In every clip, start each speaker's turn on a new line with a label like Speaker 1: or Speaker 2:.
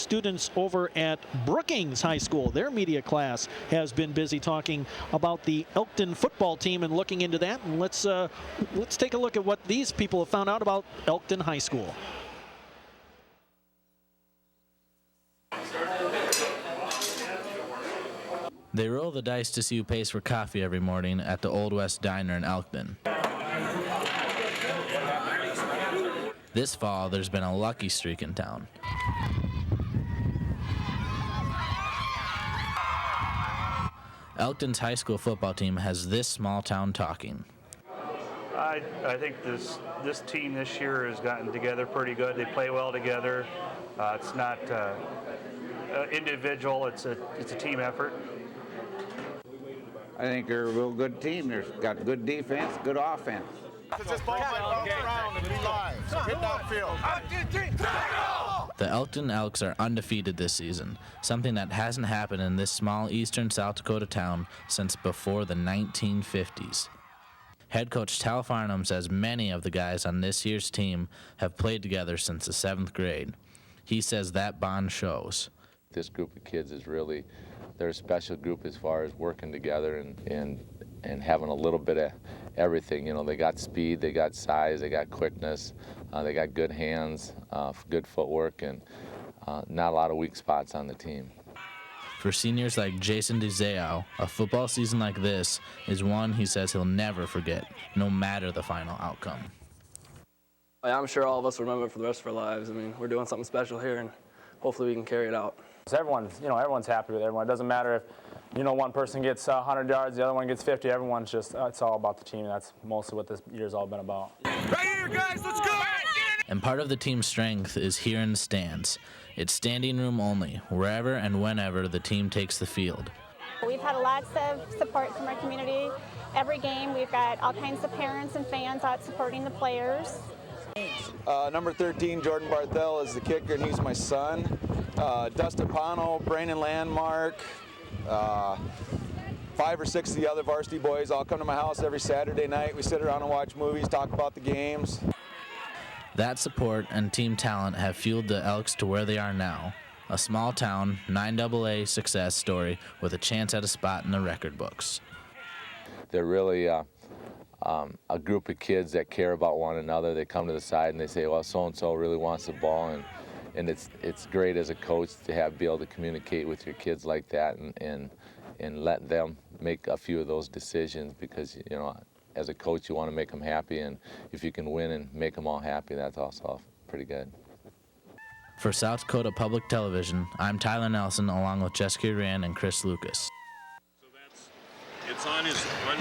Speaker 1: students over at Brookings High School. Their media class has been busy talking about the Elkton football team and looking into that. And let's take a look at what these people have found out about Elkton High School.
Speaker 2: They roll the dice to see who pays for coffee every morning at the Old West Diner in Elkton. This fall, there's been a lucky streak in town. Elkton's high school football team has this small town talking.
Speaker 3: I think this team this year has gotten together pretty good. They play well together. It's not individual. It's a team effort.
Speaker 4: I think they're a real good team. They've got good defense, good offense.
Speaker 5: This ball might bounce around and be live. So hit that field.
Speaker 2: The Elkton Elks are undefeated this season, something that hasn't happened in this small eastern South Dakota town since before the 1950s. Head coach Tal Farnham says many of the guys on this year's team have played together since the 7th grade. He says that bond shows.
Speaker 6: This group of kids is really, they're a special group as far as working together and having a little bit of everything. You know, they got speed, they got size, they got quickness, they got good hands, good footwork, and not a lot of weak spots on the team.
Speaker 2: For seniors like Jason DeZao, a football season like this is one he says he'll never forget, no matter the final outcome.
Speaker 7: I'm sure all of us will remember it for the rest of our lives. I mean, we're doing something special here, and hopefully we can carry it out.
Speaker 8: So everyone's happy with everyone. It doesn't matter if, one person gets 100 yards, the other one gets 50. Everyone's just, it's all about the team. That's mostly what this year's all been about.
Speaker 5: Right here, guys, let's go!
Speaker 2: And part of the team's strength is here in the stands. It's standing room only, wherever and whenever the team takes the field.
Speaker 9: We've had lots of support from our community. Every game, we've got all kinds of parents and fans out supporting the players.
Speaker 10: Number 13, Jordan Barthel, is the kicker, and he's my son. Dustin Pano, Brandon Landmark, 5 or 6 of the other varsity boys all come to my house every Saturday night. We sit around and watch movies, talk about the games.
Speaker 2: That support and team talent have fueled the Elks to where they are now. A small town, 9AA success story with a chance at a spot in the record books.
Speaker 6: They're really a group of kids that care about one another. They come to the side and they say, well, so-and-so really wants the ball, and it's great as a coach to be able to communicate with your kids like that and let them make a few of those decisions, because as a coach you want to make them happy, and if you can win and make them all happy, that's also pretty good.
Speaker 2: For South Dakota Public Television, I'm Tyler Nelson along with Jessica Rand and Chris Lucas.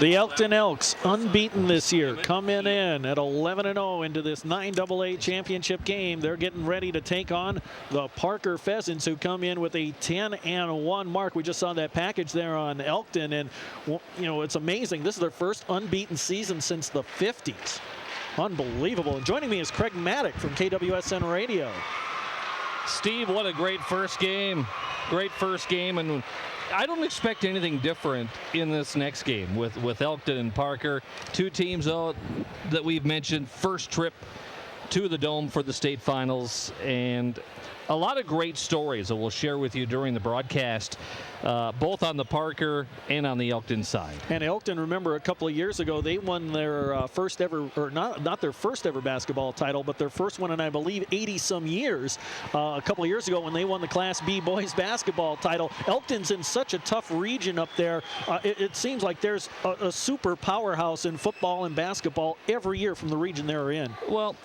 Speaker 1: The Elkton Elks, unbeaten this year, come in at 11-0 into this 9AA championship game. They're getting ready to take on the Parker Pheasants, who come in with a 10-1 mark. We just saw that package there on Elkton, and it's amazing. This is their first unbeaten season since the 50s. Unbelievable. And joining me is Craig Maddock from KWSN Radio.
Speaker 11: Steve, what a great first game. Great first game, and I don't expect anything different in this next game with Elkton and Parker. Two teams that we've mentioned, first trip to the Dome for the state finals, and a lot of great stories that we'll share with you during the broadcast, both on the Parker and on the Elkton side.
Speaker 1: And Elkton, remember, a couple of years ago, they won their first ever, or not their first ever basketball title, but their first one in, I believe, 80-some years. A couple of years ago when they won the Class B boys basketball title. Elkton's in such a tough region up there. It seems like there's a super powerhouse in football and basketball every year from the region they're in.
Speaker 11: Well,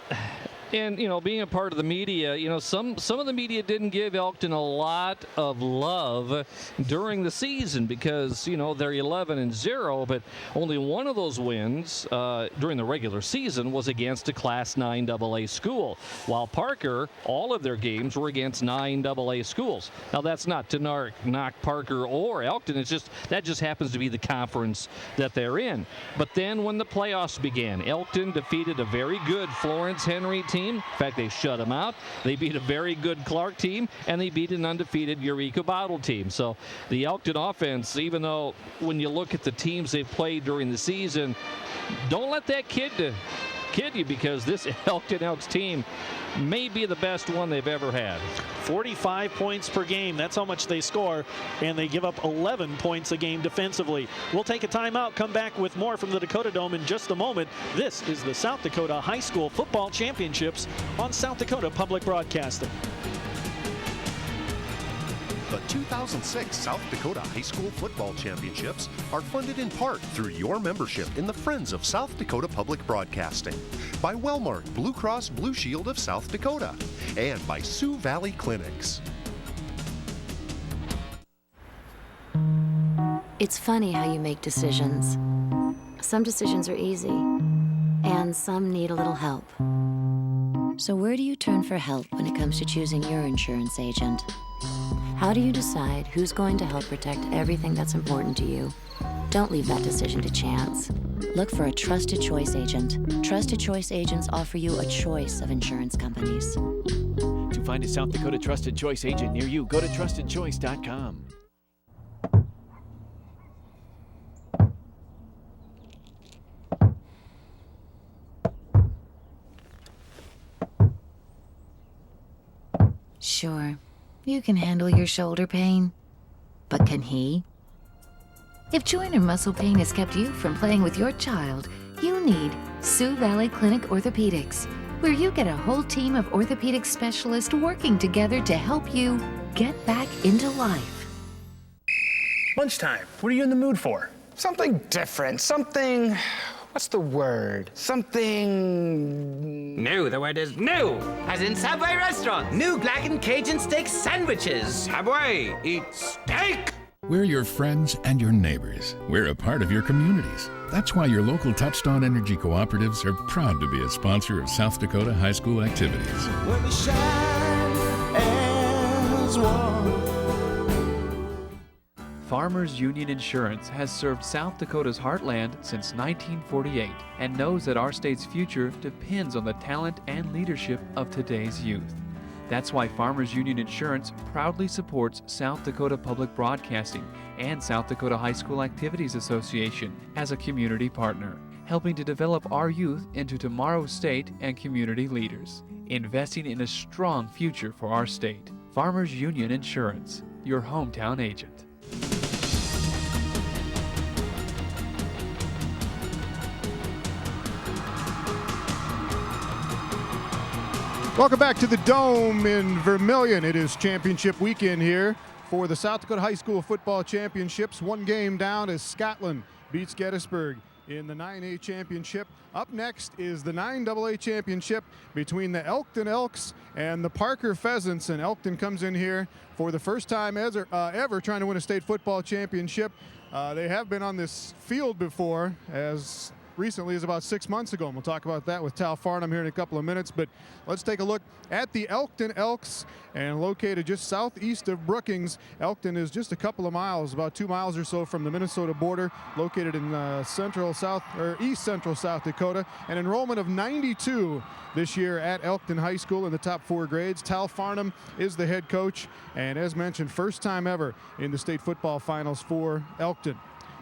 Speaker 11: and, being a part of the media, some of the media didn't give Elkton a lot of love during the season because, they're 11-0, but only one of those wins during the regular season was against a Class 9AA school, while Parker, all of their games were against 9AA schools. Now, that's not to knock Parker or Elkton. That just happens to be the conference that they're in. But then when the playoffs began, Elkton defeated a very good Florence Henry team. In fact, they shut them out. They beat a very good Clark team, and they beat an undefeated Eureka Bottle team. So the Elkton offense, even though when you look at the teams they've played during the season, don't let that kid kid you, because this Elkton Elks team may be the best one they've ever had.
Speaker 1: 45 points per game. That's how much they score, and they give up 11 points a game defensively. We'll take a timeout, come back with more from the Dakota Dome in just a moment. This is the South Dakota High School Football Championships on South Dakota Public Broadcasting.
Speaker 12: The 2006 South Dakota High School Football Championships are funded in part through your membership in the Friends of South Dakota Public Broadcasting, by Wellmark Blue Cross Blue Shield of South Dakota, and by Sioux Valley Clinics.
Speaker 13: It's funny how you make decisions. Some decisions are easy, and some need a little help. So where do you turn for help when it comes to choosing your insurance agent? How do you decide who's going to help protect everything that's important to you? Don't leave that decision to chance. Look for a Trusted Choice agent. Trusted Choice agents offer you a choice of insurance companies.
Speaker 14: To find a South Dakota Trusted Choice agent near you, go to trustedchoice.com.
Speaker 13: Sure, you can handle your shoulder pain, but can he? If joint or muscle pain has kept you from playing with your child, you need Sioux Valley Clinic Orthopedics, where you get a whole team of orthopedic specialists working together to help you get back into life.
Speaker 15: Lunchtime. What are you in the mood for?
Speaker 16: Something different. Something... What's the word? Something...
Speaker 17: New. The word is new.
Speaker 18: As in Subway restaurant. New blackened Cajun steak sandwiches.
Speaker 17: Subway. Eat steak.
Speaker 19: We're your friends and your neighbors. We're a part of your communities. That's why your local Touchstone Energy Cooperatives are proud to be a sponsor of South Dakota high school activities.
Speaker 20: Where we shine as one.
Speaker 21: Farmers Union Insurance has served South Dakota's heartland since 1948 and knows that our state's future depends on the talent and leadership of today's youth. That's why Farmers Union Insurance proudly supports South Dakota Public Broadcasting and South Dakota High School Activities Association as a community partner, helping to develop our youth into tomorrow's state and community leaders, investing in a strong future for our state. Farmers Union Insurance, your hometown agent.
Speaker 22: Welcome back to the Dome in Vermilion. It is championship weekend here for the South Dakota High School Football Championships. One game down as Scotland beats Gettysburg in the 9A championship. Up next is the 9AA championship between the Elkton Elks and the Parker Pheasants. And Elkton comes in here for the first time ever trying to win a state football championship. They have been on this field before as recently as about 6 months ago, and we'll talk about that with Tal Farnham here in a couple of minutes. But let's take a look at the Elkton Elks, and located just southeast of Brookings. Elkton is just a couple of miles, about 2 miles or so from the Minnesota border, located in east central South Dakota. An enrollment of 92 this year at Elkton High School in the top 4 grades. Tal Farnham is the head coach, and as mentioned, first time ever in the state football finals for Elkton.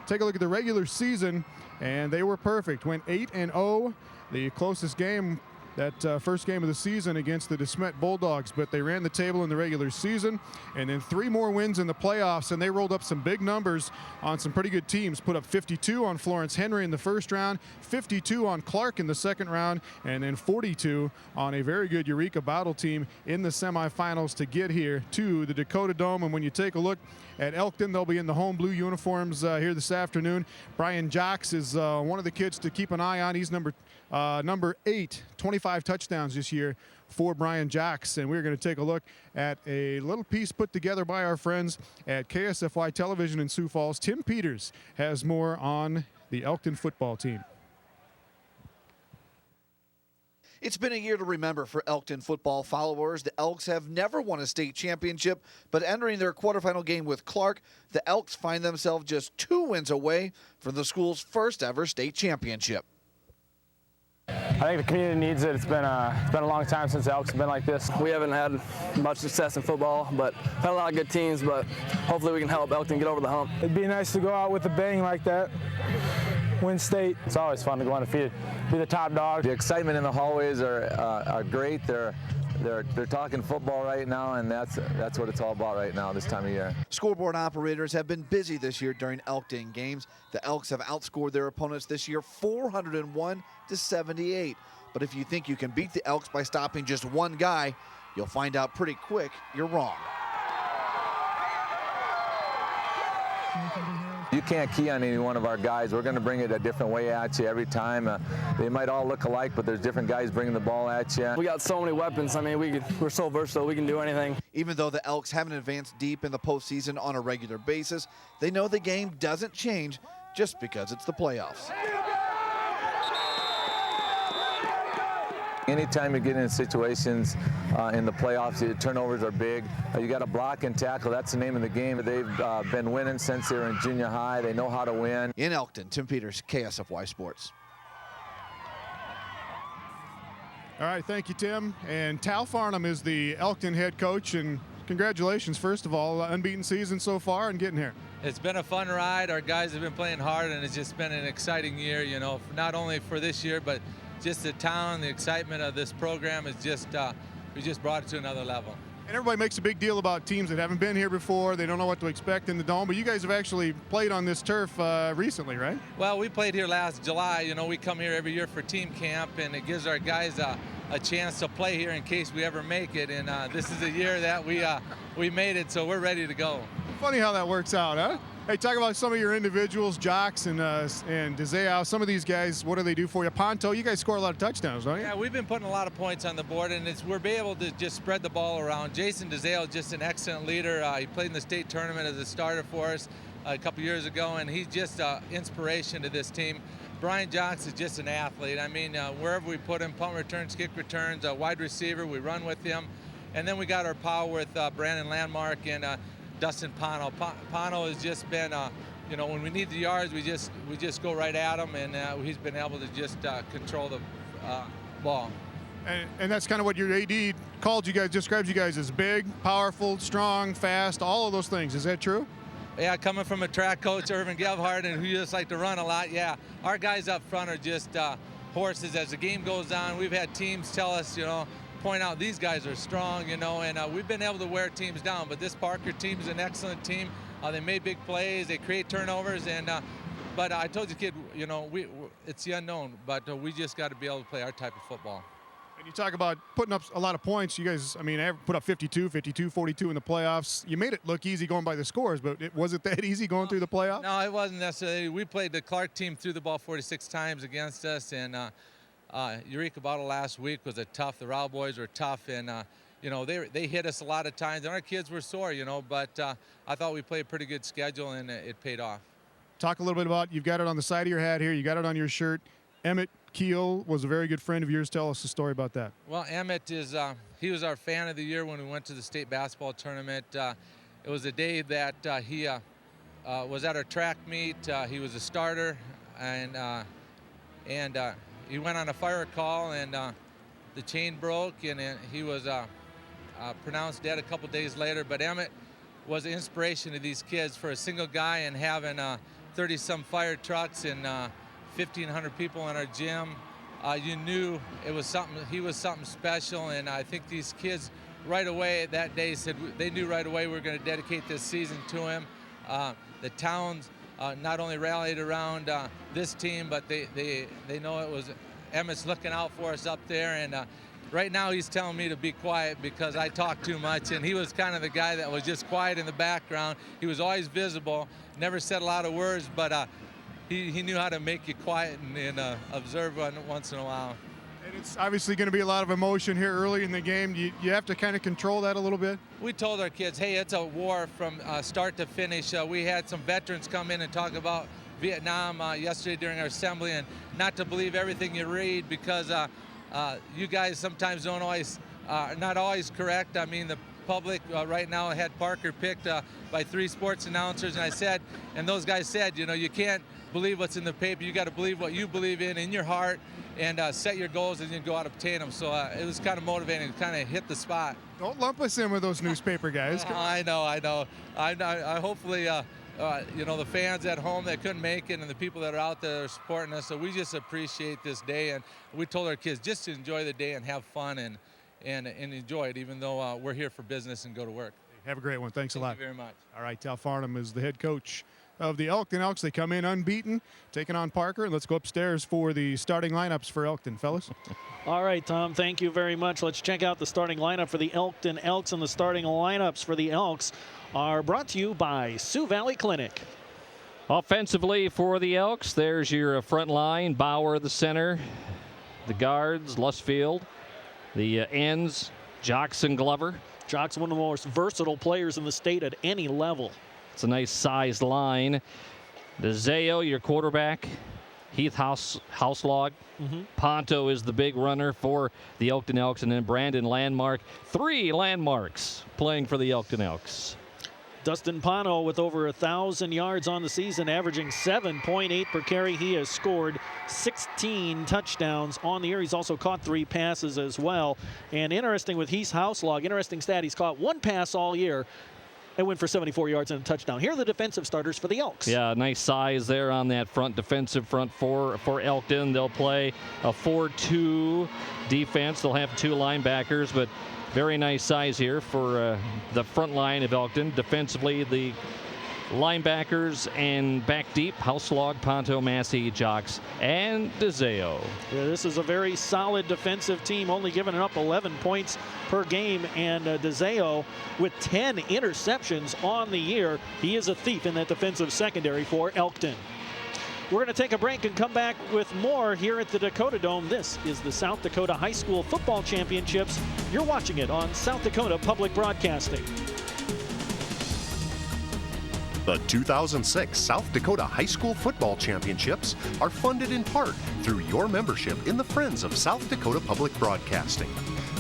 Speaker 22: Take a look at the regular season, and they were perfect. Went 8-0. The closest game, that first game of the season against the DeSmet Bulldogs, but they ran the table in the regular season, and then 3 more wins in the playoffs, and they rolled up some big numbers on some pretty good teams. Put up 52 on Florence Henry in the first round, 52 on Clark in the second round, and then 42 on a very good Eureka Battle team in the semifinals to get here to the Dakota Dome. And when you take a look at Elkton, they'll be in the home blue uniforms here this afternoon. Brian Jocks is one of the kids to keep an eye on. He's number 8, 25 touchdowns this year for Brian Jocks. And we're going to take a look at a little piece put together by our friends at KSFY Television in Sioux Falls. Tim Peters has more on the Elkton football team.
Speaker 23: It's been a year to remember for Elkton football followers. The Elks have never won a state championship, but entering their quarterfinal game with Clark, the Elks find themselves just 2 wins away from the school's first ever state championship.
Speaker 8: I think the community needs it. It's been a long time since the Elks have been like this.
Speaker 7: We haven't had much success in football, but had a lot of good teams, but hopefully we can help Elkton get over the hump.
Speaker 24: It'd be nice to go out with a bang like that.
Speaker 8: win state. It's always fun to go undefeated, be the top dog.
Speaker 6: The excitement in the hallways are great. They're talking football right now, and that's what it's all about right now this time of year.
Speaker 23: Scoreboard operators have been busy this year during Elkton games. The Elks have outscored their opponents this year 401-78. But if you think you can beat the Elks by stopping just one guy, you'll find out pretty quick you're wrong.
Speaker 6: You can't key on any one of our guys. We're going to bring it a different way at you every time. They might all look alike, but there's different guys bringing the ball at you.
Speaker 7: We got so many weapons. I mean, we're so versatile. We can do anything.
Speaker 23: Even though the Elks haven't advanced deep in the postseason on a regular basis, they know the game doesn't change just because it's the playoffs.
Speaker 6: Anytime you get in situations in the playoffs, the turnovers are big. You got to block and tackle. That's the name of the game. They've been winning since they were in junior high. They know how to win.
Speaker 23: In Elkton, Tim Peters, KSFY Sports.
Speaker 22: All right, thank you, Tim. And Tal Farnham is the Elkton head coach, and congratulations, first of all, unbeaten season so far and getting here.
Speaker 3: It's been a fun ride. Our guys have been playing hard, and it's just been an exciting year, you know, not only for this year, but just the town, the excitement of this program is just, we just brought it to another level.
Speaker 22: And everybody makes a big deal about teams that haven't been here before. They don't know what to expect in the Dome, but you guys have actually played on this turf recently, right?
Speaker 3: Well, we played here last July. You know, we come here every year for team camp, and it gives our guys a chance to play here in case we ever make it. And this is a year that we made it, so we're ready to go.
Speaker 22: Funny how that works out, huh? Hey, talk about some of your individuals, Jocks and DeZeo. Some of these guys, what do they do for you? Ponto, you guys score a lot of touchdowns, don't you?
Speaker 3: Yeah, we've been putting a lot of points on the board, and we're able to just spread the ball around. Jason DeZeo is just an excellent leader. He played in the state tournament as a starter for us a couple years ago, and he's just an inspiration to this team. Brian Jocks is just an athlete. I mean, wherever we put him, punt returns, kick returns, wide receiver, we run with him. And then we got our power with Brandon Landmark and Dustin Pano. Pano has just been, you know, when we need the yards, we just go right at him, and he's been able to just control the ball.
Speaker 22: And that's kind of what your AD called you guys, describes you guys as big, powerful, strong, fast, all of those things. Is that true?
Speaker 3: Yeah, coming from a track coach, Irvin Gebhardt, and who just like to run a lot, yeah. Our guys up front are just horses. As the game goes on, we've had teams tell us, you know, point out these guys are strong, you know, and we've been able to wear teams down. But this Parker team is an excellent team. They made big plays, they create turnovers, and but I told you, kid, you know, it's the unknown, but we just got to be able to play our type of football.
Speaker 22: And you talk about putting up a lot of points. You guys, I mean, put up 52, 42 in the playoffs. You made it look easy going by the scores, but was it that easy going through the playoffs?
Speaker 3: No, it wasn't necessarily. We played the Clark team threw the ball 46 times against us, and Eureka Bottle last week was the Rowell boys were tough, and you know, they hit us a lot of times, and our kids were sore, you know, but I thought we played a pretty good schedule, and it paid off.
Speaker 22: Talk a little bit about, you've got it on the side of your hat here, you got it on your shirt. Emmett Keel was a very good friend of yours. Tell us the story about that.
Speaker 3: Well, Emmett is, he was our fan of the year when we went to the state basketball tournament. It was the day that he was at our track meet. He was a starter, and he went on a fire call, and the chain broke, and he was pronounced dead a couple days later. But Emmett was an inspiration to these kids for a single guy, and having 30-some fire trucks and 1,500 people in our gym. You knew it was something. He was something special, and I think these kids right away that day said they knew right away we were going to dedicate this season to him. The towns not only rallied around this team, but they know it was Emmett's looking out for us up there, and right now he's telling me to be quiet because I talk too much, and he was kind of the guy that was just quiet in the background. He was always visible, never said a lot of words, but he knew how to make you quiet and observe once in a while.
Speaker 22: And it's obviously going to be a lot of emotion here early in the game. You have to kind of control that a little bit?
Speaker 3: We told our kids, hey, it's a war from start to finish. We had some veterans come in and talk about Vietnam yesterday during our assembly, and not to believe everything you read because you guys sometimes don't always, not always correct. I mean, the public right now had Parker picked by 3 sports announcers, and I said, and those guys said, you know, you can't believe what's in the paper. You got to believe what you believe in your heart, and set your goals and you go out and obtain them. So it was kind of motivating to kind of hit the spot.
Speaker 22: Don't lump us in with those newspaper guys.
Speaker 3: I know. I hopefully the fans at home that couldn't make it and the people that are out there supporting us. So we just appreciate this day, and we told our kids just to enjoy the day and have fun and enjoy it, even though we're here for business and go to work.
Speaker 22: Have a great one. Thanks a lot.
Speaker 3: Thank you very much.
Speaker 22: All right, Tal Farnham is the head coach of the Elkton Elks. They come in unbeaten, taking on Parker. And let's go upstairs for the starting lineups for Elkton, fellas.
Speaker 1: All right, Tom, thank you very much. Let's check out the starting lineup for the Elkton Elks. And the starting lineups for the Elks are brought to you by Sioux Valley Clinic.
Speaker 11: Offensively for the Elks, there's your front line. Bauer, the center. The guards, Lusfield. The ends, Jocks and Glover.
Speaker 1: Jocks, one of the most versatile players in the state at any level.
Speaker 11: It's a nice sized line. DeZeo, your quarterback. Heath Houselog. Ponto is the big runner for the Elkton Elks. And then Brandon Landmark. 3 landmarks playing for the Elkton Elks.
Speaker 1: Dustin Ponto with over 1,000 yards on the season, averaging 7.8 per carry. He has scored 16 touchdowns on the year. He's also caught 3 passes as well. And interesting with Heath Houselog, interesting stat, he's caught 1 pass all year and went for 74 yards and a touchdown. Here are the defensive starters for the Elks.
Speaker 11: Yeah, nice size there on that defensive front for Elkton. They'll play a 4-2 defense. They'll have 2 linebackers, but very nice size here for the front line of Elkton. Defensively, the linebackers and back deep, Houselog, Ponto, Massey, Jocks, and DeZeo.
Speaker 1: Yeah, this is a very solid defensive team, only giving up 11 points per game. And DeZeo with 10 interceptions on the year. He is a thief in that defensive secondary for Elkton. We're going to take a break and come back with more here at the Dakota Dome. This is the South Dakota High School Football Championships. You're watching it on South Dakota Public Broadcasting.
Speaker 12: The 2006 South Dakota High School Football Championships are funded in part through your membership in the Friends of South Dakota Public Broadcasting,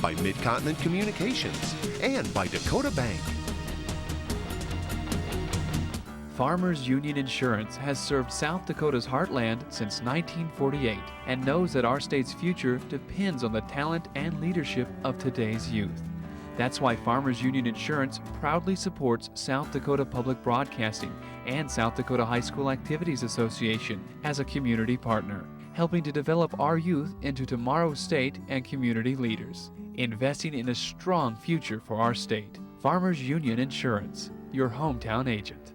Speaker 12: by Mid-Continent Communications, and by Dakota Bank.
Speaker 21: Farmers Union Insurance has served South Dakota's heartland since 1948 and knows that our state's future depends on the talent and leadership of today's youth. That's why Farmers Union Insurance proudly supports South Dakota Public Broadcasting and South Dakota High School Activities Association as a community partner, helping to develop our youth into tomorrow's state and community leaders, investing in a strong future for our state. Farmers Union Insurance, your hometown agent.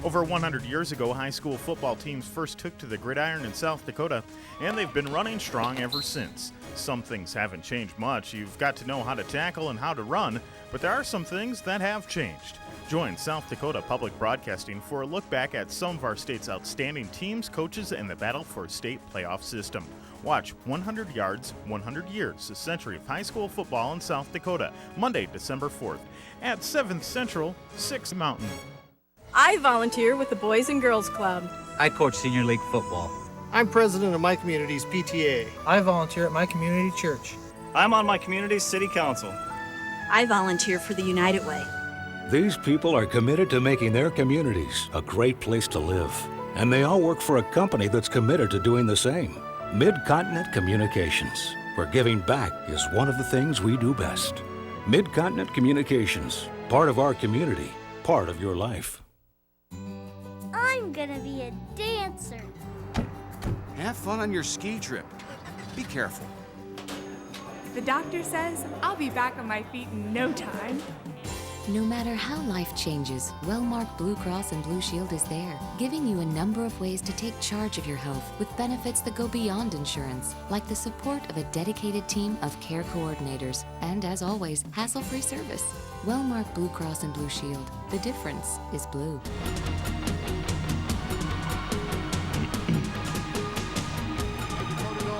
Speaker 4: Over 100 years ago, high school football teams first took to the gridiron in South Dakota, and they've been running strong ever since. Some things haven't changed much. You've got to know how to tackle and how to run, but there are some things that have changed. Join South Dakota Public Broadcasting for a look back at some of our state's outstanding teams, coaches, and the battle for a state playoff system. Watch 100 Yards, 100 Years, a century of high school football in South Dakota, Monday, December 4th, at 7th Central, 6th Mountain.
Speaker 5: I volunteer with the Boys and Girls Club.
Speaker 9: I coach senior league football.
Speaker 24: I'm president of my community's PTA.
Speaker 25: I volunteer at my community church.
Speaker 26: I'm on my community's city council.
Speaker 5: I volunteer for the United Way.
Speaker 27: These people are committed to making their communities a great place to live. And they all work for a company that's committed to doing the same. Mid-Continent Communications, where giving back is one of the things we do best. Mid-Continent Communications, part of our community, part of your life.
Speaker 28: I'm gonna be a dancer.
Speaker 29: Have fun on your ski trip. Be careful.
Speaker 30: The doctor says I'll be back on my feet in no time.
Speaker 13: No matter how life changes, Wellmark Blue Cross and Blue Shield is there, giving you a number of ways to take charge of your health with benefits that go beyond insurance, like the support of a dedicated team of care coordinators, and as always, hassle-free service. Wellmark Blue Cross and Blue Shield. The difference is blue.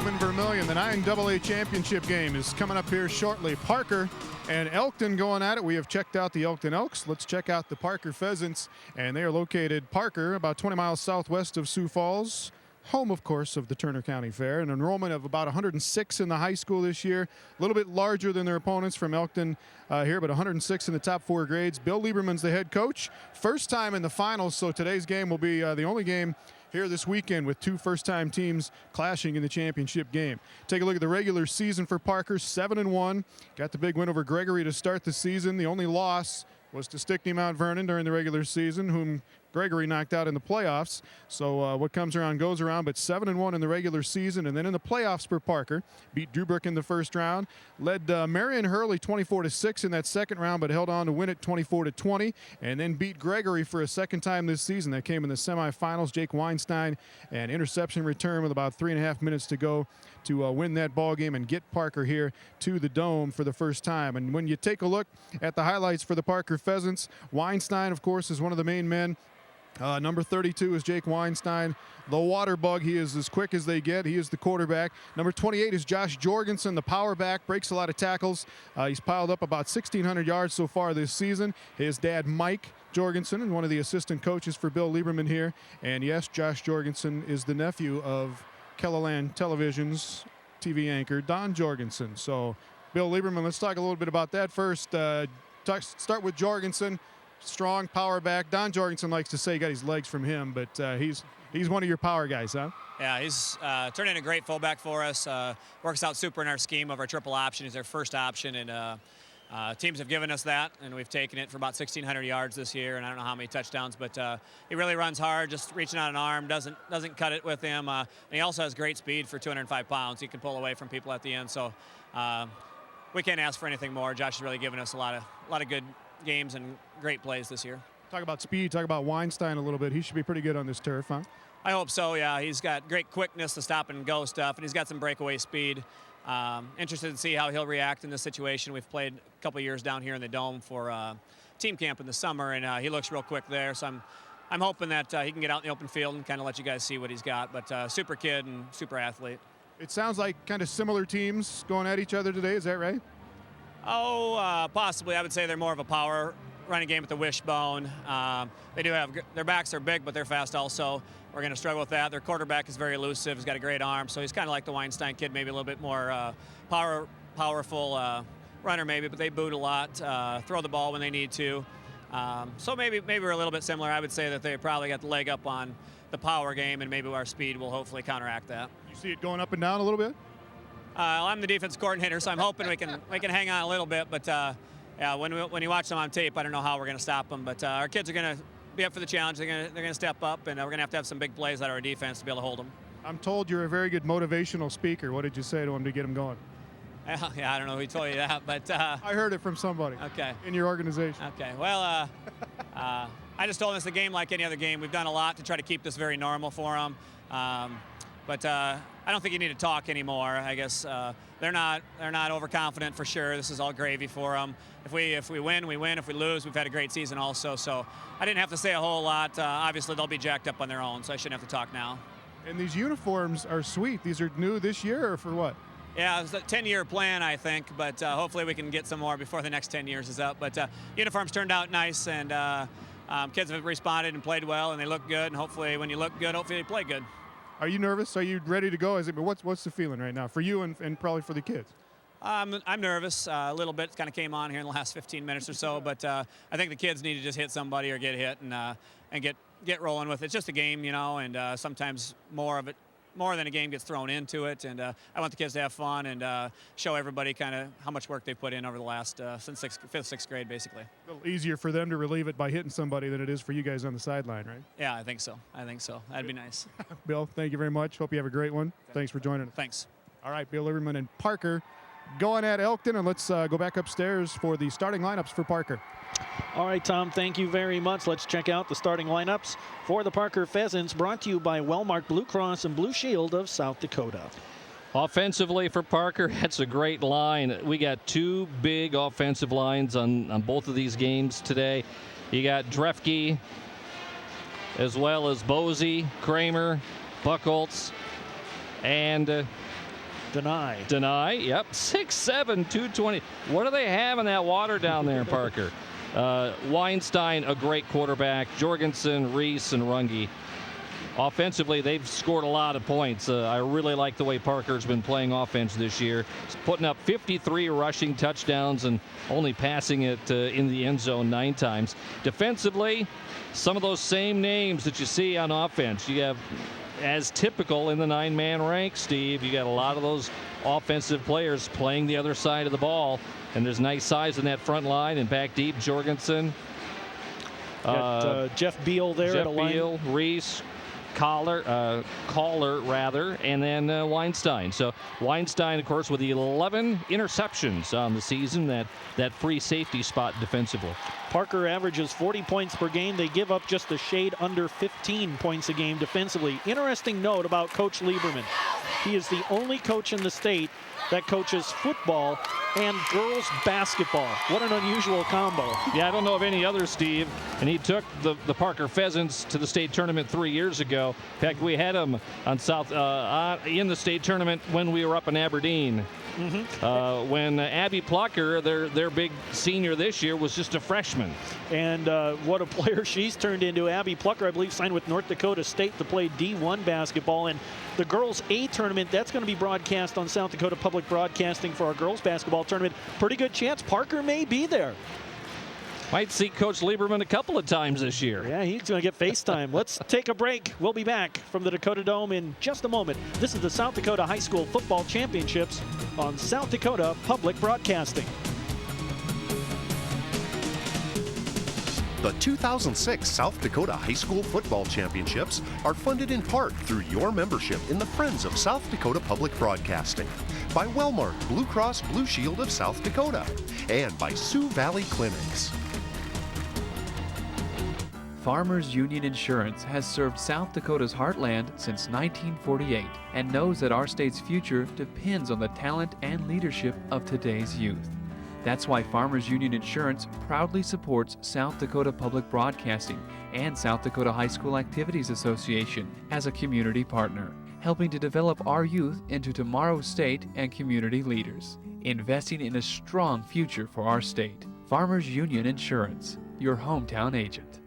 Speaker 22: In Vermillion, the 9AA championship game is coming up here shortly. Parker and Elkton going at it. We have checked out the Elkton Elks. Let's check out the Parker Pheasants, and they are located, Parker, about 20 miles southwest of Sioux Falls, home, of course, of the Turner County Fair. An enrollment of about 106 in the high school this year, a little bit larger than their opponents from Elkton here, but 106 in the top 4 grades. Bill Lieberman's the head coach. First time in the finals, so today's game will be the only game here this weekend with 2 first-time teams clashing in the championship game. Take a look at the regular season for Parker, 7-1. Got the big win over Gregory to start the season. The only loss was to Stickney Mount Vernon during the regular season, whom Gregory knocked out in the playoffs. So what comes around goes around, but 7-1 in the regular season. And then in the playoffs for Parker, beat Drewbrook in the first round, led Marion Hurley 24-6 in that second round, but held on to win it 24-20, and then beat Gregory for a second time this season. That came in the semifinals. Jake Weinstein, an interception return with about 3.5 minutes to go to win that ball game and get Parker here to the Dome for the first time. And when you take a look at the highlights for the Parker Pheasants, Weinstein, of course, is one of the main men. Number 32 is Jake Weinstein, the water bug. He is as quick as they get. He is the quarterback. Number 28 is Josh Jorgensen, the power back, breaks a lot of tackles. He's piled up about 1,600 yards so far this season. His dad, Mike Jorgensen, and one of the assistant coaches for Bill Lieberman here. And yes, Josh Jorgensen is the nephew of Kelloland Television's TV anchor, Don Jorgensen. So, Bill Lieberman, let's talk a little bit about that first. Start with Jorgensen. Strong power back. Don Jorgensen likes to say he got his legs from him, but he's one of your power guys, huh?
Speaker 2: Yeah, he's turned into a great fullback for us. Works out super in our scheme of our triple option. He's our first option, and teams have given us that, and we've taken it for about 1,600 yards this year, and I don't know how many touchdowns, but he really runs hard, just reaching out an arm, doesn't cut it with him. And he also has great speed for 205 pounds. He can pull away from people at the end, so we can't ask for anything more. Josh has really given us a lot of good games and great plays this year.
Speaker 22: Talk about speed, talk about Weinstein a little bit. He should be pretty good on this turf, huh?
Speaker 2: I hope so, yeah. He's got great quickness to stop and go stuff, and he's got some breakaway speed. Interested to see how he'll react in this situation. We've played a couple years down here in the Dome for team camp in the summer, and he looks real quick there. So I'm hoping that he can get out in the open field and kind of let you guys see what he's got. But super kid and super athlete. It sounds like kind of similar teams going at each other today. Is that right? Oh, possibly. I would say they're more of a power running game with the wishbone. They do have their backs are big, but they're fast also. We're going to struggle with that. Their quarterback is very elusive. He's got a great arm, so he's kind of like the Weinstein kid, maybe a little bit more powerful runner maybe, but they boot a lot, throw the ball when they need to. So maybe we're a little bit similar. I would say that they probably got the leg up on the power game, and maybe our speed will hopefully counteract that. You see it going up and down a little bit? I'm the defense coordinator, so I'm hoping we can hang on a little bit. But yeah, when you watch them on tape, I don't know how we're going to stop them. But our kids are going to be up for the challenge. They're going to step up, and we're going to have some big plays out of our defense to be able to hold them. I'm told you're a very good motivational speaker. What did you say to them to get them going? Yeah, I don't know who told you that, but I heard it from somebody. Okay. In your organization. Okay. Well, I just told them it's a game like any other game. We've done a lot to try to keep this very normal for them. But I don't think you need to talk anymore. I guess they're not overconfident for sure. This is all gravy for them. If we win, we win. If we lose, we've had a great season also. So I didn't have to say a whole lot. Obviously, they'll be jacked up on their own, so I shouldn't have to talk now. And these uniforms are sweet. These are new this year, or for what? Yeah, it's a 10-year plan, I think, but hopefully we can get some more before the next 10 years is up. But uniforms turned out nice, and kids have responded and played well, and they look good. And hopefully, when you look good, hopefully you play good. Are you nervous? Are you ready to go? What's the feeling right now for you and probably for the kids? I'm nervous a little bit. It kind of came on here in the last 15 minutes or so, but I think the kids need to just hit somebody or get hit and get rolling with it. It's just a game, you know, and sometimes more than a game gets thrown into it. And I want the kids to have fun and show everybody kind of how much work they've put in over the last since 5th, 6th grade, basically. A little easier for them to relieve it by hitting somebody than it is for you guys on the sideline, right? Yeah, I think so. That'd be nice. Bill, thank you very much. Hope you have a great one. Thanks for joining us. Thanks. All right, Bill Lieberman and Parker going at Elkton, and let's go back upstairs for the starting lineups for Parker. All right, Tom, thank you very much. Let's check out the starting lineups for the Parker Pheasants, brought to you by Wellmark Blue Cross and Blue Shield of South Dakota. Offensively for Parker, that's a great line. We got two big offensive lines on both of these games today. You got Drefke, as well as Bosey, Kramer, Buchholz, and Deny, yep. 6'7", 220. What do they have in that water down there, Parker? Weinstein, a great quarterback. Jorgensen, Reese, and Runge. Offensively, they've scored a lot of points. I really like the way Parker's been playing offense this year. He's putting up 53 rushing touchdowns and only passing it in the end zone 9 times. Defensively, some of those same names that you see on offense. You have, as typical in the 9-man rank, Steve, you got a lot of those offensive players playing the other side of the ball, and there's nice size in that front line and back deep. Jorgensen,
Speaker 1: Jeff Beal there
Speaker 11: Jeff
Speaker 1: at a line.
Speaker 11: Beal, Reese, Caller, and then Weinstein. So Weinstein, of course, with the 11 interceptions on the season, that free safety spot defensively.
Speaker 1: Parker averages 40 points per game. They give up just a shade under 15 points a game defensively. Interesting note about Coach Lieberman. He is the only coach in the state that coaches football and girls basketball. What an unusual combo.
Speaker 11: Yeah, I don't know of any others, Steve. And he took the Parker Pheasants to the state tournament 3 years ago. In fact, we had them on in the state tournament when we were up in Aberdeen. When Abby Plucker, their big senior this year, was just a freshman.
Speaker 1: And what a player she's turned into. Abby Plucker, I believe, signed with North Dakota State to play D1 basketball. And the girls A tournament, that's going to be broadcast on South Dakota Public Broadcasting for our girls basketball tournament. Pretty good chance Parker may be there.
Speaker 11: Might see Coach Lieberman a couple of times this year.
Speaker 1: Yeah, he's going to get FaceTime. Let's take a break. We'll be back from the Dakota Dome in just a moment. This is the South Dakota High School Football Championships on South Dakota Public Broadcasting.
Speaker 12: The 2006 South Dakota High School Football Championships are funded in part through your membership in the Friends of South Dakota Public Broadcasting, by Wellmark Blue Cross Blue Shield of South Dakota, and by Sioux Valley Clinics.
Speaker 21: Farmers Union Insurance has served South Dakota's heartland since 1948 and knows that our state's future depends on the talent and leadership of today's youth. That's why Farmers Union Insurance proudly supports South Dakota Public Broadcasting and South Dakota High School Activities Association as a community partner, helping to develop our youth into tomorrow's state and community leaders, investing in a strong future for our state. Farmers Union Insurance, your hometown agent.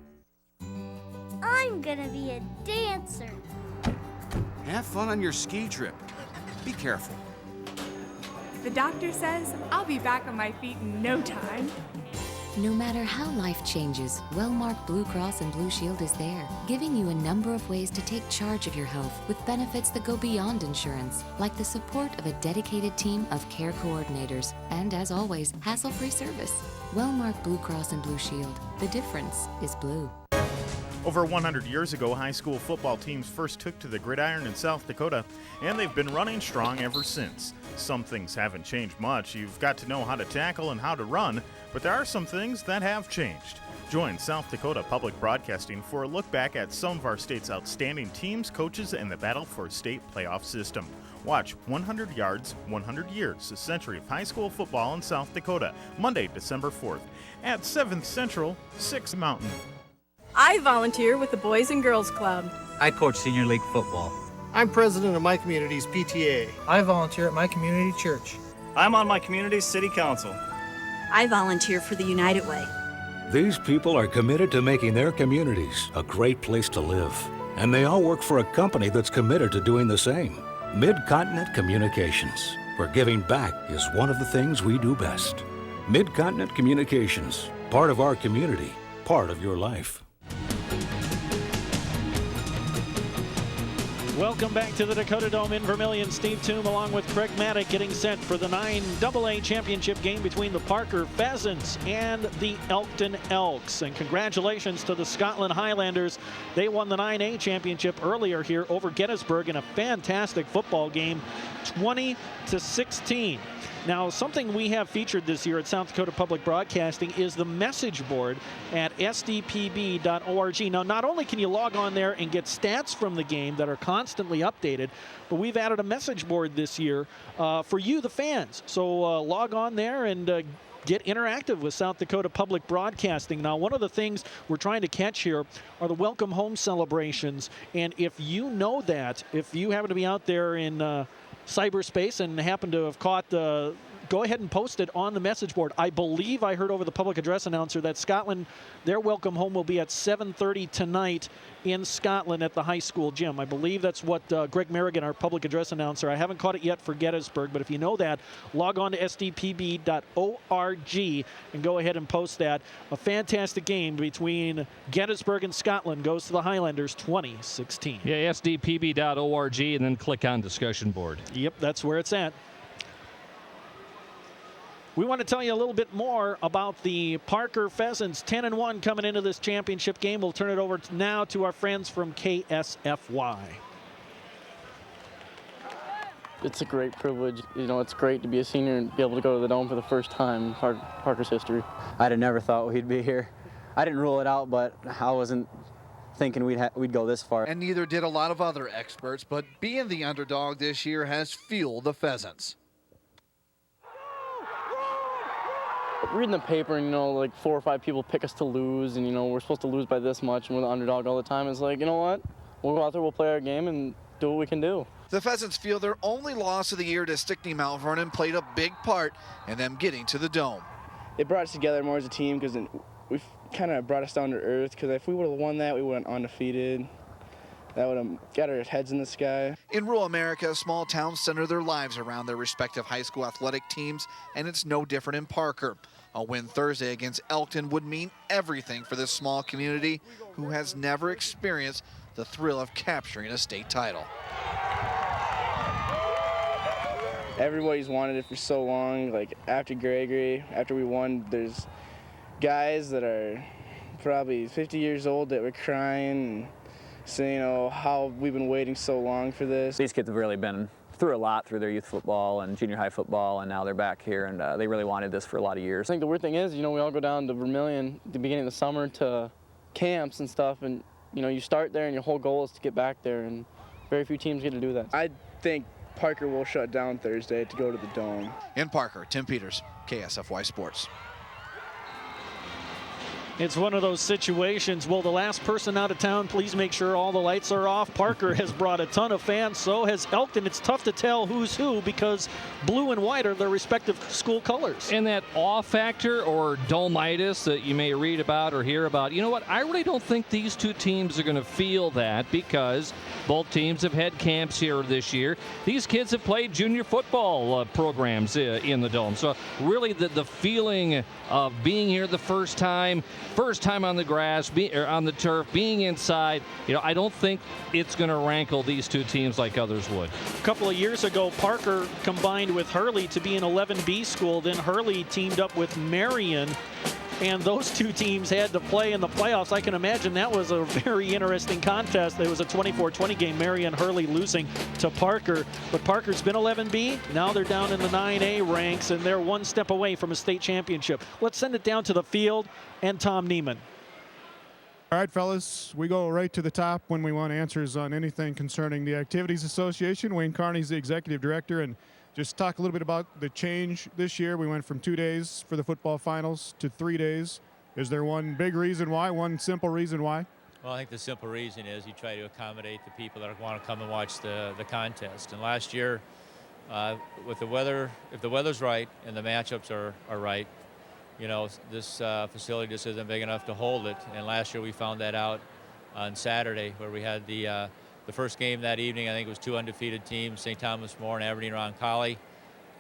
Speaker 28: I'm gonna be a dancer.
Speaker 29: Have fun on your ski trip. Be careful.
Speaker 30: The doctor says I'll be back on my feet in no time.
Speaker 13: No matter how life changes, Wellmark Blue Cross and Blue Shield is there, giving you a number of ways to take charge of your health with benefits that go beyond insurance, like the support of a dedicated team of care coordinators, and as always, hassle-free service. Wellmark Blue Cross and Blue Shield. The difference is blue.
Speaker 4: Over 100 years ago, high school football teams first took to the gridiron in South Dakota, and they've been running strong ever since. Some things haven't changed much. You've got to know how to tackle and how to run, but there are some things that have changed. Join South Dakota Public Broadcasting for a look back at some of our state's outstanding teams, coaches, and the battle for a state playoff system. Watch 100 Yards, 100 Years, a century of high school football in South Dakota, Monday, December 4th, at 7th Central, 6th Mountain.
Speaker 5: I volunteer with the Boys and Girls Club.
Speaker 9: I coach senior league football.
Speaker 24: I'm president of my community's PTA.
Speaker 25: I volunteer at my community church.
Speaker 26: I'm on my community's city council.
Speaker 7: I volunteer for the United Way.
Speaker 27: These people are committed to making their communities a great place to live. And they all work for a company that's committed to doing the same. Mid-Continent Communications, where giving back is one of the things we do best. Mid-Continent Communications, part of our community, part of your life.
Speaker 1: Welcome back to the Dakota Dome in Vermillion. Steve Toom along with Craig Maddock getting set for the 9AA championship game between the Parker Pheasants and the Elkton Elks. And congratulations to the Scotland Highlanders. They won the 9A championship earlier here over Gettysburg in a fantastic football game, 20-16. Now, something we have featured this year at South Dakota Public Broadcasting is the message board at sdpb.org. Now, not only can you log on there and get stats from the game that are constantly updated, but we've added a message board this year for you, the fans. So log on there and get interactive with South Dakota Public Broadcasting. Now, one of the things we're trying to catch here are the welcome home celebrations. And if you know that, if you happen to be out there in cyberspace and happen to have caught the, go ahead and post it on the message board. I believe I heard over the public address announcer that Scotland, their welcome home will be at 7:30 tonight in Scotland at the high school gym. I believe that's what Greg Merrigan, our public address announcer, I haven't caught it yet for Gettysburg, but if you know that, log on to sdpb.org and go ahead and post that. A fantastic game between Gettysburg and Scotland goes to the Highlanders 20-16.
Speaker 11: Yeah, sdpb.org and then click on discussion board.
Speaker 1: Yep, that's where it's at. We want to tell you a little bit more about the Parker Pheasants, 10-1 coming into this championship game. We'll turn it over now to our friends from KSFY.
Speaker 6: It's a great privilege. You know, it's great to be a senior and be able to go to the Dome for the first time in Parker's history.
Speaker 8: I'd have never thought we'd be here. I didn't rule it out, but I wasn't thinking we'd go this far.
Speaker 23: And neither did a lot of other experts, but being the underdog this year has fueled the Pheasants.
Speaker 6: Reading the paper and, you know, like 4 or 5 people pick us to lose and, you know, we're supposed to lose by this much and we're the underdog all the time. It's like, you know what? We'll go out there, we'll play our game and do what we can do.
Speaker 23: The Pheasants feel their only loss of the year to Stickney Mount Vernon played a big part in them getting to the Dome.
Speaker 6: It brought us together more as a team because we've kind of brought us down to earth, because if we would have won that, we went undefeated. That would have got our heads in the sky.
Speaker 23: In rural America, small towns center their lives around their respective high school athletic teams, and it's no different in Parker. A win Thursday against Elkton would mean everything for this small community who has never experienced the thrill of capturing a state title.
Speaker 6: Everybody's wanted it for so long. Like after Gregory, after we won, there's guys that are probably 50 years old that were crying and saying, you know, how we've been waiting so long for this.
Speaker 10: These kids have really been through a lot through their youth football and junior high football, and now they're back here, and they really wanted this for a lot of years.
Speaker 6: I think the weird thing is, you know, we all go down to Vermilion at the beginning of the summer to camps and stuff, and, you know, you start there and your whole goal is to get back there, and very few teams get to do that. I think Parker will shut down Thursday to go to the Dome.
Speaker 23: In Parker, Tim Peters, KSFY Sports.
Speaker 1: It's one of those situations. Will the last person out of town please make sure all the lights are off? Parker has brought a ton of fans. So has Elkton. It's tough to tell who's who because blue and white are their respective school colors.
Speaker 11: And that awe factor or domitis that you may read about or hear about, you know what? I really don't think these two teams are going to feel that because both teams have had camps here this year. These kids have played junior football programs in the Dome. So really the feeling of being here the first time on the grass, or on the turf, being inside, you know, I don't think it's going to rankle these two teams like others would.
Speaker 1: A couple of years ago, Parker combined with Hurley to be an 11B school. Then Hurley teamed up with Marion, and those two teams had to play in the playoffs. I can imagine that was a very interesting contest. It was a 24-20 game, Marion Hurley losing to Parker. But Parker's been 11B. Now they're down in the 9A ranks, and they're one step away from a state championship. Let's send it down to the field and Tom Neiman.
Speaker 22: All right, fellas, we go right to the top when we want answers on anything concerning the Activities Association. Wayne Carney's the executive director, and just talk a little bit about the change this year. We went from 2 days for the football finals to 3 days. Is there one big reason why, one simple reason why?
Speaker 14: Well, I think the simple reason is you try to accommodate the people that want to come and watch the contest. And last year, with the weather, if the weather's right and the matchups are right, you know, this facility just isn't big enough to hold it. And last year we found that out on Saturday, where we had the first game that evening. I think it was 2 undefeated teams, St. Thomas More and Aberdeen Roncalli.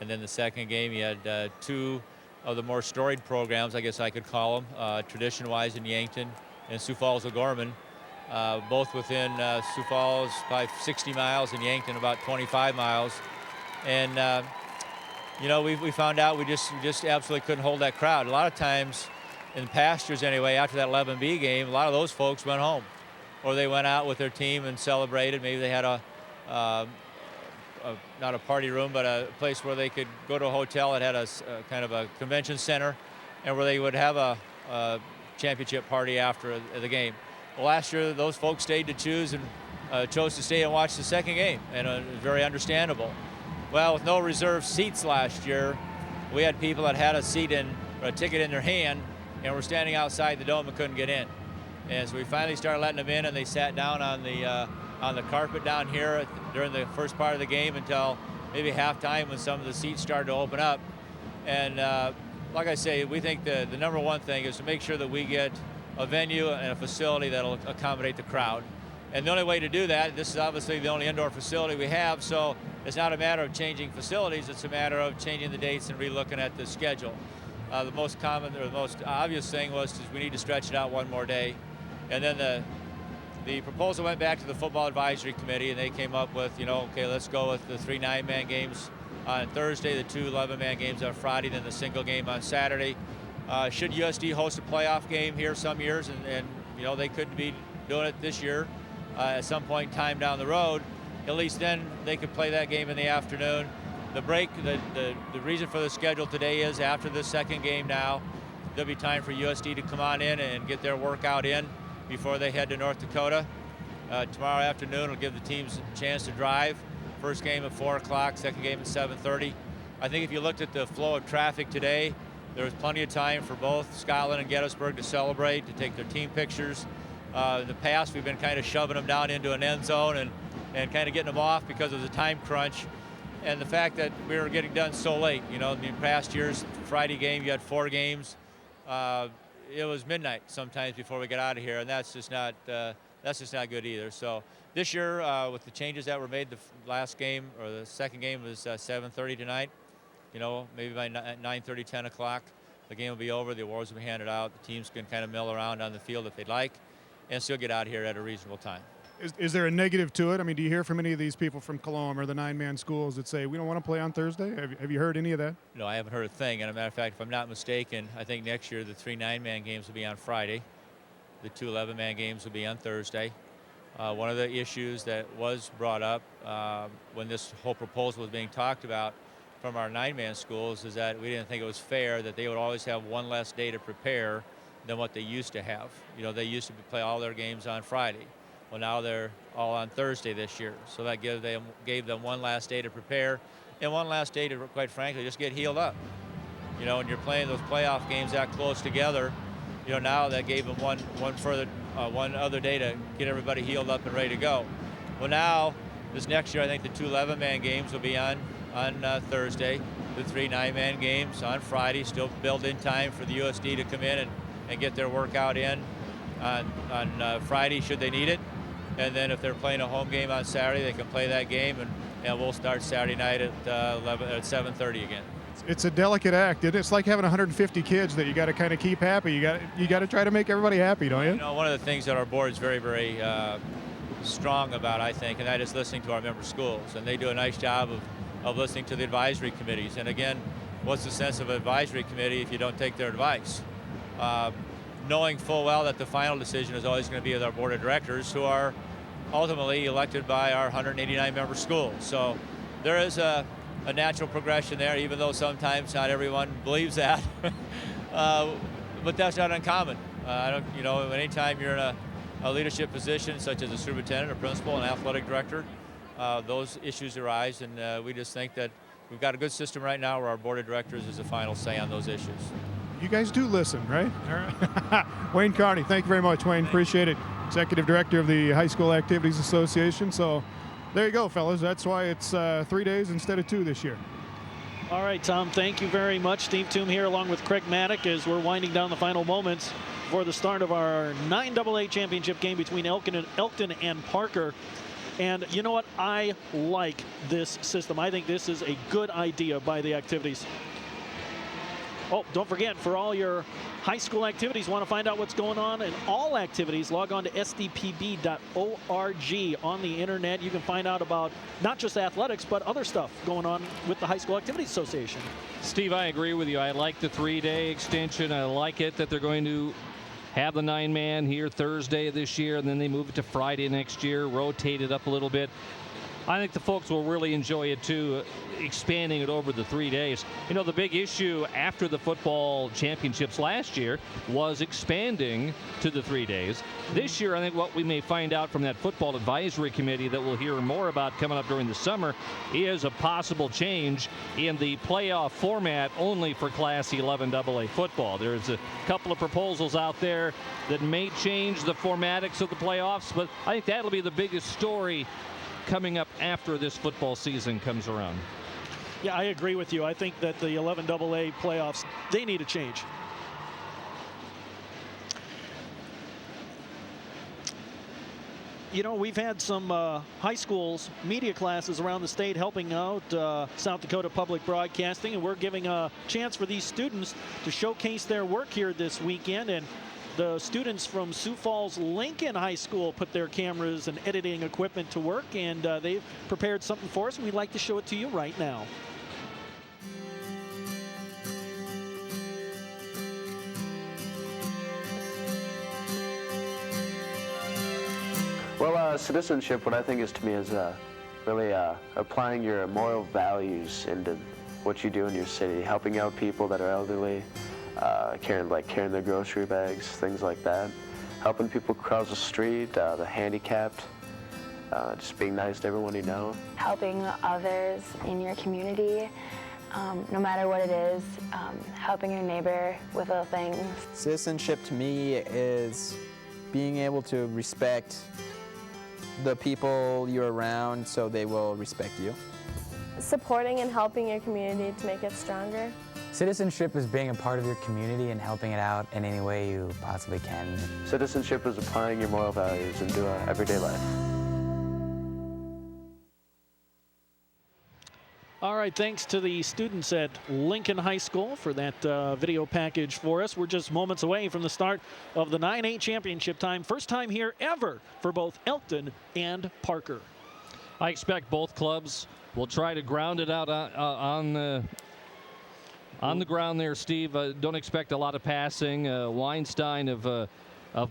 Speaker 14: And then the second game, you had 2 of the more storied programs, I guess I could call them, tradition-wise in Yankton and Sioux Falls O'Gorman, both within Sioux Falls by 60 miles and Yankton about 25 miles. And you know, we found out we just absolutely couldn't hold that crowd. A lot of times, in past years anyway, after that 11B game, a lot of those folks went home, or they went out with their team and celebrated. Maybe they had not a party room, but a place where they could go to a hotel that had a kind of a convention center, and where they would have a championship party after the game. Well, last year those folks stayed to choose and chose to stay and watch the second game, and it was very understandable. Well, with no reserved seats last year, we had people that had a ticket in their hand and were standing outside the Dome and couldn't get in. And so we finally started letting them in, and they sat down on the carpet down here during the first part of the game until maybe halftime when some of the seats started to open up. And like I say, we think the number one thing is to make sure that we get a venue and a facility that'll accommodate the crowd. And the only way to do that, this is obviously the only indoor facility we have, so it's not a matter of changing facilities, it's a matter of changing the dates and re-looking at the schedule. The most common or the most obvious thing was we need to stretch it out one more day. And then the proposal went back to the Football Advisory Committee, and they came up with, you know, okay, let's go with the 3 9-man games on Thursday, the 2 11-man games on Friday, then the single game on Saturday. Should USD host a playoff game here some years, and you know, they could be doing it this year at some point in time down the road, at least then they could play that game in the afternoon. The break, the reason for the schedule today is after the second game now, there'll be time for USD to come on in and get their workout in before they head to North Dakota. Tomorrow afternoon will give the teams a chance to drive. First game at 4 o'clock, second game at 7:30. I think if you looked at the flow of traffic today, there was plenty of time for both Scotland and Gettysburg to celebrate, to take their team pictures. In the past, we've been kind of shoving them down into an end zone and kind of getting them off because of the time crunch. And the fact that we were getting done so late, you know, in past years, Friday game, you had 4 games. It was midnight sometimes before we got out of here, and that's just not good either. So this year, with the changes that were made, the last game or the second game was 7:30 tonight. You know, maybe by 9:30, 10 o'clock, the game will be over. The awards will be handed out. The teams can kind of mill around on the field if they'd like, and still get out here at a reasonable time.
Speaker 22: Is there a negative to it? I mean, do you hear from any of these people from Cologne or the 9-man schools that say, we don't want to play on Thursday? Have you heard any of that?
Speaker 14: No, I haven't heard a thing. And as a matter of fact, if I'm not mistaken, I think next year the 3 9-man games will be on Friday. The 2 11-man games will be on Thursday. One of the issues that was brought up when this whole proposal was being talked about from our 9-man schools is that we didn't think it was fair that they would always have one less day to prepare than what they used to have. You know, they used to play all their games on Friday. Well, now they're all on Thursday this year. So that gave them one last day to prepare and one last day to, quite frankly, just get healed up. You know, when you're playing those playoff games that close together, you know, now that gave them one other day to get everybody healed up and ready to go. Well, now, this next year, I think the 2 11-man games will be on Thursday. The 3 9-man games on Friday, still build in time for the USD to come in and get their workout in on Friday should they need it. And then if they're playing a home game on Saturday, they can play that game, and we'll start Saturday night at 7:30 again.
Speaker 22: It's a delicate act. It's like having 150 kids that you got to kind of keep happy. You got to try to make everybody happy, don't you?
Speaker 14: You know, one of the things that our board is very, very strong about, I think, and that is listening to our member schools. And they do a nice job of listening to the advisory committees. And again, what's the sense of an advisory committee if you don't take their advice? Knowing full well that the final decision is always going to be with our board of directors, who are ultimately elected by our 189 member schools. So there is a natural progression there, even though sometimes not everyone believes that. But that's not uncommon. You know, anytime you're in a leadership position, such as a superintendent, a principal, an athletic director, those issues arise, and we just think that we've got a good system right now where our board of directors is the final say on those issues.
Speaker 22: You guys do listen, right? Wayne Carney, thank you very much, Wayne. Appreciate it. Executive Director of the High School Activities Association. So there you go, fellas. That's why it's 3 days instead of 2 this year.
Speaker 1: All right, Tom, thank you very much. Steve Toom here along with Craig Maddock as we're winding down the final moments for the start of our 9AA championship game between Elkton and Parker. And you know what? I like this system. I think this is a good idea by the activities. Oh, don't forget, for all your high school activities, want to find out what's going on in all activities, log on to sdpb.org. On the internet, you can find out about not just athletics, but other stuff going on with the High School Activities Association.
Speaker 11: Steve, I agree with you. I like the 3-day extension. I like it that they're going to have the 9-man here Thursday this year, and then they move it to Friday next year, rotate it up a little bit. I think the folks will really enjoy it too, expanding it over the 3 days. You know, the big issue after the football championships last year was expanding to the 3 days. This year, I think what we may find out from that football advisory committee that we'll hear more about coming up during the summer is a possible change in the playoff format only for Class 11 AA football. There's a couple of proposals out there that may change the formatics of the playoffs, but I think that'll be the biggest story coming up after this football season comes around.
Speaker 1: Yeah, I agree with you. I think that the 11AA playoffs, they need a change. You know, we've had some high schools media classes around the state helping out South Dakota Public Broadcasting, and we're giving a chance for these students to showcase their work here this weekend. And the students from Sioux Falls Lincoln High School put their cameras and editing equipment to work, and they've prepared something for us, and we'd like to show it to you right now.
Speaker 2: Well, citizenship, what I think is to me is really applying your moral values into what you do in your city, helping out people that are elderly, carrying their grocery bags, things like that, helping people cross the street, the handicapped, just being nice to everyone you know.
Speaker 3: Helping others in your community, no matter what it is, helping your neighbor with little things.
Speaker 12: Citizenship to me is being able to respect the people you're around so they will respect you.
Speaker 15: Supporting and helping your community to make it stronger.
Speaker 16: Citizenship is being a part of your community and helping it out in any way you possibly can.
Speaker 2: Citizenship is applying your moral values into everyday life.
Speaker 1: All right, thanks to the students at Lincoln High School for that video package for us. We're just moments away from the start of the 9A championship time. First time here ever for both Elkton and Parker.
Speaker 11: I expect both clubs will try to ground it out on the ground there, Steve. Don't expect a lot of passing. Weinstein of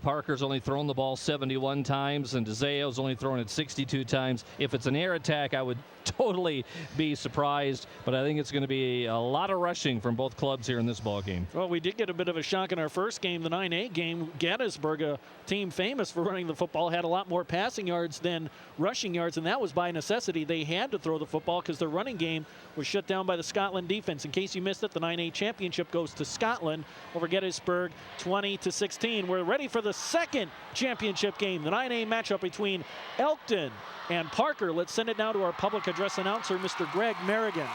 Speaker 11: Parker's only thrown the ball 71 times, and DeZayo's only thrown it 62 times. If it's an air attack, I would totally be surprised, but I think it's going to be a lot of rushing from both clubs here in this ball game.
Speaker 1: Well, we did get a bit of a shock in our first game, the 9A game. Gettysburg, a team famous for running the football, had a lot more passing yards than rushing yards, and that was by necessity. They had to throw the football because their running game was shut down by the Scotland defense. In case you missed it, the 9A championship goes to Scotland over Gettysburg 20-16. We're ready for the second championship game, the 9A matchup between Elkton and Parker. Let's send it now to our public address announcer, Mr. Greg Merrigan.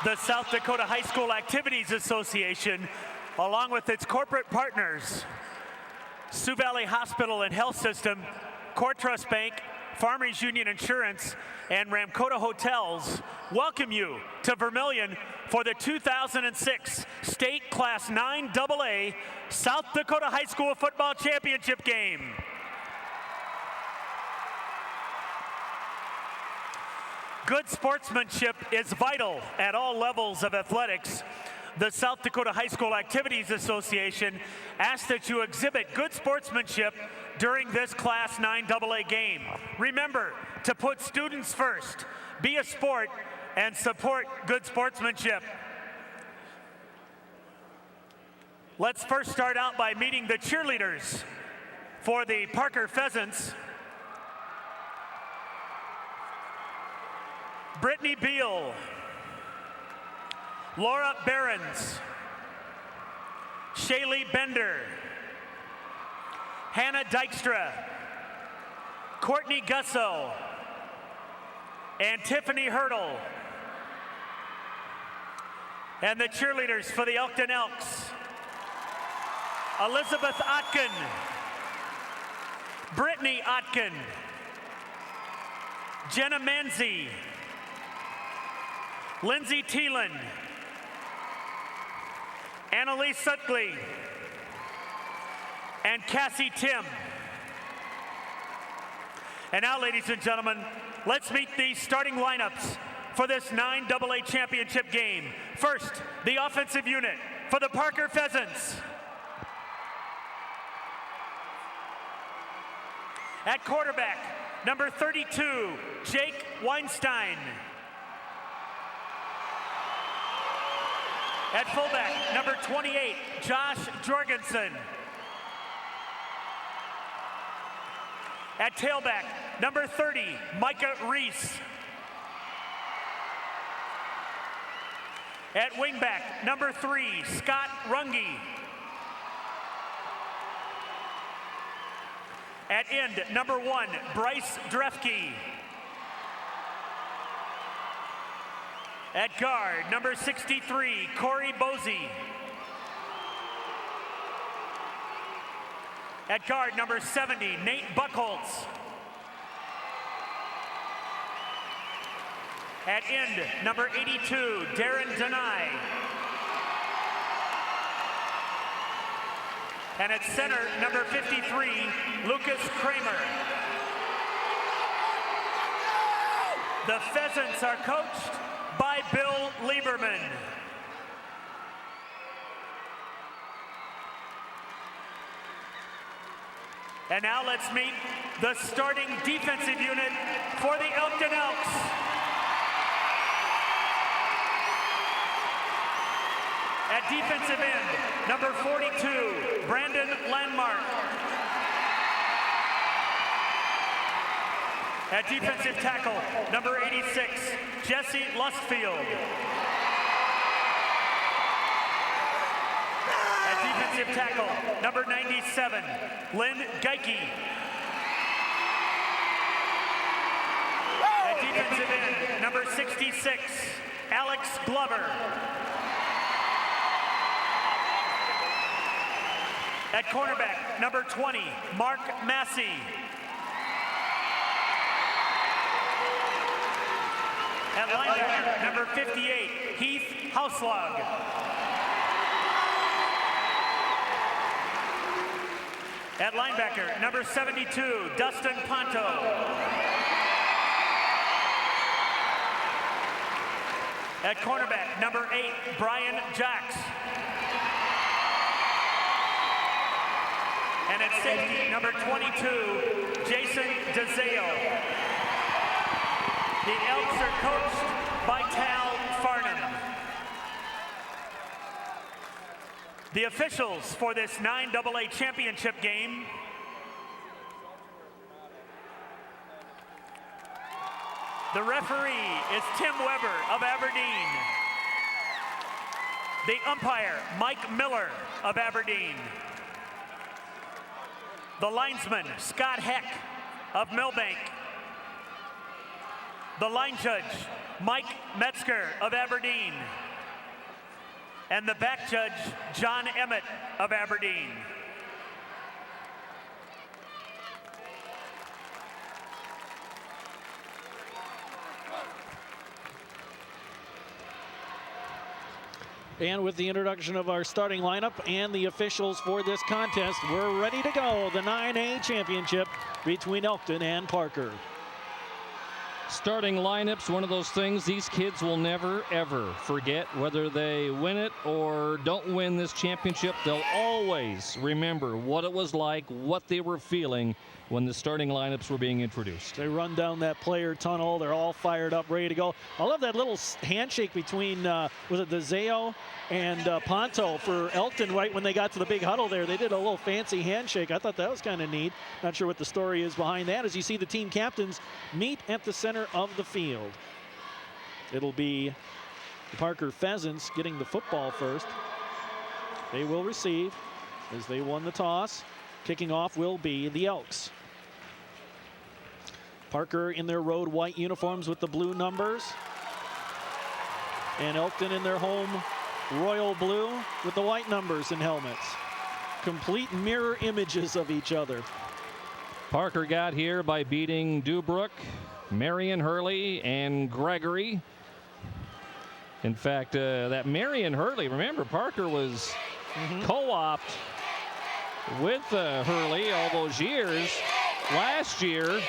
Speaker 17: The South Dakota High School Activities Association, along with its corporate partners, Sioux Valley Hospital and Health System, CoreTrust Bank, Farmers Union Insurance, and Ramkota Hotels, welcome you to Vermillion for the 2006 State Class 9AA South Dakota High School Football Championship game. Good sportsmanship is vital at all levels of athletics. The South Dakota High School Activities Association asks that you exhibit good sportsmanship during this Class 9AA game. Remember to put students first, be a sport, and support good sportsmanship. Let's first start out by meeting the cheerleaders for the Parker Pheasants. Brittany Beal, Laura Behrens, Shaylee Bender, Hannah Dykstra, Courtney Gusso, and Tiffany Hurdle. And the cheerleaders for the Elkton Elks, Elizabeth Otkin, Brittany Otkin, Jenna Manzi, Lindsay Thielen, Annalise Sutley, and Cassie Tim. And now, ladies and gentlemen, let's meet the starting lineups for this 9AA championship game. First, the offensive unit for the Parker Pheasants. At quarterback, number 32, Jake Weinstein. At fullback, number 28, Josh Jorgensen. At tailback, number 30, Micah Reese. At wingback, number 3, Scott Runge. At end, number 1, Bryce Drefke. At guard, number 63, Corey Bosey. At guard, number 70, Nate Buckholtz. At end, number 82, Darren Denai. And at center, number 53, Lucas Kramer. The Pheasants are coached by Bill Lieberman. And now let's meet the starting defensive unit for the Elkton Elks. At defensive end, number 42, Brandon Landmark. At defensive tackle, number 86, Jesse Lustfield. At defensive tackle, number 97, Lynn Geike. At defensive end, number 66, Alex Glover. At cornerback, number 20, Mark Massey. At linebacker, number 58, Heath Hauslag. At linebacker, number 72, Dustin Ponto. At cornerback, number 8, Brian Jacks. And at safety, number 22, Jason DeZeo. The Elks are coached by Tal Farnham. The officials for this 9AA championship game. The referee is Tim Weber of Aberdeen. The umpire, Mike Miller of Aberdeen. The linesman, Scott Heck of Millbank. The line judge, Mike Metzger of Aberdeen. And the back judge, John Emmett of Aberdeen.
Speaker 1: And with the introduction of our starting lineup and the officials for this contest, we're ready to go. The 9A championship between Elkton and Parker.
Speaker 11: Starting lineups, one of those things these kids will never, ever forget. Whether they win it or don't win this championship, they'll always remember what it was like, what they were feeling when the starting lineups were being introduced.
Speaker 1: They run down that player tunnel. They're all fired up, ready to go. I love that little handshake between, was it DeZeo and Ponto for Elkton right when they got to the big huddle there. They did a little fancy handshake. I thought that was kind of neat. Not sure what the story is behind that as you see the team captains meet at the center of the field. It'll be the Parker Pheasants getting the football first. They will receive as they won the toss. Kicking off will be the Elks. Parker in their road white uniforms with the blue numbers. And Elkton in their home royal blue with the white numbers and helmets. Complete mirror images of each other.
Speaker 11: Parker got here by beating Dubrook, Marion Hurley, and Gregory. In fact, that Marion Hurley, remember Parker was co-opted with Hurley all those years. Last year,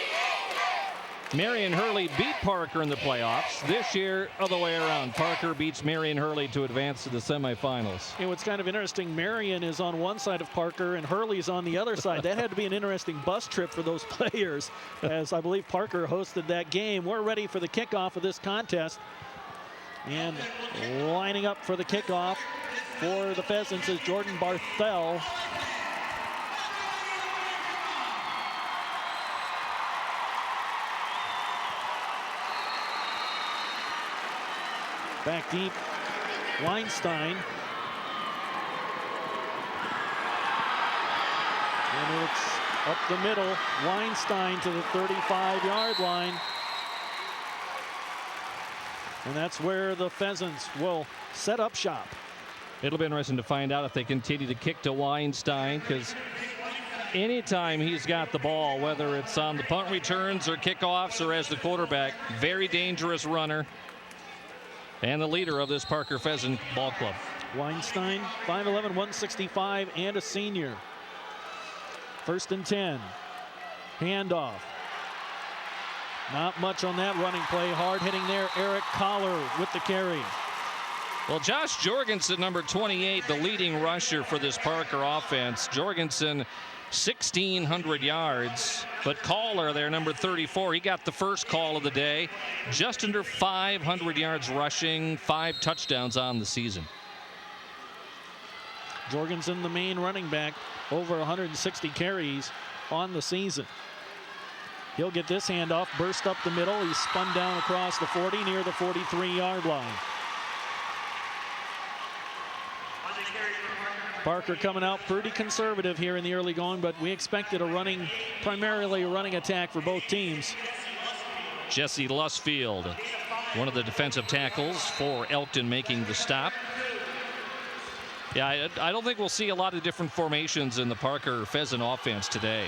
Speaker 11: Marion Hurley beat Parker in the playoffs. This year, other way around. Parker beats Marion Hurley to advance to the semifinals.
Speaker 1: And what's kind of interesting, Marion is on one side of Parker and Hurley's on the other side. That had to be an interesting bus trip for those players, as I believe Parker hosted that game. We're ready for the kickoff of this contest. And lining up for the kickoff for the Pheasants is Jordan Barthel. Back deep, Weinstein. And it's up the middle, Weinstein to the 35-yard line. And that's where the Pheasants will set up shop.
Speaker 11: It'll be interesting to find out if they continue to kick to Weinstein, because anytime he's got the ball, whether it's on the punt returns or kickoffs or as the quarterback, very dangerous runner. And the leader of this Parker Pheasant ball club.
Speaker 1: Weinstein, 5'11", 165, and a senior. 1st and 10. Handoff. Not much on that running play. Hard hitting there. Eric Collar with the carry.
Speaker 11: Well, Josh Jorgensen, number 28, the leading rusher for this Parker offense. Jorgensen, 1,600 yards. But Kohler there, number 34, he got the first call of the day. Just under 500 yards rushing, 5 touchdowns on the season.
Speaker 1: Jorgensen, the main running back, over 160 carries on the season. He'll get this handoff, burst up the middle. He's spun down across the 40 near the 43-yard line. Parker coming out pretty conservative here in the early going, but we expected primarily a running attack for both teams.
Speaker 11: Jesse Lusfield, one of the defensive tackles for Elkton, making the stop. Yeah, I don't think we'll see a lot of different formations in the Parker Pheasant offense today.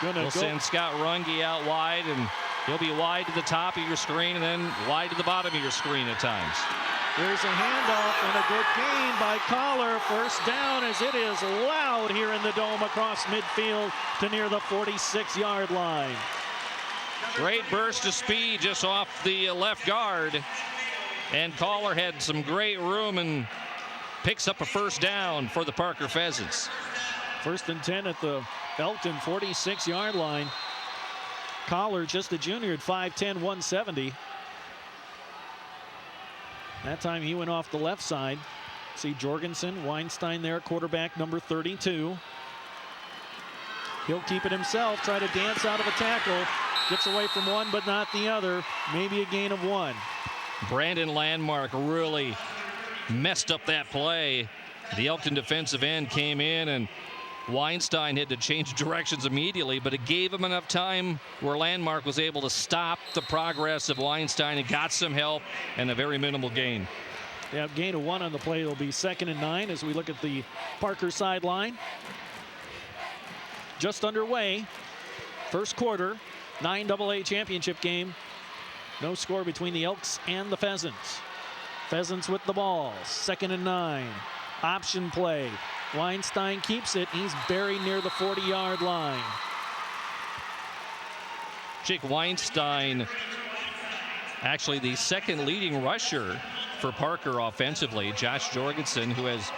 Speaker 11: We'll send Scott Runge out wide, and he'll be wide to the top of your screen and then wide to the bottom of your screen at times.
Speaker 1: There's a handoff and a good gain by Kohler. First down as it is loud here in the dome across midfield to near the 46-yard line.
Speaker 11: Great burst of speed just off the left guard. And Kohler had some great room and picks up a first down for the Parker Pheasants.
Speaker 1: 1st and 10 at the Elkton 46-yard line. Kohler, just a junior at 5'10", 170. That time he went off the left side. See Jorgensen, Weinstein there, quarterback number 32. He'll keep it himself, try to dance out of a tackle. Gets away from one, but not the other. Maybe a gain of 1.
Speaker 11: Brandon Landmark really messed up that play. The Elkton defensive end came in, and Weinstein had to change directions immediately, but it gave him enough time where Landmark was able to stop the progress of Weinstein and got some help and a very minimal gain.
Speaker 1: Yeah, gain of 1 on the play. It'll be 2nd and 9 as we look at the Parker sideline. Just underway. First quarter, 9AA championship game. No score between the Elks and the Pheasants. Pheasants with the ball. 2nd and 9. Option play. Weinstein keeps it. He's buried near the 40-yard line.
Speaker 11: Jake Weinstein, actually the 2nd leading rusher for Parker offensively. Josh Jorgensen, who has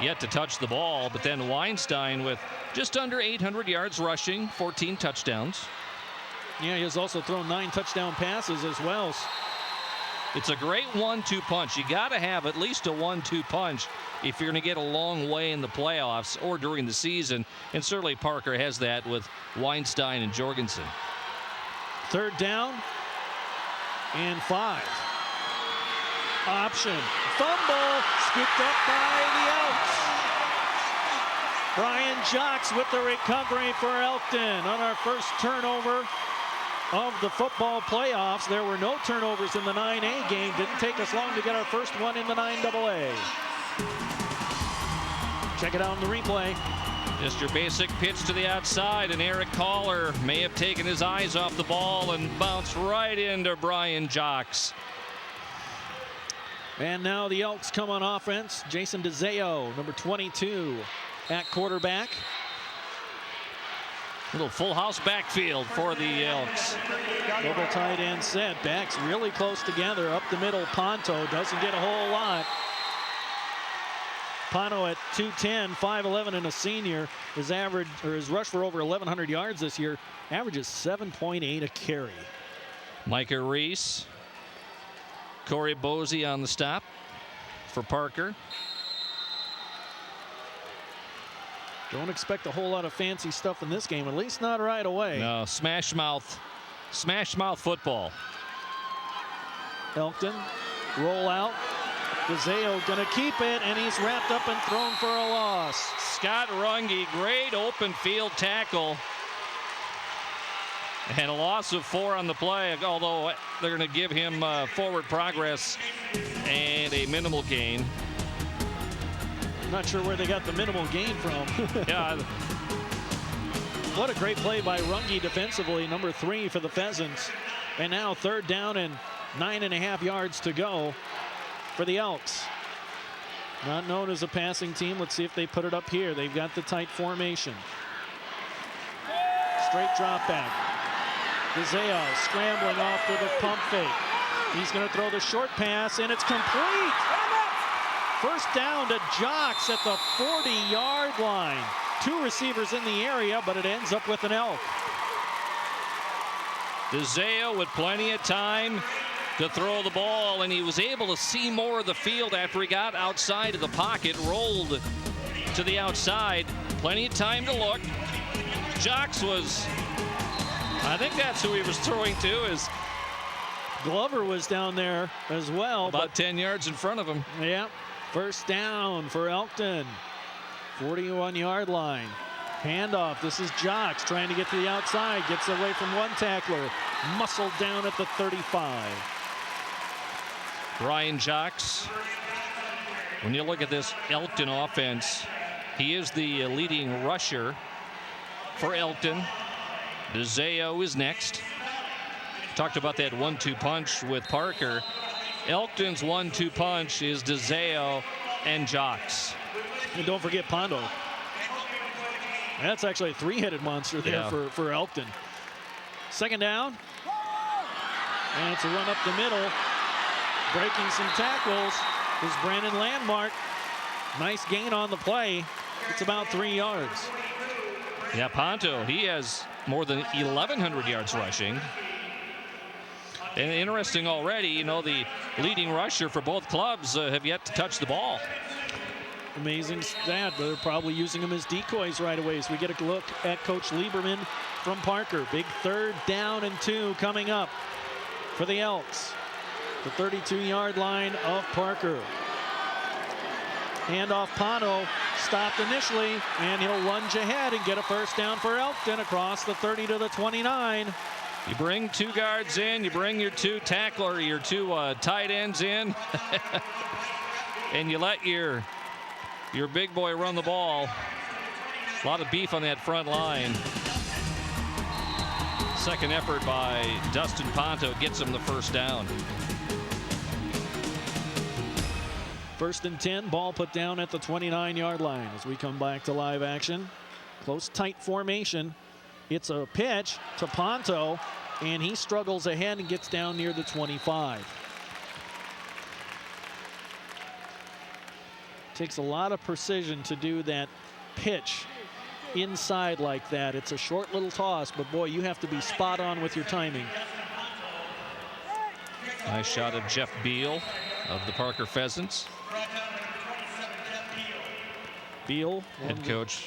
Speaker 11: yet to touch the ball, but then Weinstein with just under 800 yards rushing, 14 touchdowns.
Speaker 1: Yeah, he has also thrown 9 touchdown passes as well.
Speaker 11: It's a great 1-2 punch. You got to have at least a 1-2 punch if you're going to get a long way in the playoffs or during the season. And certainly Parker has that with Weinstein and Jorgensen.
Speaker 1: 3rd down and 5. Option. Fumble. Scooped up by the Elks. Brian Jocks with the recovery for Elkton on our first turnover of the football playoffs. There were no turnovers in the 9A game. Didn't take us long to get our first one in the 9AA. Check it out in the replay.
Speaker 11: Just your basic pitch to the outside, and Eric Kohler may have taken his eyes off the ball and bounced right into Brian Jocks.
Speaker 1: And now the Elks come on offense. Jason DeZeo, number 22, at quarterback.
Speaker 11: Little full house backfield for the Elks.
Speaker 1: Double tight end set. Backs really close together. Up the middle, Ponto doesn't get a whole lot. Ponto at 210, 5'11", and a senior. His average, or his rush for over 1,100 yards this year, averages 7.8 a carry.
Speaker 11: Micah Reese, Corey Bosey on the stop for Parker.
Speaker 1: Don't expect a whole lot of fancy stuff in this game, at least not right away.
Speaker 11: No, smash mouth football.
Speaker 1: Elkton, roll out. DeZeo gonna keep it, and he's wrapped up and thrown for a loss.
Speaker 11: Scott Runge, great open field tackle. And a loss of 4 on the play, although they're gonna give him forward progress and a minimal gain.
Speaker 1: Not sure where they got the minimal gain from.
Speaker 11: Yeah.
Speaker 1: What a great play by Runge defensively, number 3 for the Pheasants. And now 3rd down and 9.5 yards to go for the Elks. Not known as a passing team. Let's see if they put it up here. They've got the tight formation. Straight drop back. DeZeo scrambling off with a pump fake. He's going to throw the short pass, and it's complete. First down to Jocks at the 40-yard line. 2 receivers in the area, but it ends up with an Elk.
Speaker 11: DeZeo with plenty of time to throw the ball, and he was able to see more of the field after he got outside of the pocket, rolled to the outside. Plenty of time to look. Jocks was, I think that's who he was throwing to. Is
Speaker 1: Glover was down there as well.
Speaker 11: About 10 yards in front of him.
Speaker 1: Yeah. First down for Elkton. 41-yard line. Handoff. This is Jocks trying to get to the outside. Gets away from one tackler. Muscled down at the 35.
Speaker 11: Brian Jocks. When you look at this Elkton offense, he is the leading rusher for Elkton. DeZeo is next. Talked about that 1-2 punch with Parker. Elkton's 1-2 punch is DeZeo and Jocks.
Speaker 1: And don't forget Pondo. That's actually a 3-headed monster there for Elkton. Second down. And it's a run up the middle. Breaking some tackles is Brandon Landmark. Nice gain on the play. It's about 3 yards.
Speaker 11: Yeah, Ponto, he has more than 1,100 yards rushing. And interesting already, you know, the leading rusher for both clubs have yet to touch the ball.
Speaker 1: Amazing stat, but they're probably using them as decoys right away. So we get a look at Coach Lieberman from Parker. Big 3rd down and 2 coming up for the Elks. The 32-yard line of Parker. Handoff Pano, stopped initially, and he'll lunge ahead and get a first down for Elkton across the 30 to the 29.
Speaker 11: You bring 2 guards in, you bring your 2 tackler, your 2 tight ends in, and you let your big boy run the ball. A lot of beef on that front line. Second effort by Dustin Ponto gets him the first down.
Speaker 1: 1st and 10, ball put down at the 29-yard line as we come back to live action. Close, tight formation. It's a pitch to Ponto, and he struggles ahead and gets down near the 25. Takes a lot of precision to do that pitch inside like that. It's a short little toss, but boy, you have to be spot on with your timing.
Speaker 11: Nice shot of Jeff Beal of the Parker Pheasants.
Speaker 1: Beal,
Speaker 11: head coach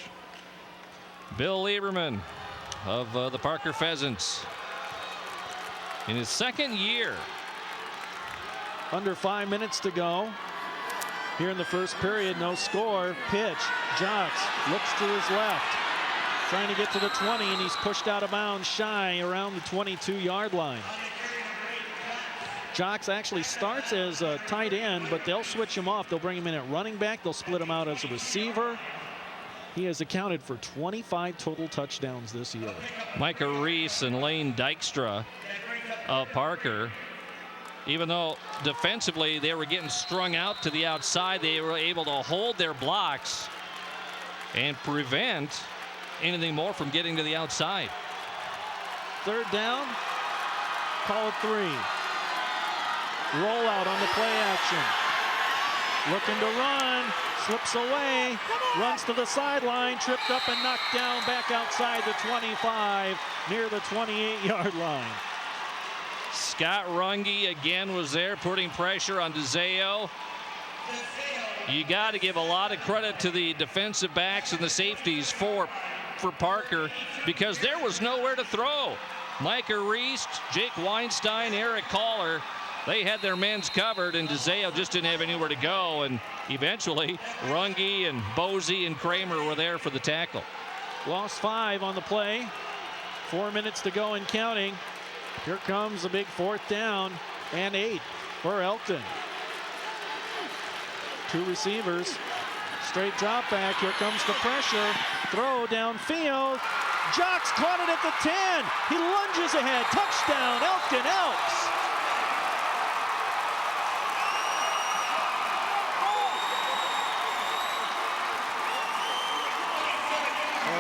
Speaker 11: Bill Lieberman of the Parker Pheasants in his 2nd year.
Speaker 1: Under 5 minutes to go here in the first period. No score. Pitch. Jocks looks to his left, trying to get to the 20, and he's pushed out of bounds shy around the 22-yard line. Jocks actually starts as a tight end, but they'll switch him off. They'll bring him in at running back. They'll split him out as a receiver. He has accounted for 25 total touchdowns this year.
Speaker 11: Micah Reese and Lane Dykstra of Parker, even though defensively they were getting strung out to the outside, they were able to hold their blocks and prevent anything more from getting to the outside.
Speaker 1: 3rd down, call it 3. Rollout on the play action. Looking to run, slips away, runs to the sideline, tripped up and knocked down back outside the 25 near the 28-yard line.
Speaker 11: Scott Runge again was there putting pressure on DeZeo. You got to give a lot of credit to the defensive backs and the safeties for Parker, because there was nowhere to throw. Micah Reese, Jake Weinstein, Eric Caller, they had their men's covered, and DeZeo just didn't have anywhere to go. And eventually, Runge and Bosey and Kramer were there for the tackle.
Speaker 1: Lost 5 on the play. 4 minutes to go and counting. Here comes a big 4th down and 8 for Elkton. 2 receivers. Straight drop back. Here comes the pressure. Throw downfield. Jocks caught it at the 10. He lunges ahead. Touchdown, Elkton Elks.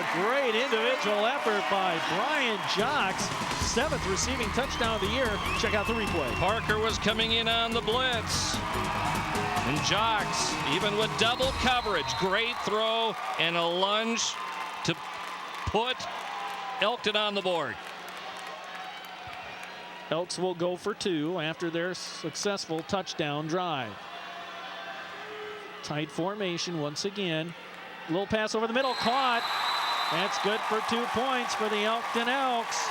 Speaker 1: A great individual effort by Brian Jocks. 7th receiving touchdown of the year. Check out the replay.
Speaker 11: Parker was coming in on the blitz. And Jocks, even with double coverage, great throw and a lunge to put Elkton on the board.
Speaker 1: Elks will go for 2 after their successful touchdown drive. Tight formation once again. Little pass over the middle, caught. That's good for 2 points for the Elkton Elks.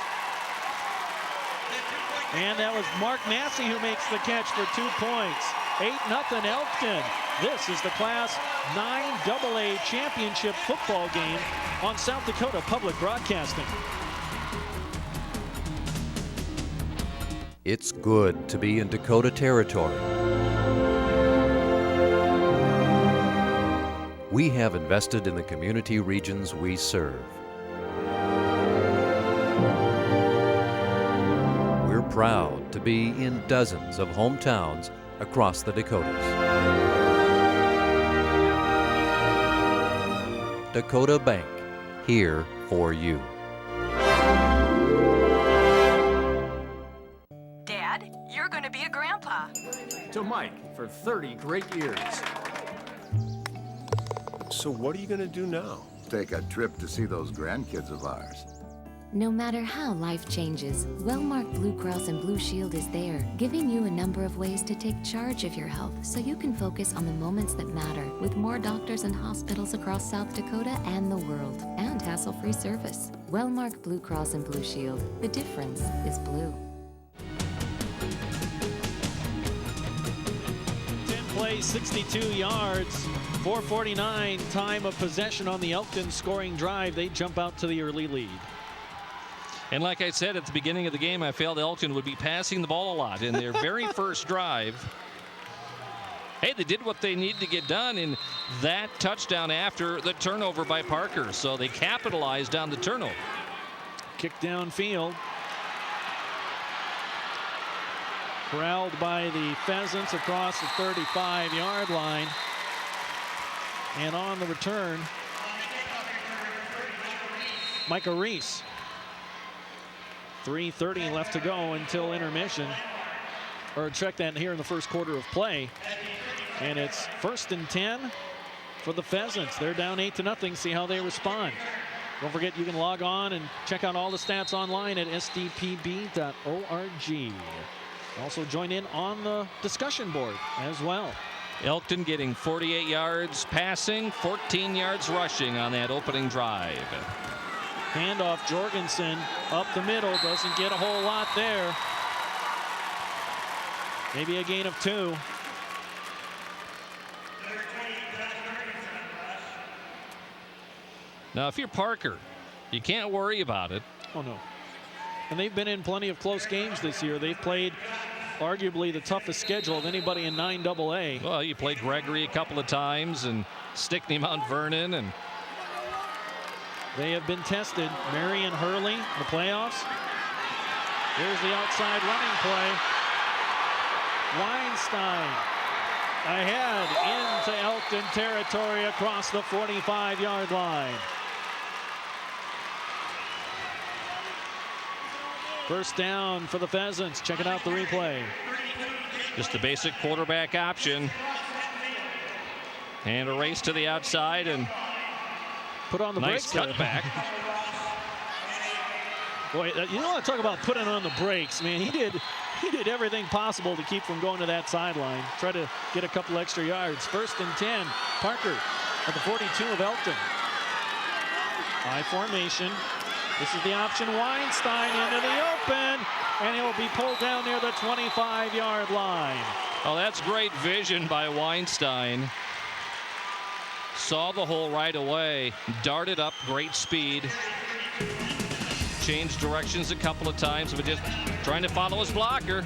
Speaker 1: And that was Mark Massey who makes the catch for 2 points. 8-0 Elkton. This is the Class 9AA championship football game on South Dakota Public Broadcasting.
Speaker 4: It's good to be in Dakota territory. We have invested in the community regions we serve. We're proud to be in dozens of hometowns across the Dakotas. Dakota Bank, here for you.
Speaker 7: Dad, you're going to be a grandpa.
Speaker 5: To Mike for 30 great years.
Speaker 13: So what are you going to do now?
Speaker 18: Take a trip to see those grandkids of ours.
Speaker 19: No matter how life changes, Wellmark Blue Cross and Blue Shield is there, giving you a number of ways to take charge of your health so you can focus on the moments that matter with more doctors and hospitals across South Dakota and the world, and hassle-free service. Wellmark Blue Cross and Blue Shield. The difference is blue.
Speaker 1: 10 plays, 62 yards. 4:49 time of possession on the Elkton scoring drive. They jump out to the early lead.
Speaker 11: And like I said at the beginning of the game, I felt Elkton would be passing the ball a lot in their very first drive. Hey, they did what they needed to get done in that touchdown after the turnover by Parker. So they capitalized on the turnover.
Speaker 1: Kick downfield. Corralled by the Pheasants across the 35-yard line. And on the return, Micah Reese. 3:30 left to go until intermission. Or check that here in the first quarter of play. And it's 1st and 10 for the Pheasants. They're down 8-0. See how they respond. Don't forget you can log on and check out all the stats online at sdpb.org. Also join in on the discussion board as well.
Speaker 11: Elkton getting 48 yards passing, 14 yards rushing on that opening drive.
Speaker 1: Handoff Jorgensen up the middle, doesn't get a whole lot there. Maybe a gain of 2.
Speaker 11: Now if you're Parker, you can't worry about it.
Speaker 1: Oh no. And they've been in plenty of close games this year. They've played arguably the toughest schedule of anybody in 9AA.
Speaker 11: Well, you played Gregory a couple of times and Stickney Mount Vernon, and
Speaker 1: they have been tested. Marion Hurley, the playoffs. Here's the outside running play. Weinstein ahead into Elkton territory across the 45-yard line. First down for the Pheasants. Checking out the replay.
Speaker 11: Just a basic quarterback option. And a race to the outside and
Speaker 1: put on the
Speaker 11: nice
Speaker 1: brakes.
Speaker 11: Cutback.
Speaker 1: Boy, you want to talk about putting on the brakes, man. He did everything possible to keep from going to that sideline. Try to get a couple extra yards. 1st and 10. Parker at the 42 of Elkton. High formation. This is the option. Weinstein into the open, and he'll be pulled down near the 25-yard line.
Speaker 11: Oh, that's great vision by Weinstein. Saw the hole right away, darted up, great speed. Changed directions a couple of times, but just trying to follow his blocker.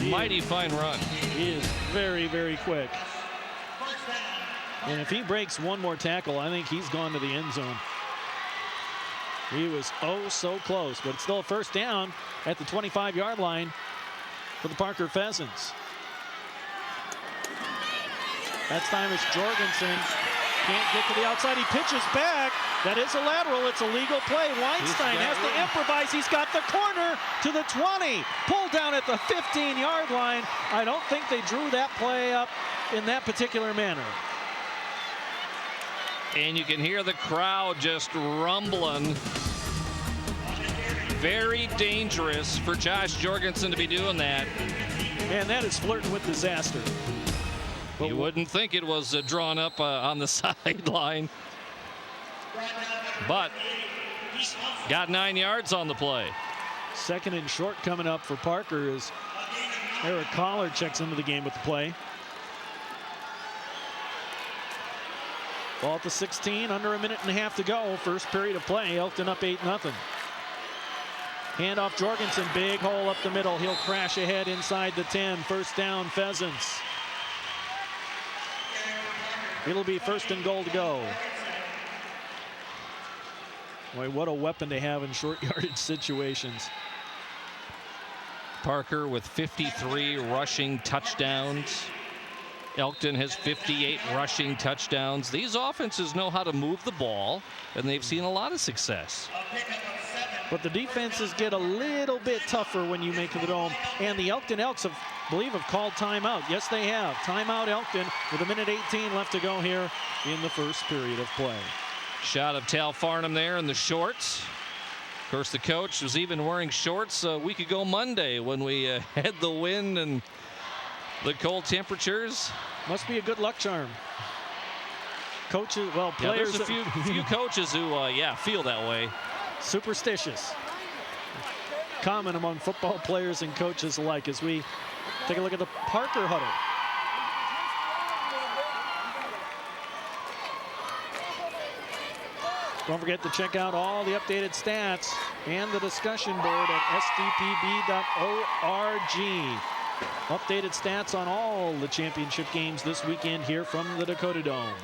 Speaker 11: Mighty fine run.
Speaker 1: He is very, very quick. And if he breaks one more tackle, I think he's gone to the end zone. He was oh so close, but it's still a first down at the 25-yard line for the Parker Pheasants. That time it's Jorgensen Can't get to the outside. He pitches back. That is a lateral. It's a legal play. Weinstein has to improvise. He's got the corner to the 20. Pulled down at the 15-yard line. I don't think they drew that play up in that particular manner.
Speaker 11: And you can hear the crowd just rumbling. Very dangerous for Josh Jorgensen to be doing that.
Speaker 1: Man, that is flirting with disaster.
Speaker 11: But you wouldn't think it was drawn up on the sideline. But got 9 yards on the play.
Speaker 1: Second and short coming up for Parker as Eric Collar checks into the game with the play. Ball at the 16, under a minute and a half to go. First period of play, Elkton up 8-0. Handoff Jorgensen, big hole up the middle. He'll crash ahead inside the 10. First down, Pheasants. It'll be first and goal to go. Boy, what a weapon to have in short yardage situations.
Speaker 11: Parker with 53 rushing touchdowns. Elkton has 58 rushing touchdowns. These offenses know how to move the ball, and they've seen a lot of success.
Speaker 1: But the defenses get a little bit tougher when you make the Dome. And the Elkton Elks, have called timeout. Yes, they have. Timeout Elkton with 1:18 left to go here in the first period of play.
Speaker 11: Shot of Tal Farnham there in the shorts. Of course, the coach was even wearing shorts a week ago Monday when we had the wind and the cold temperatures.
Speaker 1: Must be a good luck charm. Coaches, well, players.
Speaker 11: Yeah, there's a few coaches who, feel that way.
Speaker 1: Superstitious. Common among football players and coaches alike as we take a look at the Parker huddle. Don't forget to check out all the updated stats and the discussion board at sdpb.org. Updated stats on all the championship games this weekend here from the Dakota Dome.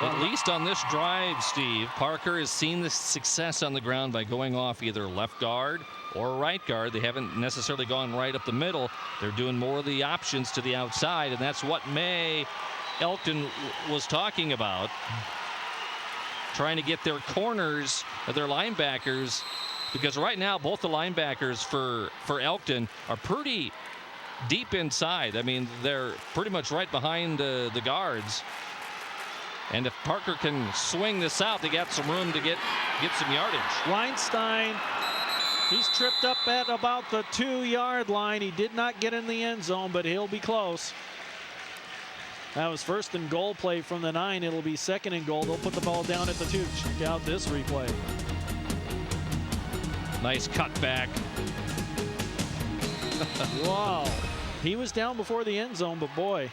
Speaker 11: At least on this drive, Steve, Parker has seen the success on the ground by going off either left guard or right guard. They haven't necessarily gone right up the middle. They're doing more of the options to the outside, and that's what Elkton was talking about. Trying to get their corners, their linebackers, because right now both the linebackers for Elkton are pretty deep inside. I mean, they're pretty much right behind the guards. And if Parker can swing this out, they got some room to get some yardage.
Speaker 1: Weinstein, he's tripped up at about the 2-yard line. He did not get in the end zone, but he'll be close. That was first and goal play from the 9. It'll be second and goal. They'll put the ball down at the 2. Check out this replay.
Speaker 11: Nice cutback.
Speaker 1: Wow. He was down before the end zone, but boy,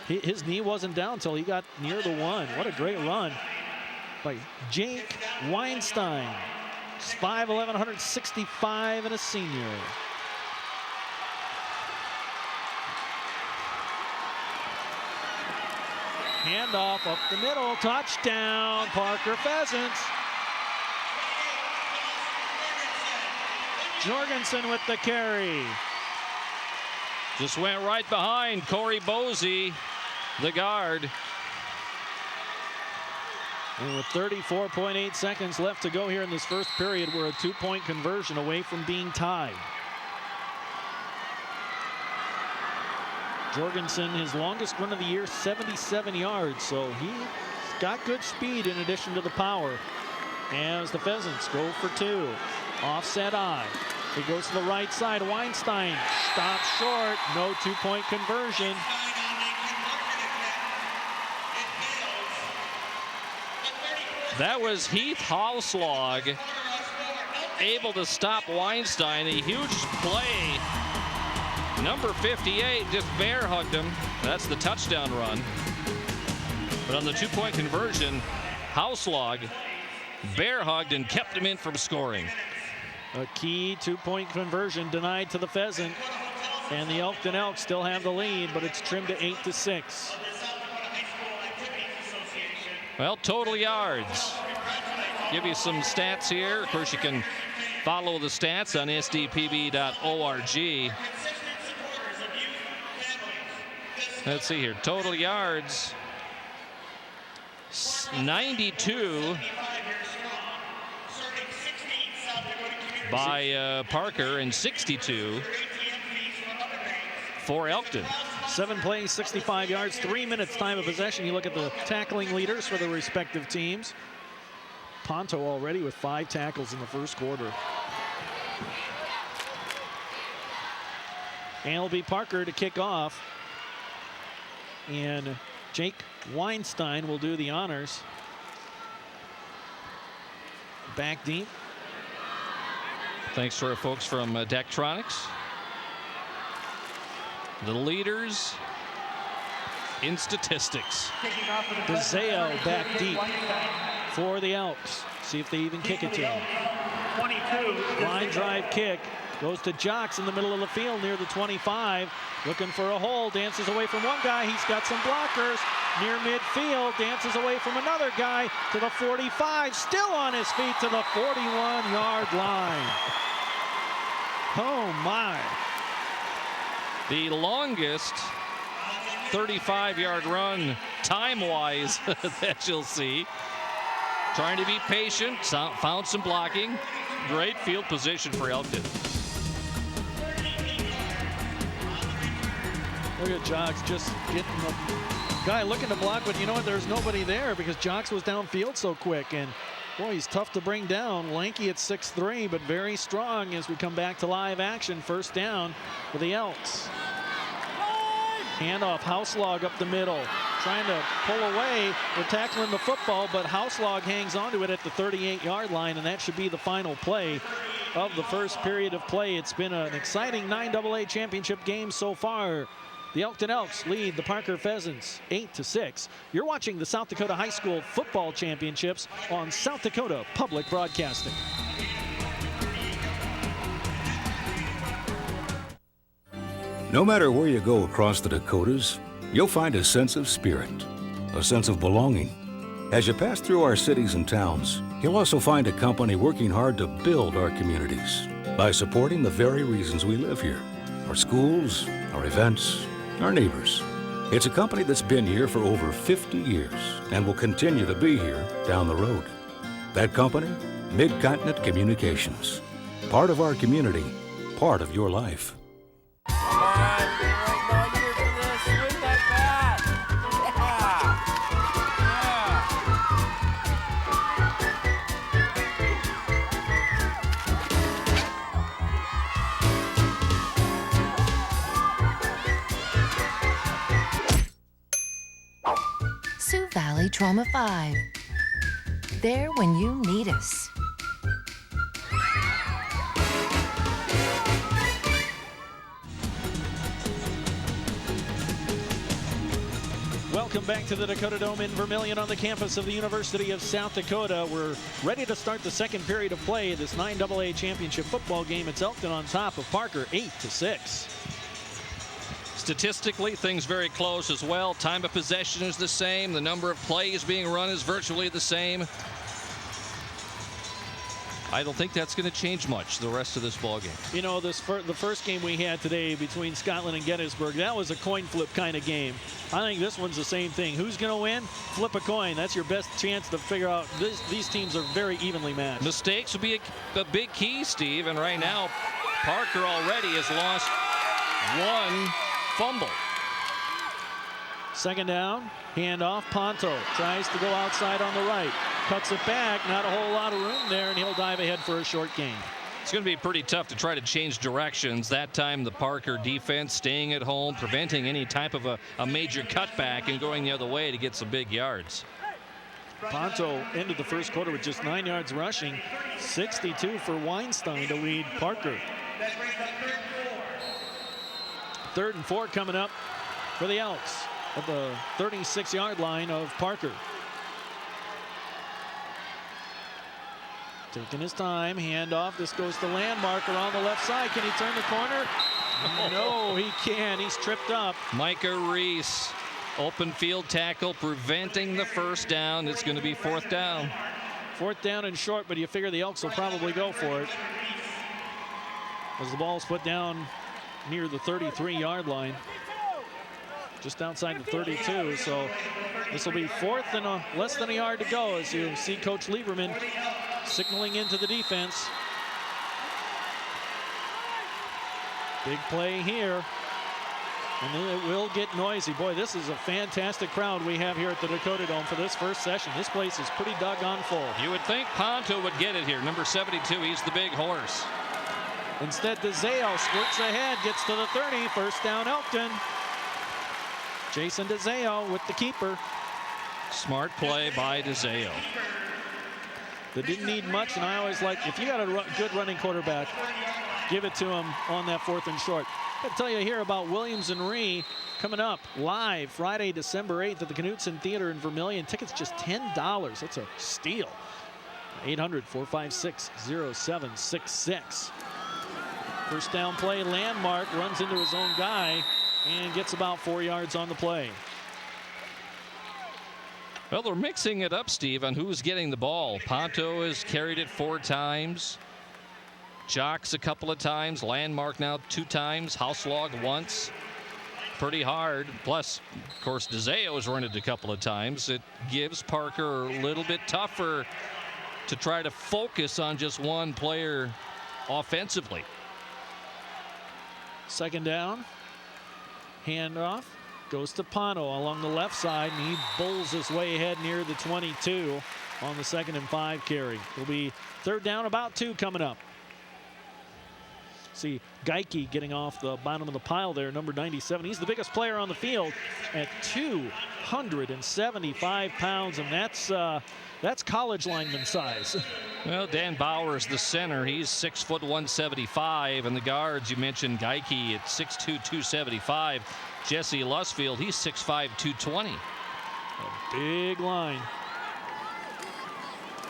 Speaker 1: his knee wasn't down until he got near the 1. What a great run by Jake Weinstein. 5'11", 165, and a senior. Handoff up the middle. Touchdown, Parker Pheasants. Jorgensen with the carry.
Speaker 11: Just went right behind Corey Bosey, the guard.
Speaker 1: And with 34.8 seconds left to go here in this first period, we're a 2-point conversion away from being tied. Jorgensen, his longest run of the year, 77 yards. So he's got good speed in addition to the power. As the Pheasants go for 2. Offset eye. He goes to the right side. Weinstein stops short. No 2-point conversion.
Speaker 11: That was Heath Hauslog able to stop Weinstein. A huge play. Number 58 just bear hugged him. That's the touchdown run. But on the 2-point conversion, Hauslog bear hugged and kept him in from scoring.
Speaker 1: A key 2-point conversion denied to the Pheasant. And the Elkton Elks still have the lead, but it's trimmed to 8-6.
Speaker 11: Well, total yards. Give you some stats here. Of course, you can follow the stats on sdpb.org. Let's see here. Total yards, 92 by Parker and 62 for Elkton.
Speaker 1: 7 plays, 65 yards, 3 minutes time of possession. You look at the tackling leaders for the respective teams. Ponto already with 5 tackles in the first quarter. And it'll be Parker to kick off. And Jake Weinstein will do the honors. Back deep.
Speaker 11: Thanks to our folks from Daktronics. The leaders in statistics.
Speaker 1: DeZeo back deep for the Elks. See if they even kick it to him.
Speaker 17: 22.
Speaker 1: Line drive kick. Goes to Jocks in the middle of the field near the 25. Looking for a hole. Dances away from one guy. He's got some blockers. Near midfield. Dances away from another guy to the 45. Still on his feet to the 41-yard line. Oh, my.
Speaker 11: The longest 35-yard run time-wise that you'll see. Trying to be patient. Found some blocking. Great field position for Elkton.
Speaker 1: Look at Jocks just getting the guy looking to block, but you know what? There's nobody there because Jocks was downfield so quick. And boy, he's tough to bring down. Lanky at 6'3", but very strong as we come back to live action. First down for the Elks. Handoff, Houselog up the middle. Trying to pull away. They're tackling the football, but Houselog hangs onto it at the 38-yard line, and that should be the final play of the first period of play. It's been an exciting 9AA championship game so far. The Elkton Elks lead the Parker Pheasants 8-6. You're watching the South Dakota High School Football Championships on South Dakota Public Broadcasting.
Speaker 9: No matter where you go across the Dakotas, you'll find a sense of spirit, a sense of belonging. As you pass through our cities and towns, you'll also find a company working hard to build our communities by supporting the very reasons we live here: our schools, our events, our neighbors. It's a company that's been here for over 50 years and will continue to be here down the road. That company, Mid-Continent Communications. Part of our community, part of your life.
Speaker 20: Sioux Valley Trauma 5. There when you need us.
Speaker 1: Welcome back to the Dakota Dome in Vermillion on the campus of the University of South Dakota. We're ready to start the second period of play of this 9AA championship football game. It's Elkton on top of Parker 8-6.
Speaker 11: Statistically, things very close as well. Time of possession is the same. The number of plays being run is virtually the same. I don't think that's going to change much the rest of this ball game.
Speaker 1: You know, the first game we had today between Scotland and Gettysburg, that was a coin flip kind of game. I think this one's the same thing. Who's going to win? Flip a coin. That's your best chance to figure out. These teams are very evenly matched.
Speaker 11: Mistakes would be a big key, Steve. And right now, Parker already has lost one fumble.
Speaker 1: Second down, handoff. Ponto tries to go outside on the right. Cuts it back, not a whole lot of room there, and he'll dive ahead for a short gain.
Speaker 11: It's going to be pretty tough to try to change directions. That time the Parker defense staying at home, preventing any type of a major cutback and going the other way to get some big yards.
Speaker 1: Ponto ended the first quarter with just 9 yards rushing. 62 for Weinstein to lead Parker. 3rd and 4 coming up for the Elks at the 36-yard line of Parker. Taking his time, handoff. This goes to Landmarker on the left side. Can he turn the corner? No, he can't. He's tripped up.
Speaker 11: Micah Reese, open field tackle, preventing the first down. It's going to be 4th down.
Speaker 1: 4th down and short, but you figure the Elks will probably go for it as the ball's put down near the 33-yard line. just outside the 32. So this will be 4th and less than a yard to go as you see Coach Lieberman signaling into the defense. Big play here. And then it will get noisy. Boy, this is a fantastic crowd we have here at the Dakota Dome for this first session. This place is pretty doggone full.
Speaker 11: You would think Ponto would get it here. Number 72, he's the big horse.
Speaker 1: Instead, DeZeo squirts ahead, gets to the 30. First down, Elkton. Jason DeZeo with the keeper.
Speaker 11: Smart play by DeZeo.
Speaker 1: They didn't need much, and I always like, if you got a good running quarterback, give it to him on that 4th and short. I'll tell you here about Williams and Ree coming up live Friday, December 8th at the Knutson Theater in Vermillion. Tickets just $10. That's a steal. 800-456-0766. First down play, Landmark runs into his own guy and gets about 4 yards on the play.
Speaker 11: Well, they're mixing it up, Steve, on who's getting the ball. Ponto has carried it 4 times. Jocks a couple of times. Landmark now 2 times. Houselog once. Pretty hard. Plus, of course, DeZeo has run it a couple of times. It gives Parker a little bit tougher to try to focus on just one player offensively.
Speaker 1: Second down. Handoff. Goes to Ponto along the left side, and he bowls his way ahead near the 22 on the 2nd and 5 carry. It'll be 3rd down, about 2 coming up. See Geike getting off the bottom of the pile there, number 97. He's the biggest player on the field at 275 pounds, and that's college lineman size.
Speaker 11: Well, Dan Bauer's the center. He's 6 foot 175, and the guards, you mentioned Geike at 6'2", 275. Jesse Lusfield, he's 6'5", 220.
Speaker 1: A big line.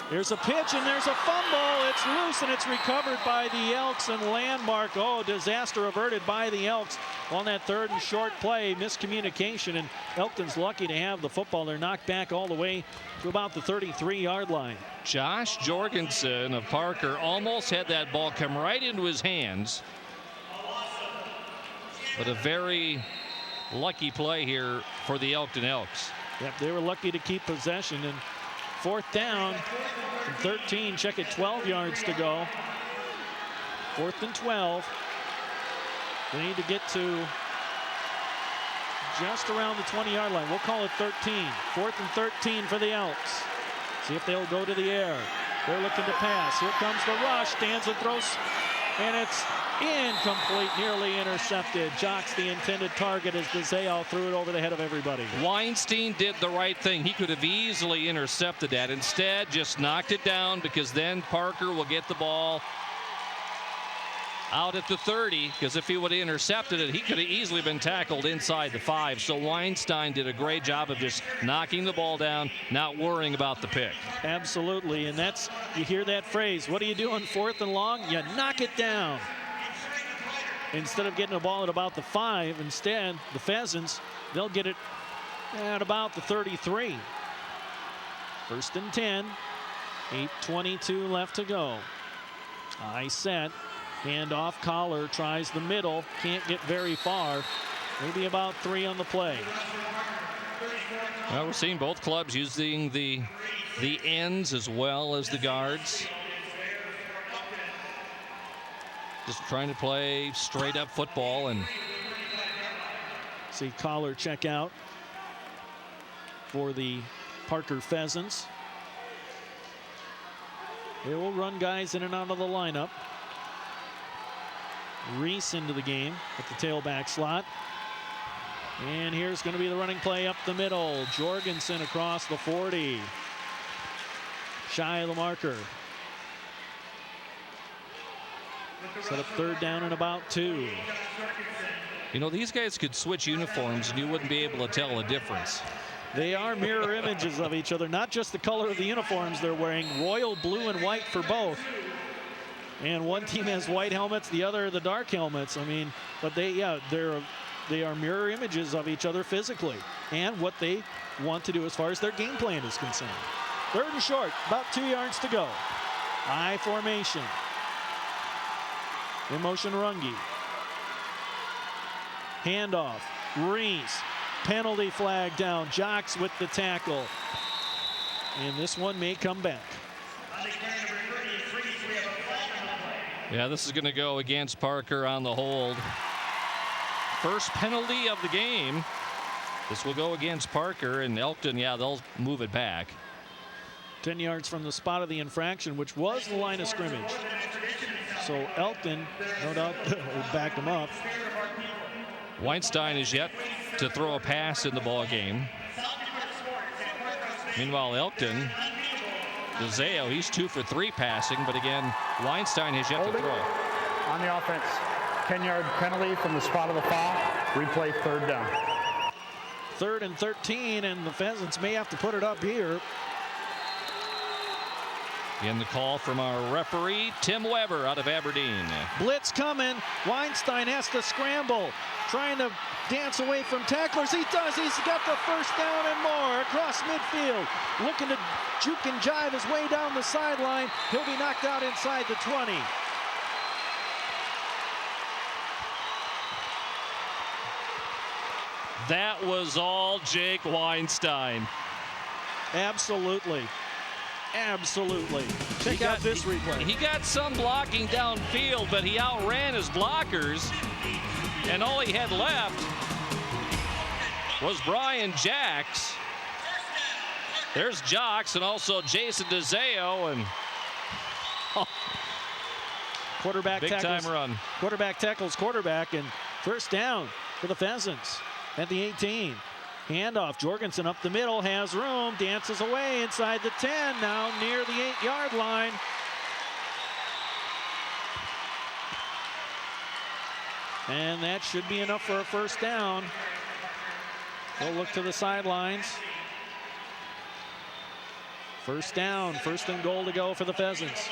Speaker 1: There's a pitch and there's a fumble. It's loose and it's recovered by the Elks, and Landmark. Oh, disaster averted by the Elks on that 3rd and short play. Miscommunication, and Elkton's lucky to have the football. They're knocked back all the way to about the 33-yard line.
Speaker 11: Josh Jorgensen of Parker almost had that ball come right into his hands. But a very lucky play here for the Elkton Elks.
Speaker 1: Yep, they were lucky to keep possession. And 4th down and 13. Check it, 12 yards to go. 4th and 12. They need to get to just around the 20-yard line. We'll call it 13. 4th and 13 for the Elks. See if they'll go to the air. They're looking to pass. Here comes the rush. Stands and throws, and it's incomplete, nearly intercepted. Jocks the intended target as DeZeo threw it over the head of everybody.
Speaker 11: Weinstein did the right thing. He could have easily intercepted that. Instead, just knocked it down, because then Parker will get the ball out at the 30, because if he would have intercepted it, he could have easily been tackled inside the 5. So Weinstein did a great job of just knocking the ball down, not worrying about the pick.
Speaker 1: Absolutely, and that's, you hear that phrase, what do you do on 4th and long? You knock it down. Instead of getting the ball at about the 5, instead, the Pheasants, they'll get it at about the 33. 1st and 10, 8:22 left to go. High set, handoff, Collar tries the middle, can't get very far. Maybe about 3 on the play.
Speaker 11: Well, we're seeing both clubs using the ends as well as the guards. Just trying to play straight up football. And
Speaker 1: see Collar check out for the Parker Pheasants. They will run guys in and out of the lineup. Reese into the game at the tailback slot. And here's going to be the running play up the middle. Jorgensen across the 40. Shy of the marker. Set up 3rd down and about 2.
Speaker 11: You know, these guys could switch uniforms and you wouldn't be able to tell the difference.
Speaker 1: They are mirror images of each other, not just the color of the uniforms they're wearing. Royal blue and white for both. And one team has white helmets, the other the dark helmets. I mean, but they are mirror images of each other physically and what they want to do as far as their game plan is concerned. 3rd and short, about 2 yards to go. I formation. In motion, Runge. Handoff. Reese Penalty flag down. Jocks with the tackle. And this one may come back.
Speaker 11: Yeah, this is going to go against Parker on the hold. First penalty of the game. This will go against Parker, and Elkton, yeah, they'll move it back.
Speaker 1: 10 yards from the spot of the infraction, which was the line of scrimmage. So Elkton, no doubt, will back them up.
Speaker 11: Weinstein is yet to throw a pass in the ball game. Meanwhile, Elkton, DeZeo, he's 2 for 3 passing, but again, Weinstein has yet to throw.
Speaker 8: On the offense, 10-yard penalty from the spot of the foul. Replay, third down.
Speaker 1: 3rd and 13, and the Pheasants may have to put it up here.
Speaker 11: In the call from our referee, Tim Weber out of Aberdeen.
Speaker 1: Blitz coming. Weinstein has to scramble, trying to dance away from tacklers. He does. He's got the first down and more across midfield. Looking to juke and jive his way down the sideline. He'll be knocked out inside the 20.
Speaker 11: That was all Jake Weinstein.
Speaker 1: Absolutely. Absolutely. Check out this replay.
Speaker 11: He got some blocking downfield, but he outran his blockers, and all he had left was Brian Jacks. There's Jocks and also Jason DeZeo, and
Speaker 1: quarterback
Speaker 11: big
Speaker 1: tackles,
Speaker 11: time run.
Speaker 1: Quarterback tackles quarterback, and first down for the Pheasants at the 18. Handoff. Jorgensen up the middle, has room, dances away inside the 10, now near the 8-yard line. And that should be enough for a first down. We'll look to the sidelines. First down, 1st and goal to go for the Pheasants.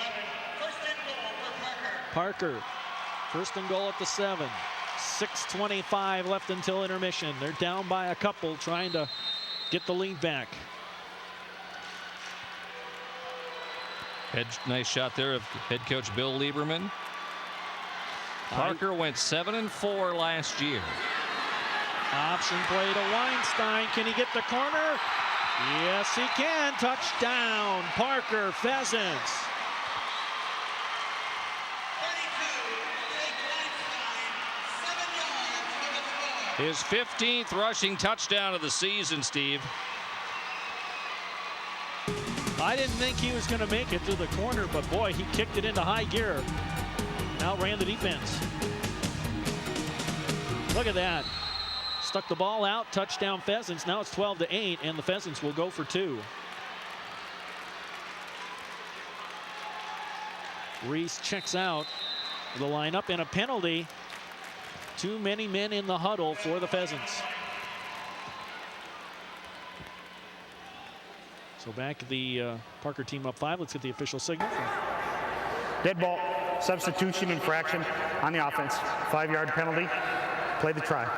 Speaker 1: Parker, 1st and goal at the 7. 6:25 left until intermission. They're down by a couple, trying to get the lead back.
Speaker 11: Nice shot there of head coach Bill Lieberman. Parker went 7-4 last year.
Speaker 1: Option play to Weinstein. Can he get the corner? Yes, he can. Touchdown, Parker Pheasants.
Speaker 11: His 15th rushing touchdown of the season, Steve.
Speaker 1: I didn't think he was going to make it to the corner, but boy, he kicked it into high gear. Outran the defense. Look at that. Stuck the ball out, touchdown Pheasants. Now it's 12-8, and the Pheasants will go for 2. Reese checks out the lineup, and a penalty. Too many men in the huddle for the Pheasants. So back at the Parker team up 5. Let's get the official signal.
Speaker 8: Dead ball, substitution infraction on the offense. 5-yard penalty. Play the try.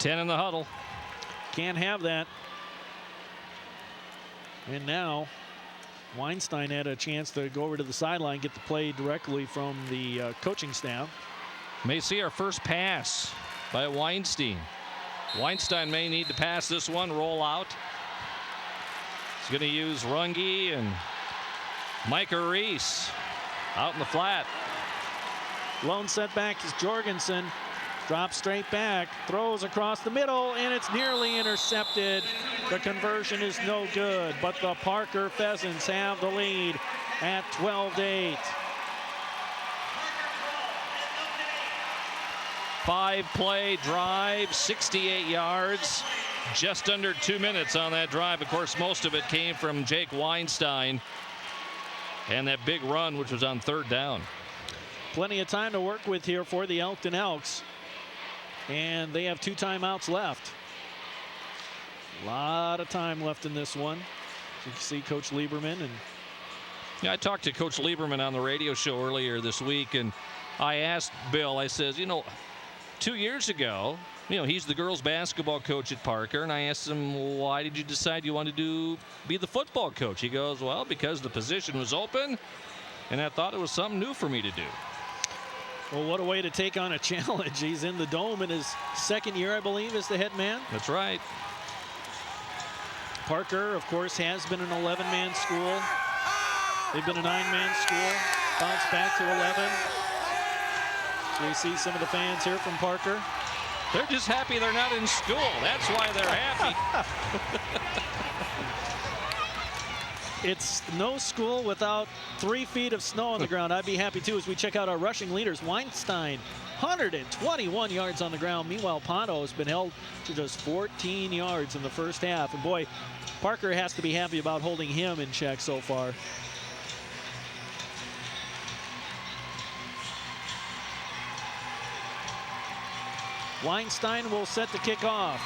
Speaker 11: 10 in the huddle.
Speaker 1: Can't have that. And now Weinstein had a chance to go over to the sideline, get the play directly from the coaching staff.
Speaker 11: May see our first pass by Weinstein. Weinstein may need to pass this one, roll out. He's going to use Runge and Micah Reese out in the flat.
Speaker 1: Lone setback is Jorgensen. Drops straight back, throws across the middle, and it's nearly intercepted. The conversion is no good, but the Parker Pheasants have the lead at 12-8.
Speaker 11: 5-play drive, 68 yards, just under 2 minutes on that drive. Of course, most of it came from Jake Weinstein and that big run, which was on 3rd down.
Speaker 1: Plenty of time to work with here for the Elkton Elks. And they have 2 timeouts left. A lot of time left in this one. You can see Coach Lieberman. And
Speaker 11: yeah, I talked to Coach Lieberman on the radio show earlier this week, and I asked Bill, I says, 2 years ago, he's the girls basketball coach at Parker, and I asked him, why did you decide you wanted to be the football coach? He goes, well, because the position was open, and I thought it was something new for me to do.
Speaker 1: Well, what a way to take on a challenge. He's in the Dome in his second year, I believe, as the head man.
Speaker 11: That's right.
Speaker 1: Parker, of course, has been an 11-man school. They've been a 9-man school. Bounced back to 11. So you see some of the fans here from Parker.
Speaker 11: They're just happy they're not in school. That's why they're happy.
Speaker 1: It's no school without 3 feet of snow on the ground. I'd be happy too as we check out our rushing leaders. Weinstein, 121 yards on the ground. Meanwhile, Ponto has been held to just 14 yards in the first half. And boy, Parker has to be happy about holding him in check so far. Weinstein will set the kick off.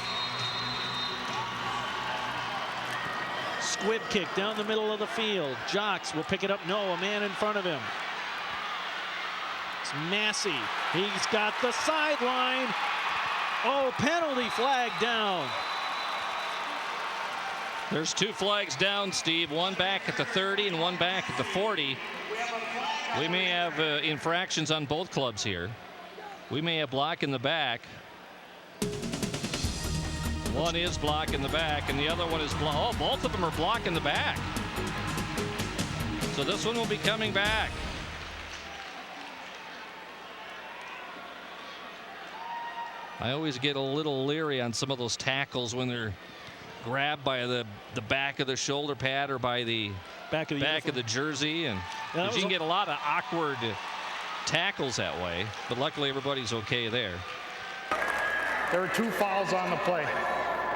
Speaker 1: Squib kick down the middle of the field. Jocks will pick it up. No, a man in front of him. It's Massey. He's got the sideline. Oh, penalty flag down.
Speaker 11: There's 2 flags down, Steve. One back at the 30 and one back at the 40. We may have infractions on both clubs here. We may have block in the back. One is block in the back, and the other one is block. Oh, both of them are block in the back. So this one will be coming back. I always get a little leery on some of those tackles when they're grabbed by the back of the shoulder pad or by the back of the jersey, and you can get a lot of awkward tackles that way. But luckily, everybody's okay there.
Speaker 8: There are 2 fouls on the play.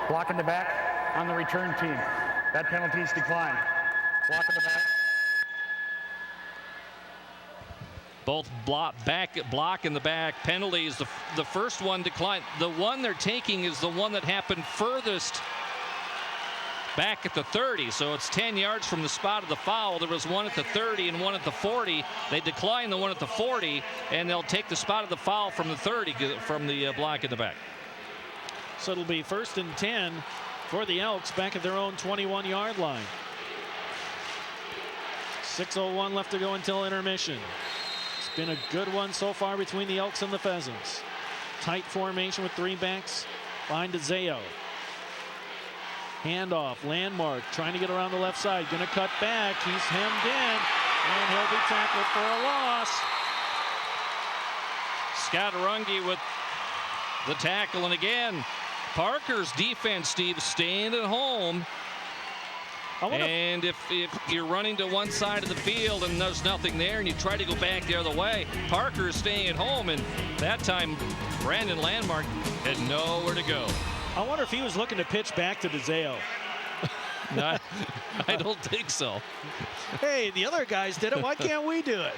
Speaker 8: Block in the back on the return team. That penalty is declined. Block in the back.
Speaker 11: Both block in the back penalties. The first one declined. The one they're taking is the one that happened furthest back at the 30. So it's 10 yards from the spot of the foul. There was one at the 30 and one at the 40. They declined the one at the 40, and they'll take the spot of the foul from the 30 from the block in the back.
Speaker 1: So it'll be 1st and 10 for the Elks back at their own 21-yard line. 6:01 left to go until intermission. It's been a good one so far between the Elks and the Pheasants. Tight formation with 3 backs behind DeZeo. Handoff, Landmark trying to get around the left side. Going to cut back. He's hemmed in, and he'll be tackled for a loss.
Speaker 11: Scott Runge with the tackle, and again, Parker's defense, Steve, staying at home. And if you're running to one side of the field and there's nothing there and you try to go back the other way, Parker is staying at home, and that time Brandon Landmark had nowhere to go.
Speaker 1: I wonder if he was looking to pitch back to DeZeo.
Speaker 11: No, I don't think so.
Speaker 1: Hey, the other guys did it. Why can't we do it?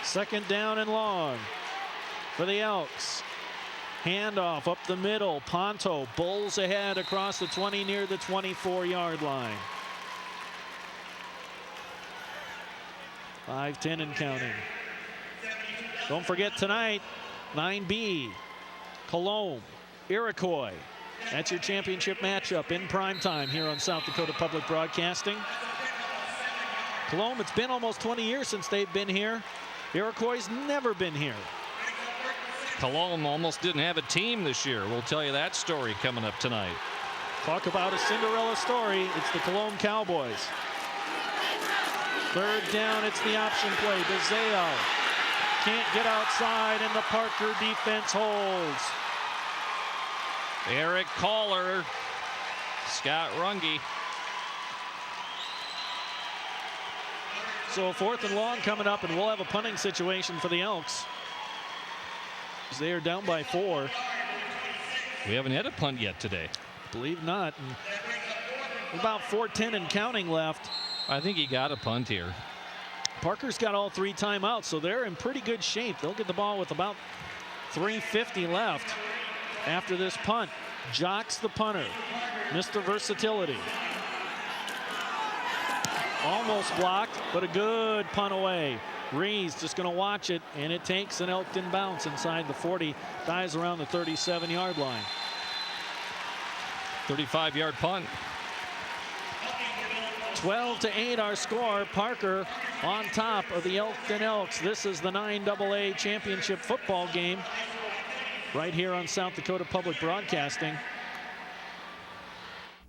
Speaker 1: 2nd down and long for the Elks. Handoff up the middle. Ponto bowls ahead across the 20 near the 24-yard line. 5:10 and counting. Don't forget tonight, 9B, Cologne, Iroquois. That's your championship matchup in prime time here on South Dakota Public Broadcasting. Cologne, it's been almost 20 years since they've been here. Iroquois never been here.
Speaker 11: Cologne almost didn't have a team this year. We'll tell you that story coming up tonight.
Speaker 1: Talk about a Cinderella story. It's the Cologne Cowboys. 3rd down, it's the option play. DeZeo can't get outside, and the Parker defense holds.
Speaker 11: Eric Kohler, Scott Runge.
Speaker 1: So 4th and long coming up, and we'll have a punting situation for the Elks. They are down by 4.
Speaker 11: We haven't had a punt yet today.
Speaker 1: Believe not. And about 4:10 and counting left.
Speaker 11: I think he got a punt here.
Speaker 1: Parker's got all 3 timeouts, so they're in pretty good shape. They'll get the ball with about 3:50 left after this punt. Jocks the punter. Mr. Versatility. Almost blocked, but a good punt away. Rees just going to watch it, and it takes an Elkton bounce inside the 40, dies around the 37-yard line.
Speaker 11: 35-yard punt.
Speaker 1: 12-8 our score. Parker on top of the Elkton Elks. This is the 9AA championship football game right here on South Dakota Public Broadcasting.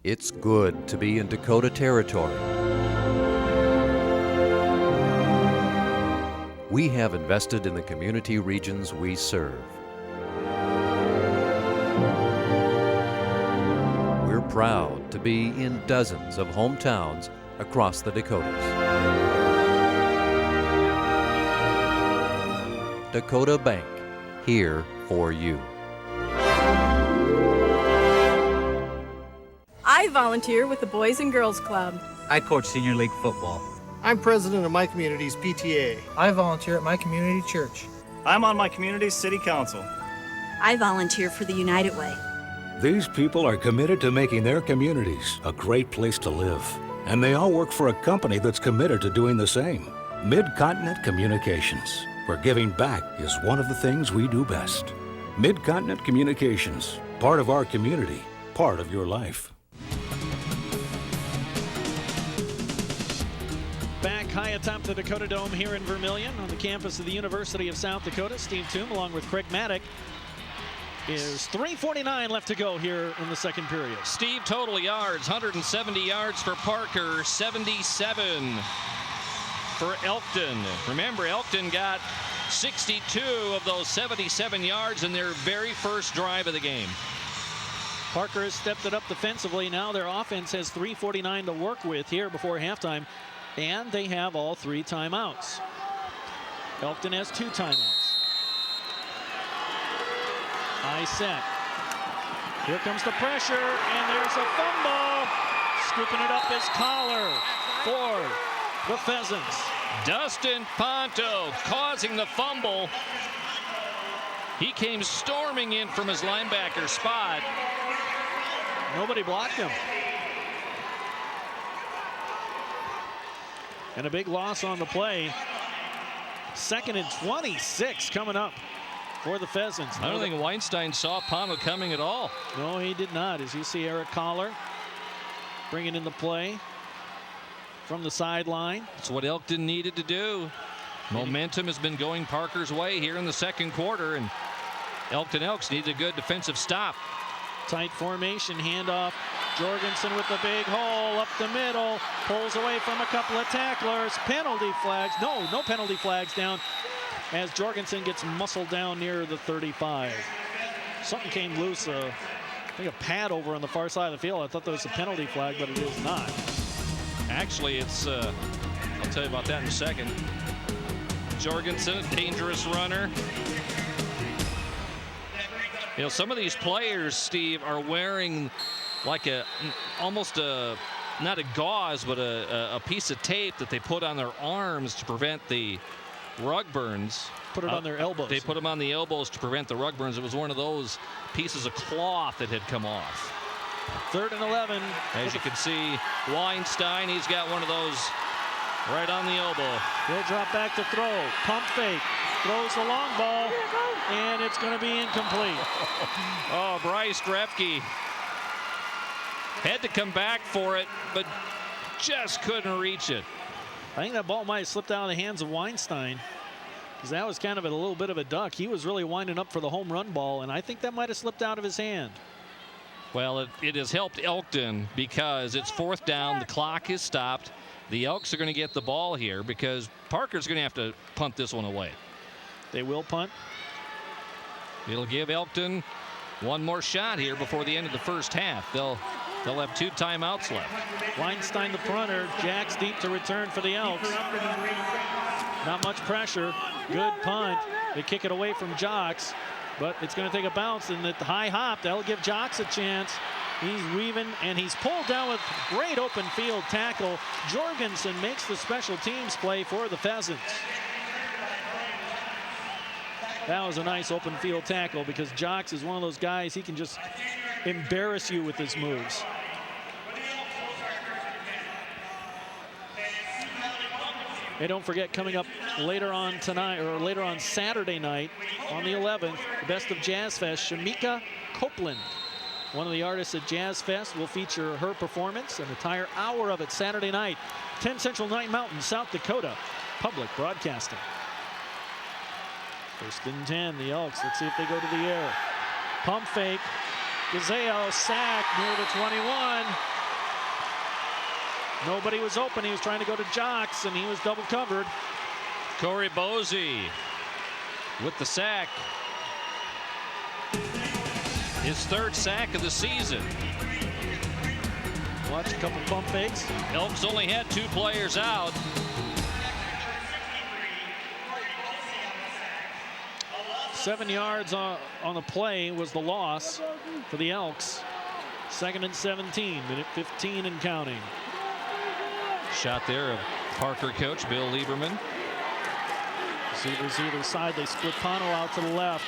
Speaker 4: It's good to be in Dakota territory. We have invested in the community regions we serve. We're proud to be in dozens of hometowns across the Dakotas. Dakota Bank, here for you.
Speaker 6: I volunteer with the Boys and Girls Club.
Speaker 10: I coach senior league football.
Speaker 21: I'm president of my community's PTA.
Speaker 24: I volunteer at my community church.
Speaker 25: I'm on my community's city council.
Speaker 26: I volunteer for the United Way.
Speaker 9: These people are committed to making their communities a great place to live. And they all work for a company that's committed to doing the same. Mid-Continent Communications, where giving back is one of the things we do best. Mid-Continent Communications, part of our community, part of your life.
Speaker 1: Back high atop the Dakota Dome here in Vermilion on the campus of the University of South Dakota. Steve Toom along with Craig Maddock. Is 3:49 left to go here in the second period.
Speaker 11: Steve, total yards, 170 yards for Parker, 77 for Elkton. Remember, Elkton got 62 of those 77 yards in their very first drive of the game.
Speaker 1: Parker has stepped it up defensively. Now their offense has 3:49 to work with here before halftime, and they have all 3 timeouts. Elkton has 2 timeouts. High set. Here comes the pressure, and there's a fumble. Scooping it up is Collar for the Pheasants.
Speaker 11: Dustin Ponto causing the fumble. He came storming in from his linebacker spot.
Speaker 1: Nobody blocked him. And a big loss on the play. 2nd and 26 coming up for the Pheasants.
Speaker 11: I don't think Weinstein saw Ponto coming at all.
Speaker 1: No, he did not. As you see Eric Collar bringing in the play from the sideline.
Speaker 11: That's what Elkton needed to do. Momentum has been going Parker's way here in the second quarter, and Elkton Elks needs a good defensive stop.
Speaker 1: Tight formation, handoff. Jorgensen with the big hole up the middle. Pulls away from a couple of tacklers. Penalty flags. No penalty flags down as Jorgensen gets muscled down near the 35. Something came loose. I think a pad over on the far side of the field. I thought that was a penalty flag, but it is not.
Speaker 11: Actually, it's, I'll tell you about that in a second. Jorgensen, a dangerous runner. You know, some of these players, Steve, are wearing like almost not a gauze, but a piece of tape that they put on their arms to prevent the rug burns.
Speaker 1: Put it on their elbows.
Speaker 11: They put them on the elbows to prevent the rug burns. It was one of those pieces of cloth that had come off.
Speaker 1: 3rd and 11.
Speaker 11: As you can see, Weinstein, he's got one of those right on the elbow.
Speaker 1: He'll drop back to throw. Pump fake. Throws the long ball, and it's going to be incomplete.
Speaker 11: Oh, Bryce Drefke had to come back for it, but just couldn't reach it.
Speaker 1: I think that ball might have slipped out of the hands of Weinstein, because that was kind of a little bit of a duck. He was really winding up for the home run ball, and I think that might have slipped out of his hand.
Speaker 11: Well, it has helped Elkton because it's 4th down. The clock is stopped. The Elks are going to get the ball here because Parker's going to have to punt this one away.
Speaker 1: They will punt.
Speaker 11: It'll give Elkton one more shot here before the end of the first half. They'll have 2 timeouts left.
Speaker 1: Weinstein the punter. Jacks deep to return for the Elks. Not much pressure. Good punt. They kick it away from Jocks, but it's going to take a bounce, and at the high hop, that'll give Jocks a chance. He's weaving, and he's pulled down with great open field tackle. Jorgensen makes the special teams play for the Pheasants. That was a nice open field tackle because Jocks is one of those guys, he can just embarrass you with his moves. And don't forget, coming up later on tonight, or later on Saturday night on the 11th, the Best of Jazz Fest, Shamika Copeland one of the artists at Jazz Fest. Will feature her performance, an entire hour of it Saturday night, 10 Central, 9 Mountain, South Dakota Public Broadcasting. First and 10, the Elks. Let's see if they go to the air. Pump fake. Gazeo sack near the 21. Nobody was open. He was trying to go to Jocks, and he was double covered.
Speaker 11: Corey Boese with the sack. His 3rd sack of the season.
Speaker 1: Watch a couple pump fakes.
Speaker 11: Elks only had 2 players out.
Speaker 1: Seven yards on the play was the loss for the Elks. 2nd and 17, minute 15 and counting.
Speaker 11: Shot there of Parker coach Bill Lieberman.
Speaker 1: Receivers either side. They split Pano out to the left.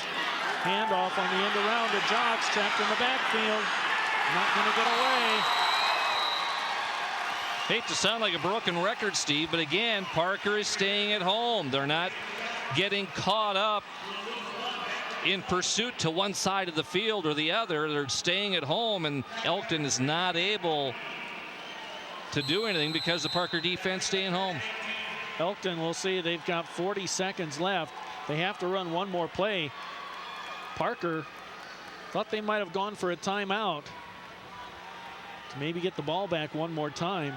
Speaker 1: Handoff on the end around to Jocks, trapped in the backfield. Not going to get away.
Speaker 11: Hate to sound like a broken record, Steve, but again, Parker is staying at home. They're not getting caught up in pursuit to one side of the field or the other. They're staying at home, and Elkton is not able to do anything because the Parker defense staying home.
Speaker 1: Elkton, we'll see, they've got 40 seconds left. They have to run one more play. Parker thought they might have gone for a timeout to maybe get the ball back one more time,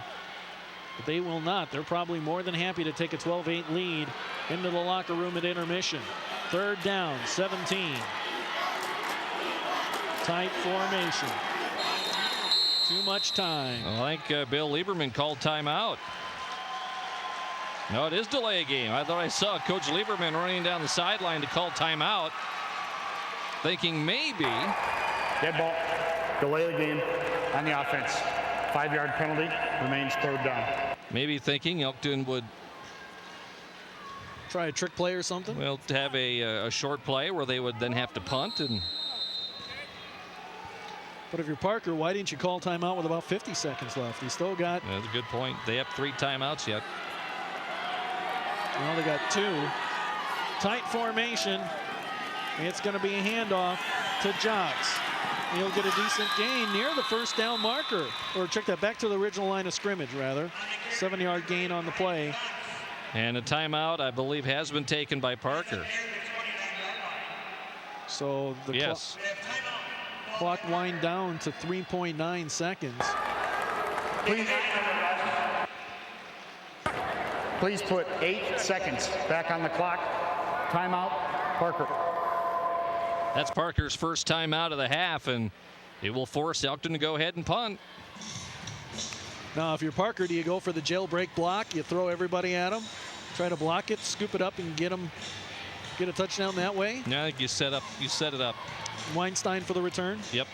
Speaker 1: but they will not. They're probably more than happy to take a 12-8 lead into the locker room at intermission. 3rd down, 17. Tight formation. Too much time.
Speaker 11: I think Bill Lieberman called timeout. No, it is delay a game. I thought I saw Coach Lieberman running down the sideline to call timeout, thinking maybe.
Speaker 8: Dead ball. Delay the game on the offense. 5-yard penalty. Remains 3rd down.
Speaker 11: Maybe thinking Elkton would
Speaker 1: try a trick play or something.
Speaker 11: Well, to have a short play where they would then have to punt.
Speaker 1: But if you're Parker, why didn't you call timeout with about 50 seconds left? You still got.
Speaker 11: That's a good point. They have 3 timeouts yet.
Speaker 1: Well, they got 2. Tight formation. It's going to be a handoff to Jocks. He'll get a decent gain near the 1st down marker. Or check that, back to the original line of scrimmage, rather. 7-yard gain on the play.
Speaker 11: And a timeout, I believe, has been taken by Parker.
Speaker 1: So the
Speaker 11: yes.
Speaker 1: Clock wind down to 3.9 seconds.
Speaker 8: Please put 8 seconds back on the clock. Timeout, Parker.
Speaker 11: That's Parker's first timeout of the half, and it will force Elkton to go ahead and punt.
Speaker 1: Now, if you're Parker, do you go for the jailbreak block? You throw everybody at him, try to block it, scoop it up, and get a touchdown that way?
Speaker 11: No, I think you set it up.
Speaker 1: Weinstein for the return?
Speaker 11: Yep.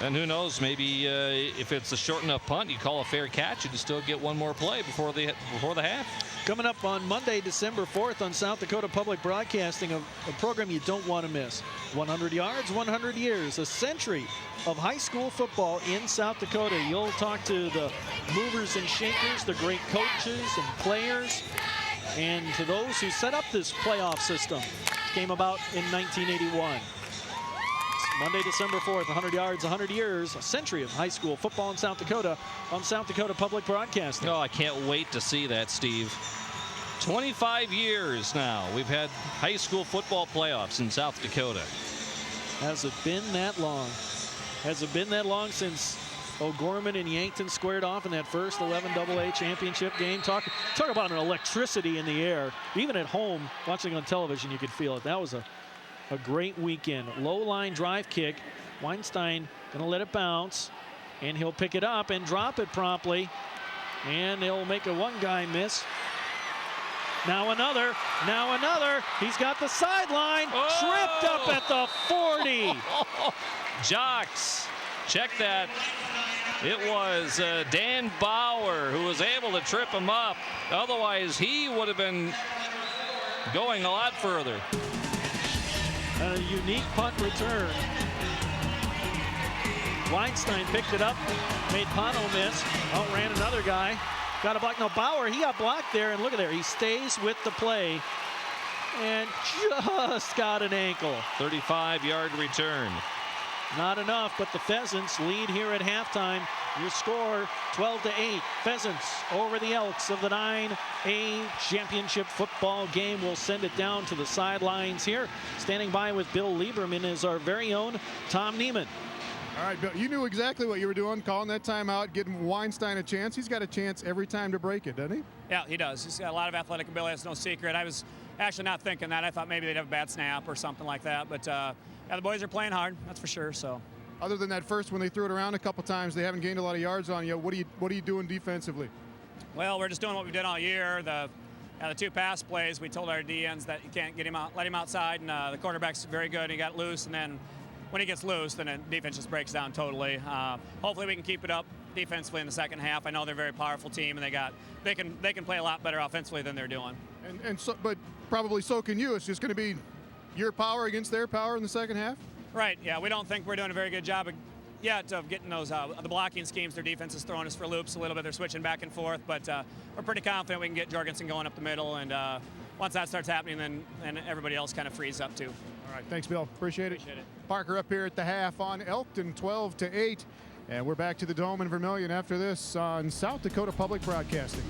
Speaker 11: And who knows, maybe if it's a short enough punt, you call a fair catch and you still get one more play before the half.
Speaker 1: Coming up on Monday, December 4th on South Dakota Public Broadcasting, a program you don't want to miss. 100 yards, 100 years, a century of high school football in South Dakota. You'll talk to the movers and shakers, the great coaches and players, and to those who set up this playoff system. It came about in 1981. Monday, December 4th, 100 yards, 100 years, a century of high school football in South Dakota on South Dakota Public Broadcasting.
Speaker 11: Oh, I can't wait to see that, Steve. 25 years now we've had high school football playoffs in South Dakota.
Speaker 1: Has it been that long? Has it been that long since O'Gorman and Yankton squared off in that first 11 AA championship game? Talk about an electricity in the air. Even at home, watching on television, you could feel it. That was a great weekend. Low line drive kick. Weinstein going to let it bounce, and he'll pick it up and drop it promptly, and they'll make a one guy miss. Now another. He's got the sideline. Tripped up at the 40.
Speaker 11: Jocks, check that. It was Dan Bauer who was able to trip him up. Otherwise, he would have been going a lot further.
Speaker 1: A unique punt return. Weinstein picked it up, made Pano miss, outran another guy, got a block. Now Bauer, he got blocked there, and look at there, he stays with the play. and just got an ankle.
Speaker 11: 35-yard return.
Speaker 1: Not enough, but the Pheasants lead here at halftime. Your score 12-8. Pheasants over the Elks of the 9A championship football game. We'll send it down to the sidelines here. Standing by with Bill Lieberman is our very own Tom Neiman.
Speaker 3: All right, Bill, you knew exactly what you were doing, calling that timeout, getting Weinstein a chance. He's got a chance every time to break it, doesn't he?
Speaker 12: Yeah, he does. He's got a lot of athletic ability. That's no secret. I was actually not thinking that. I thought maybe they'd have a bad snap or something like that. But, yeah, the boys are playing hard, that's for sure. So,
Speaker 3: other than that first when they threw it around a couple times, they haven't gained a lot of yards on you. What are you doing defensively?
Speaker 12: Well, we're just doing what we've done all year. The 2 pass plays, we told our DNs that you can't get him out, let him outside, and the quarterback's very good. He got loose, and then when he gets loose, then the defense just breaks down totally. Hopefully we can keep it up defensively in the second half. I know they're a very powerful team, and they can play a lot better offensively than they're doing.
Speaker 3: But probably so can you. It's just going to be your power against their power in the second half?
Speaker 12: Right, yeah. We don't think we're doing a very good job yet of getting those the blocking schemes. Their defense is throwing us for loops a little bit. They're switching back and forth, but we're pretty confident we can get Jorgensen going up the middle, and once that starts happening, then everybody else kind of frees up too.
Speaker 3: All right, thanks, Bill. Appreciate it. Parker up here at the half on Elkton, 12-8, and we're back to the Dome in Vermilion after this on South Dakota Public Broadcasting.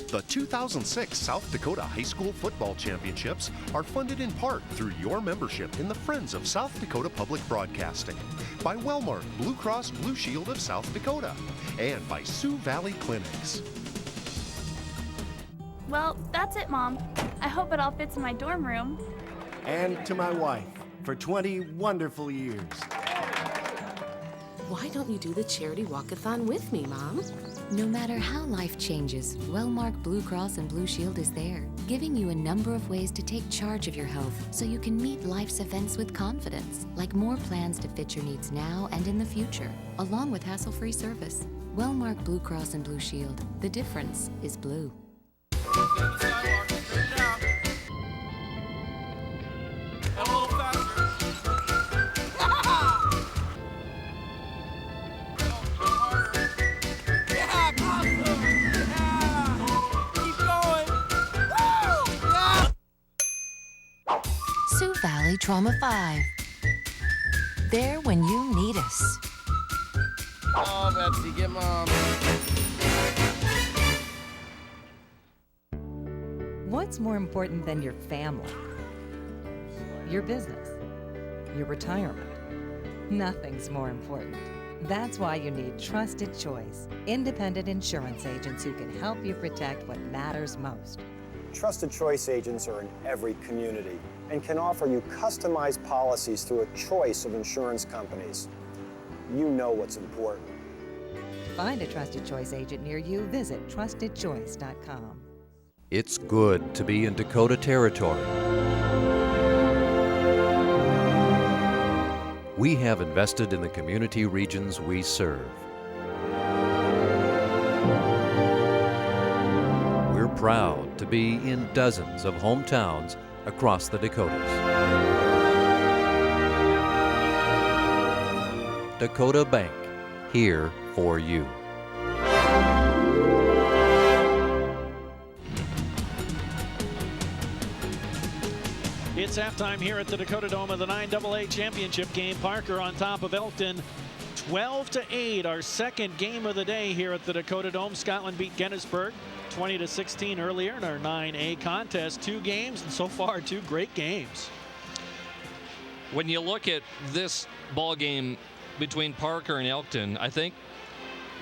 Speaker 14: The 2006 South Dakota High School Football Championships are funded in part through your membership in the Friends of South Dakota Public Broadcasting, by Wellmark Blue Cross Blue Shield of South Dakota, and by Sioux Valley Clinics.
Speaker 15: Well, that's it, Mom. I hope it all fits in my dorm room.
Speaker 22: And to my wife, for 20 wonderful years.
Speaker 23: Why don't you do the charity walkathon with me, Mom?
Speaker 19: No matter how life changes, Wellmark Blue Cross and Blue Shield is there, giving you a number of ways to take charge of your health so you can meet life's events with confidence, like more plans to fit your needs now and in the future, along with hassle-free service. Wellmark Blue Cross and Blue Shield. The difference is blue.
Speaker 20: Sioux Valley Trauma 5. There when you need us.
Speaker 27: Oh, Betsy, get Mom.
Speaker 28: What's more important than your family? Your business? Your retirement? Nothing's more important. That's why you need Trusted Choice, independent insurance agents who can help you protect what matters most.
Speaker 29: Trusted Choice agents are in every community and can offer you customized policies through a choice of insurance companies. You know what's important.
Speaker 28: Find a Trusted Choice agent near you. Visit trustedchoice.com.
Speaker 4: It's good to be in Dakota territory. We have invested in the community regions we serve. We're proud to be in dozens of hometowns across the Dakotas. Dakota Bank, here for you.
Speaker 1: It's halftime here at the Dakota Dome of the 9AA championship game. Parker on top of Elkton, 12-8, our second game of the day here at the Dakota Dome. Scotland beat Gettysburg 20-16 earlier in our 9A contest. 2 games, and so far 2 great games.
Speaker 11: When you look at this ball game between Parker and Elkton, I think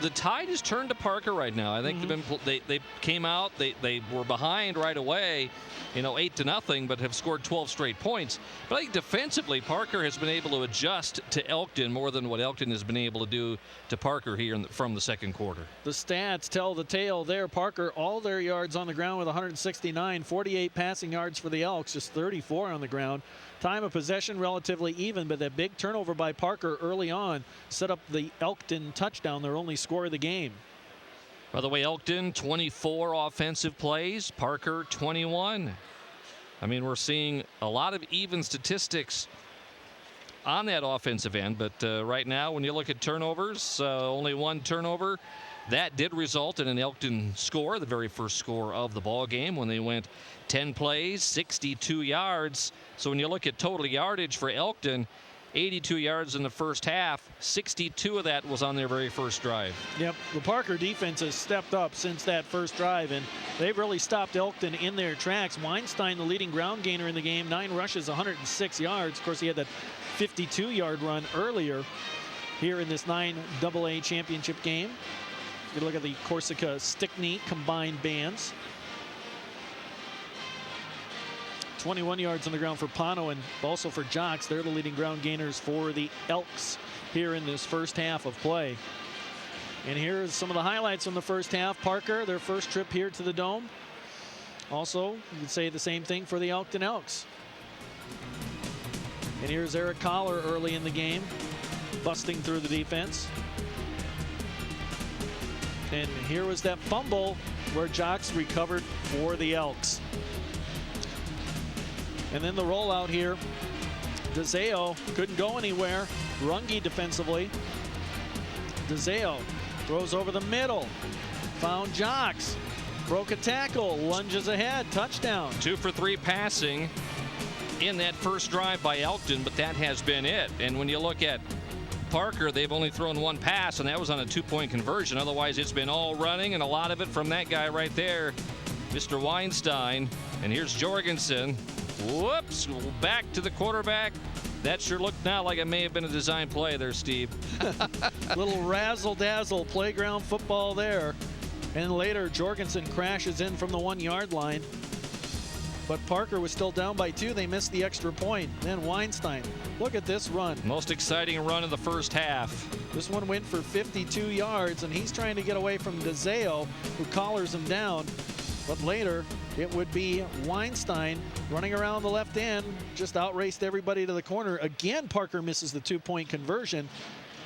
Speaker 11: the tide has turned to Parker right now. I think they came out, they were behind right away, 8-0, but have scored 12 straight points. But I think defensively, Parker has been able to adjust to Elkton more than what Elkton has been able to do to Parker here from the second quarter.
Speaker 1: The stats tell the tale there. Parker, all their yards on the ground with 169, 48 passing yards for the Elks, just 34 on the ground. Time of possession relatively even, but that big turnover by Parker early on set up the Elkton touchdown, their only score of the game.
Speaker 11: By the way, Elkton 24 offensive plays, Parker 21. I mean, we're seeing a lot of even statistics on that offensive end, but right now when you look at turnovers, only 1 turnover That did result in an Elkton score, the very first score of the ball game, when they went 10 plays, 62 yards. So when you look at total yardage for Elkton, 82 yards in the first half, 62 of that was on their very first drive.
Speaker 1: Yep, the Parker defense has stepped up since that first drive, and they've really stopped Elkton in their tracks. Weinstein, the leading ground gainer in the game, 9 rushes, 106 yards. Of course, he had that 52-yard run earlier here in this 9AA championship game. You look at the Corsica Stickney combined bands. 21 yards on the ground for Pano and also for Jocks. They're the leading ground gainers for the Elks here in this first half of play. And here's some of the highlights from the first half. Parker, their first trip here to the Dome. Also, you could say the same thing for the Elkton Elks. And here's Eric Collar early in the game, busting through the defense. And here was that fumble where Jocks recovered for the Elks. And then the rollout here. DeZeo couldn't go anywhere. Runge defensively. DeZeo throws over the middle. Found Jocks. Broke a tackle. Lunges ahead. Touchdown.
Speaker 11: 2 for 3 passing in that first drive by Elkton, but that has been it. And when you look at Parker, they've only thrown 1 pass, and that was on a 2-point conversion. Otherwise, it's been all running, and a lot of it from that guy right there, Mr. Weinstein. And here's Jorgensen. Whoops, back to the quarterback. That sure looked now like it may have been a design play there, Steve.
Speaker 1: Little razzle-dazzle playground football there. And later, Jorgensen crashes in from the 1-yard line. But Parker was still down by 2. They missed the extra point. Then Weinstein, look at this run.
Speaker 11: Most exciting run of the first half.
Speaker 1: This one went for 52 yards, and he's trying to get away from DeZeo, who collars him down. But later, it would be Weinstein running around the left end, just outraced everybody to the corner. Again, Parker misses the 2-point conversion,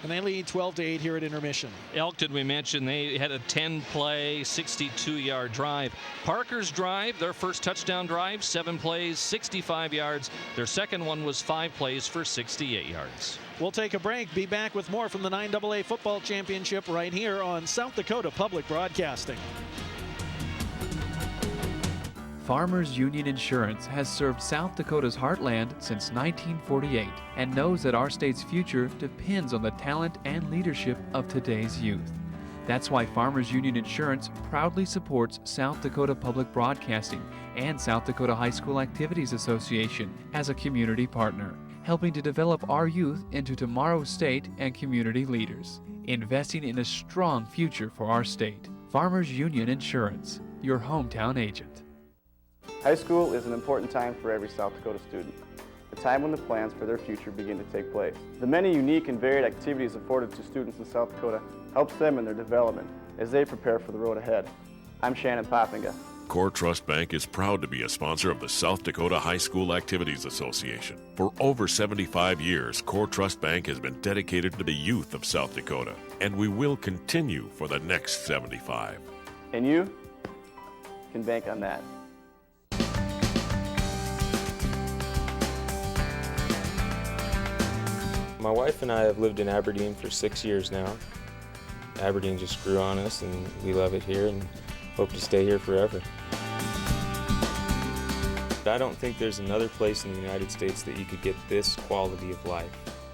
Speaker 1: and they lead 12-8 here at intermission.
Speaker 11: Elkton, we mentioned, they had a 10-play, 62-yard drive. Parker's drive, their first touchdown drive, 7 plays, 65 yards. Their second one was 5 plays for 68 yards.
Speaker 1: We'll take a break. Be back with more from the 9AA Football Championship right here on South Dakota Public Broadcasting.
Speaker 2: Farmers Union Insurance has served South Dakota's heartland since 1948 and knows that our state's future depends on the talent and leadership of today's youth. That's why Farmers Union Insurance proudly supports South Dakota Public Broadcasting and South Dakota High School Activities Association as a community partner, helping to develop our youth into tomorrow's state and community leaders, investing in a strong future for our state. Farmers Union Insurance, your hometown agent.
Speaker 5: High school is an important time for every South Dakota student, a time when the plans for their future begin to take place. The many unique and varied activities afforded to students in South Dakota helps them in their development as they prepare for the road ahead. I'm Shannon Poppinga.
Speaker 6: Core Trust Bank is proud to be a sponsor of the South Dakota High School Activities Association. For over 75 years, Core Trust Bank has been dedicated to the youth of South Dakota, and we will continue for the next 75.
Speaker 5: And you can bank on that.
Speaker 7: My wife and I have lived in Aberdeen for 6 years now. Aberdeen just grew on us, and we love it here and hope to stay here forever. I don't think there's another place in the United States that you could get this quality of life.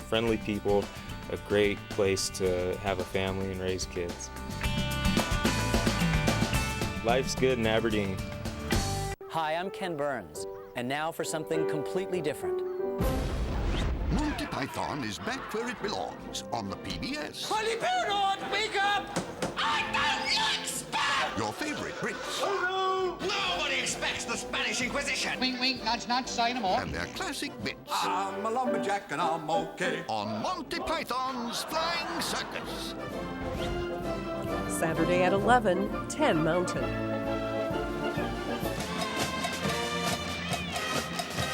Speaker 7: Friendly people, a great place to have a family and raise kids. Life's good in Aberdeen.
Speaker 10: Hi, I'm Ken Burns, and now for something completely different.
Speaker 13: Monty Python is back where it belongs, on the PBS.
Speaker 16: Holy Bernard, wake up! I don't like spam!
Speaker 13: Your favorite Brits.
Speaker 16: Oh no! Nobody expects the Spanish Inquisition!
Speaker 13: Wink, wink, nudge, nudge, say no more. And their classic bits.
Speaker 16: I'm a lumberjack and I'm okay.
Speaker 13: On Monty Python's Flying Circus.
Speaker 17: Saturday at 11, 10 Mountain.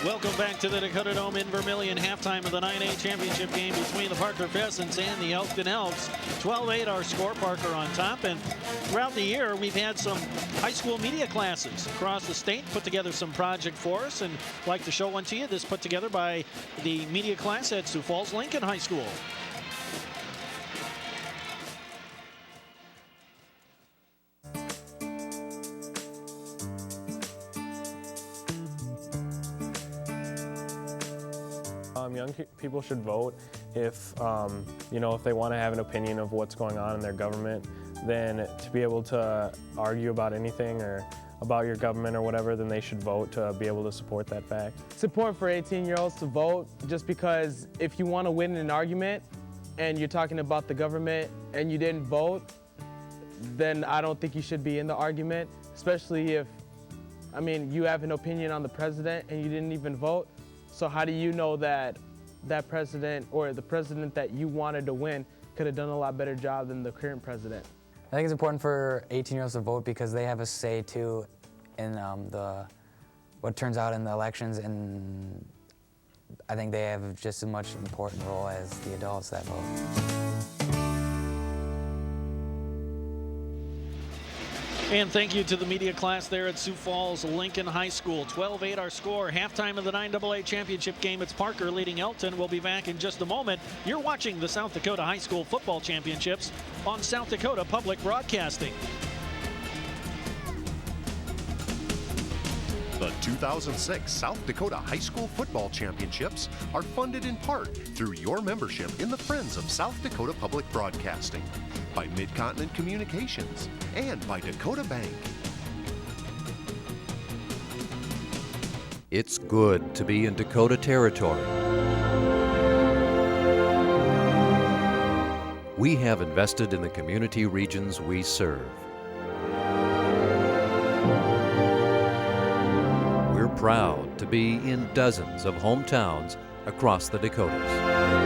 Speaker 1: Welcome back to the Dakota Dome in Vermillion, halftime of the 9A championship game between the Parker Pheasants and the Elkton Elks. 12-8 our score, Parker on top. And throughout the year, we've had some high school media classes across the state put together some project for us, and I'd like to show one to you. This put together by the media class at Sioux Falls Lincoln High School.
Speaker 3: people should vote if, if they want to have an opinion of what's going on in their government, then to be able to argue about anything or about your government or whatever, then they should vote to be able to support that fact.
Speaker 8: It's important for 18-year-olds to vote just because if you want to win an argument and you're talking about the government and you didn't vote, then I don't think you should be in the argument, especially if, you have an opinion on the president and you didn't even vote. So how do you know that that president or the president that you wanted to win could have done a lot better job than the current president?
Speaker 9: I think it's important for 18-year-olds to vote because they have a say too in what turns out in the elections, and I think they have just as much important role as the adults that vote.
Speaker 1: And thank you to the media class there at Sioux Falls Lincoln High School. 12-8 our score. Halftime of the 9AA championship game. It's Parker leading Elton. We'll be back in just a moment. You're watching the South Dakota High School Football Championships on South Dakota Public Broadcasting.
Speaker 14: The 2006 South Dakota High School Football Championships are funded in part through your membership in the Friends of South Dakota Public Broadcasting, by Mid-Continent Communications, and by Dakota Bank.
Speaker 4: It's good to be in Dakota territory. We have invested in the community regions we serve. We're proud to be in dozens of hometowns across the Dakotas.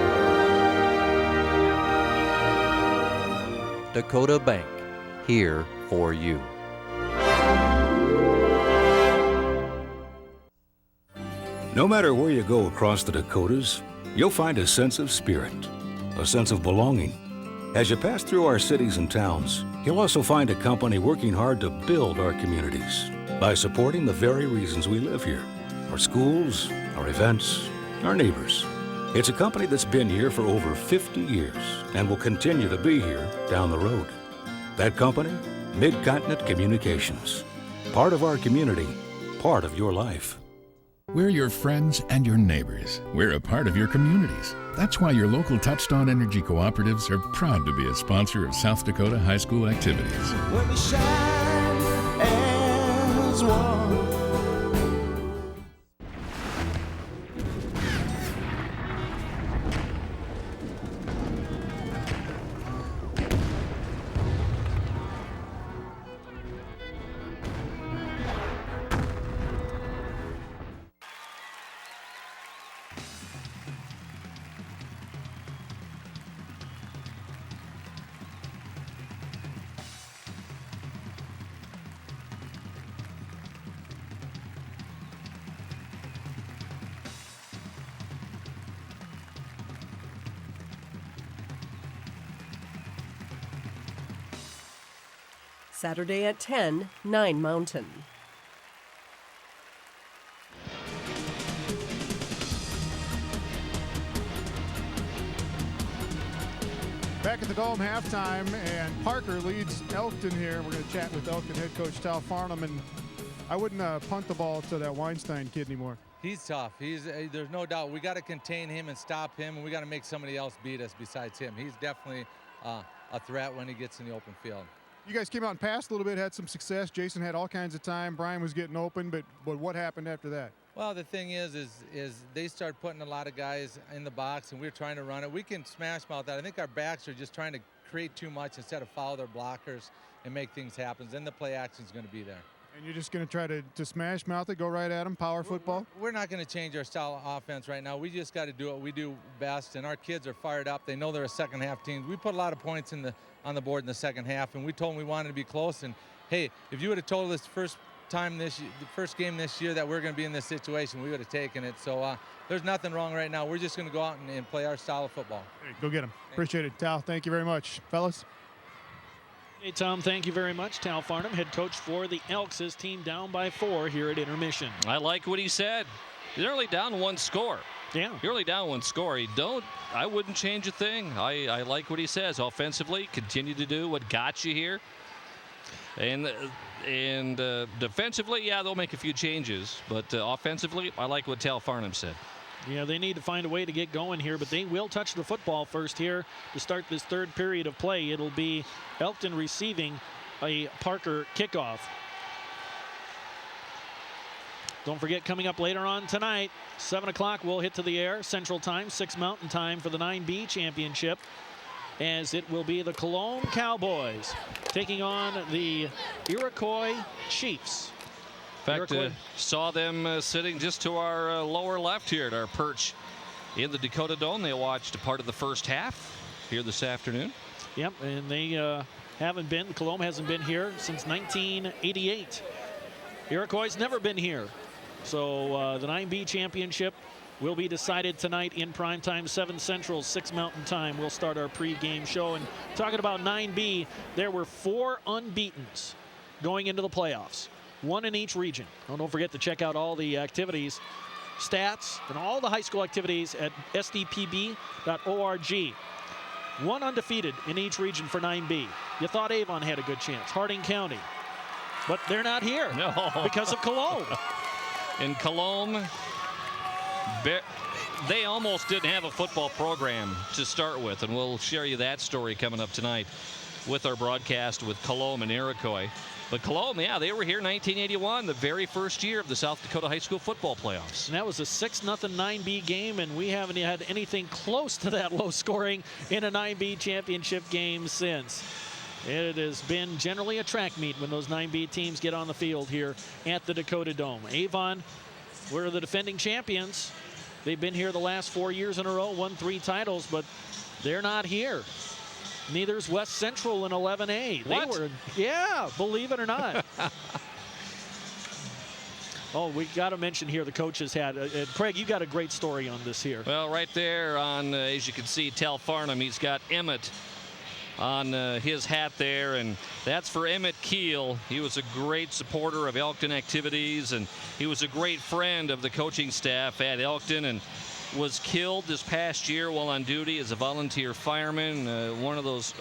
Speaker 4: Dakota Bank, here for you.
Speaker 12: No matter where you go across the Dakotas, you'll find a sense of spirit, a sense of belonging. As you pass through our cities and towns, you'll also find a company working hard to build our communities by supporting the very reasons we live here: our schools, our events, our neighbors. It's a company that's been here for over 50 years and will continue to be here down the road. That company, Mid-Continent Communications. Part of our community, part of your life.
Speaker 18: We're your friends and your neighbors. We're a part of your communities. That's why your local Touchstone Energy Cooperatives are proud to be a sponsor of South Dakota High School activities.
Speaker 16: When we shine as one.
Speaker 17: Saturday at 10, 9 Mountain.
Speaker 21: Back at the Dome halftime, and Parker leads Elkton here. We're going to chat with Elkton head coach Tal Farnham, and I wouldn't punt the ball to that Weinstein kid anymore.
Speaker 24: He's tough. There's no doubt. We got to contain him and stop him, and we got to make somebody else beat us besides him. He's definitely a threat when he gets in the open field.
Speaker 21: You guys came out and passed a little bit, had some success. Jason had all kinds of time. Brian was getting open, but what happened after that?
Speaker 24: Well, the thing is they start putting a lot of guys in the box, and we're trying to run it. We can smash mouth that. I think our backs are just trying to create too much instead of follow their blockers and make things happen. Then the play action is going to be there.
Speaker 21: And you're just going to try to smash mouth it, go right at them, power football?
Speaker 24: We're not going to change our style of offense right now. We just got to do what we do best, and our kids are fired up. They know they're a second-half team. We put a lot of points on the board in the second half, and we told them we wanted to be close. And, hey, if you would have told us the first game this year that we're going to be in this situation, we would have taken it. So there's nothing wrong right now. We're just going to go out and play our style of football.
Speaker 21: Hey, go get them. Appreciate it. Tal, thank you very much. Fellas?
Speaker 1: Hey, Tom, thank you very much. Tal Farnham, head coach for the Elks, his team down by 4 here at intermission.
Speaker 11: I like what he said. You're only down one score.
Speaker 1: Yeah.
Speaker 11: You're only down one score. I wouldn't change a thing. I like what he says. Offensively, continue to do what got you here. And defensively, yeah, they'll make a few changes. But offensively, I like what Tal Farnham said.
Speaker 1: Yeah, they need to find a way to get going here, but they will touch the football first here to start this third period of play. It'll be Elkton receiving a Parker kickoff. Don't forget, coming up later on tonight, 7 o'clock, we'll hit to the air, Central Time, 6 Mountain Time for the 9B Championship, as it will be the Cologne Cowboys taking on the Iroquois Chiefs.
Speaker 11: In fact, saw them sitting just to our lower left here at our perch in the Dakota Dome. They watched a part of the first half here this afternoon.
Speaker 1: Yep, and they haven't been, Cologne hasn't been here since 1988. Iroquois never been here. So the 9B Championship will be decided tonight in prime time, 7 Central, 6 Mountain Time. We'll start our pregame show. And talking about 9B, there were 4 unbeatens going into the playoffs, 1 in each region. Oh, don't forget to check out all the activities, stats, and all the high school activities at sdpb.org. 1 undefeated in each region for 9B. You thought Avon had a good chance, Harding County. But they're not here because of Cologne.
Speaker 11: In Cologne, they almost didn't have a football program to start with, and we'll share you that story coming up tonight with our broadcast with Cologne and Iroquois. But Cologne, yeah, they were here in 1981, the very first year of the South Dakota High School football playoffs.
Speaker 1: And that was a 6-0 9B game, and we haven't had anything close to that low scoring in a 9B championship game since. It has been generally a track meet when those 9B teams get on the field here at the Dakota Dome. Avon, we're the defending champions. They've been here the last 4 years in a row, won 3 titles, but they're not here. Neither's West Central in 11A.
Speaker 11: What?
Speaker 1: They were, yeah, believe it or not. Oh, we got to mention here the coaches had. Craig, you got a great story on this here.
Speaker 11: Well, right there on, as you can see, Tal Farnham, he's got Emmett on his hat there, and that's for Emmett Keel. He was a great supporter of Elkton activities, and he was a great friend of the coaching staff at Elkton, and was killed this past year while on duty as a volunteer fireman. One of those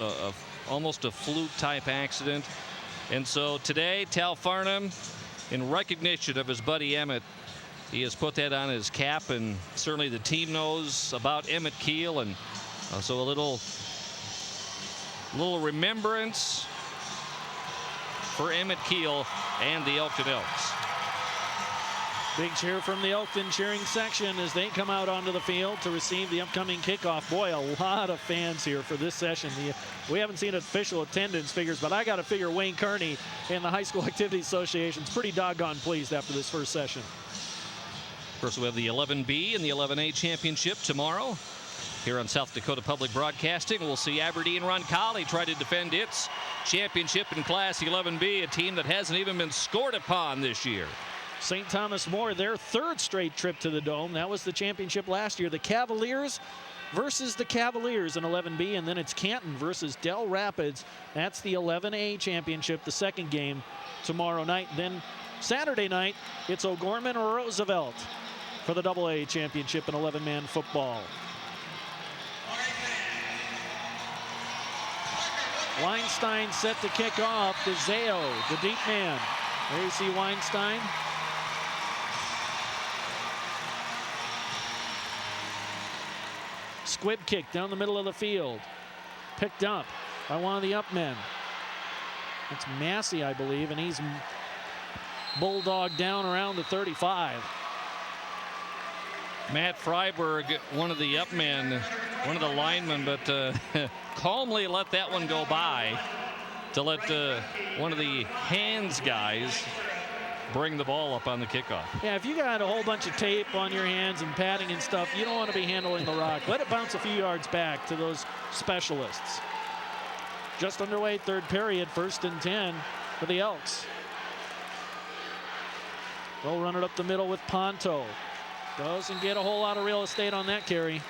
Speaker 11: almost a fluke type accident. And so today, Tal Farnham, in recognition of his buddy Emmett, he has put that on his cap, and certainly the team knows about Emmett Keel, and so a little remembrance for Emmett Keel and the Elkton Elks.
Speaker 1: Big cheer from the Elkton cheering section as they come out onto the field to receive the upcoming kickoff. Boy, a lot of fans here for this session. We haven't seen official attendance figures, but I got to figure Wayne Kearney and the High School Activities Association is pretty doggone pleased after this first session.
Speaker 11: First, we have the 11B and the 11A championship tomorrow. Here on South Dakota Public Broadcasting, we'll see Aberdeen Roncalli try to defend its championship in Class 11B, a team that hasn't even been scored upon this year.
Speaker 1: St. Thomas More, their 3rd straight trip to the Dome. That was the championship last year. The Cavaliers versus the Cavaliers in 11B, and then it's Canton versus Del Rapids. That's the 11A championship, the 2nd game tomorrow night. Then Saturday night, it's O'Gorman or Roosevelt for the AA championship in 11-man football. Weinstein set to kick off to Zao, the deep man. There you see Weinstein. Squib kick down the middle of the field. Picked up by one of the up men. It's Massey, I believe, and he's bulldog down around the 35.
Speaker 11: Matt Freiberg, one of the up men, one of the linemen, but calmly let that one go by to let one of the hands guys bring the ball up on the kickoff.
Speaker 1: Yeah, if you got a whole bunch of tape on your hands and padding and stuff, you don't want to be handling the rock. Let it bounce a few yards back to those specialists. Just underway, 3rd period, 1st and 10 for the Elks. They'll run it up the middle with Ponto. Doesn't get a whole lot of real estate on that carry.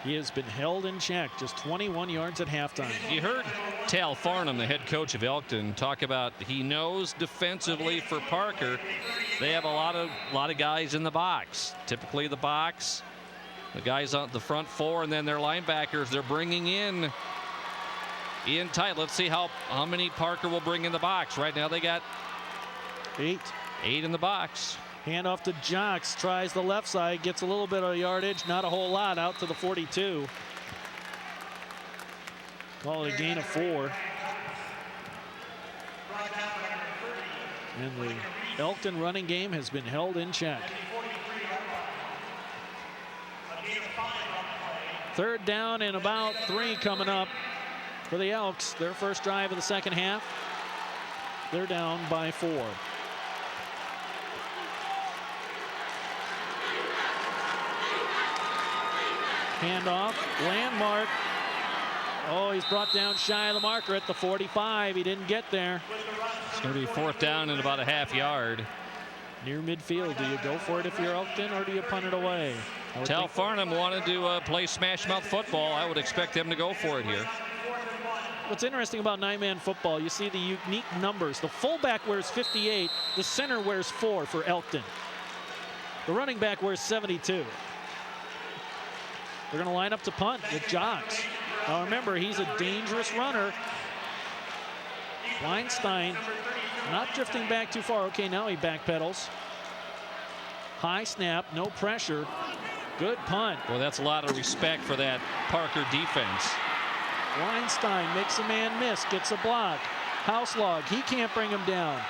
Speaker 1: He has been held in check, just 21 yards at halftime.
Speaker 11: You heard Tal Farnham, the head coach of Elkton, talk about he knows defensively for Parker, they have a lot of guys in the box. Typically the box, the guys on the front 4, and then their linebackers, they're bringing in tight. Let's see how many Parker will bring in the box. Right now they got
Speaker 1: 8.
Speaker 11: 8 in the box.
Speaker 1: Hand off to Jocks, tries the left side, gets a little bit of yardage, not a whole lot, out to the 42. Call it a gain of 4. And the Elkton running game has been held in check. 3rd down and about 3 coming up for the Elks. Their first drive of the second half. They're down by 4. Handoff, Landmark. Oh, he's brought down shy of the marker at the 45. He didn't get there.
Speaker 11: It's going to be 4th down and about a half yard.
Speaker 1: Near midfield. Do you go for it if you're Elkton, or do you punt it away?
Speaker 11: Tal Farnham wanted to play smash mouth football. I would expect them to go for it here.
Speaker 1: What's interesting about 9-man football, you see the unique numbers. The fullback wears 58. The center wears 4 for Elkton. The running back wears 72. They're going to line up to punt with Jocks. Now remember, he's a dangerous runner. Weinstein not drifting back too far. Okay, now he backpedals. High snap, no pressure. Good punt.
Speaker 11: Well, that's a lot of respect for that Parker defense.
Speaker 1: Weinstein makes a man miss, gets a block. Houselog, he can't bring him down.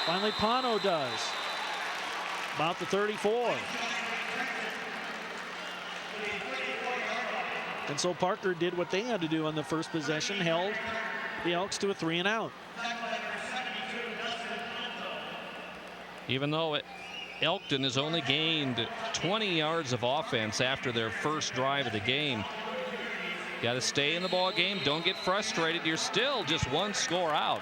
Speaker 1: Finally, Pano does. About the 34. And so Parker did what they had to do on the first possession, held the Elks to a 3 and out.
Speaker 11: Even though Elkton has only gained 20 yards of offense after their first drive of the game. Got to stay in the ball game. Don't get frustrated. You're still just 1 score out.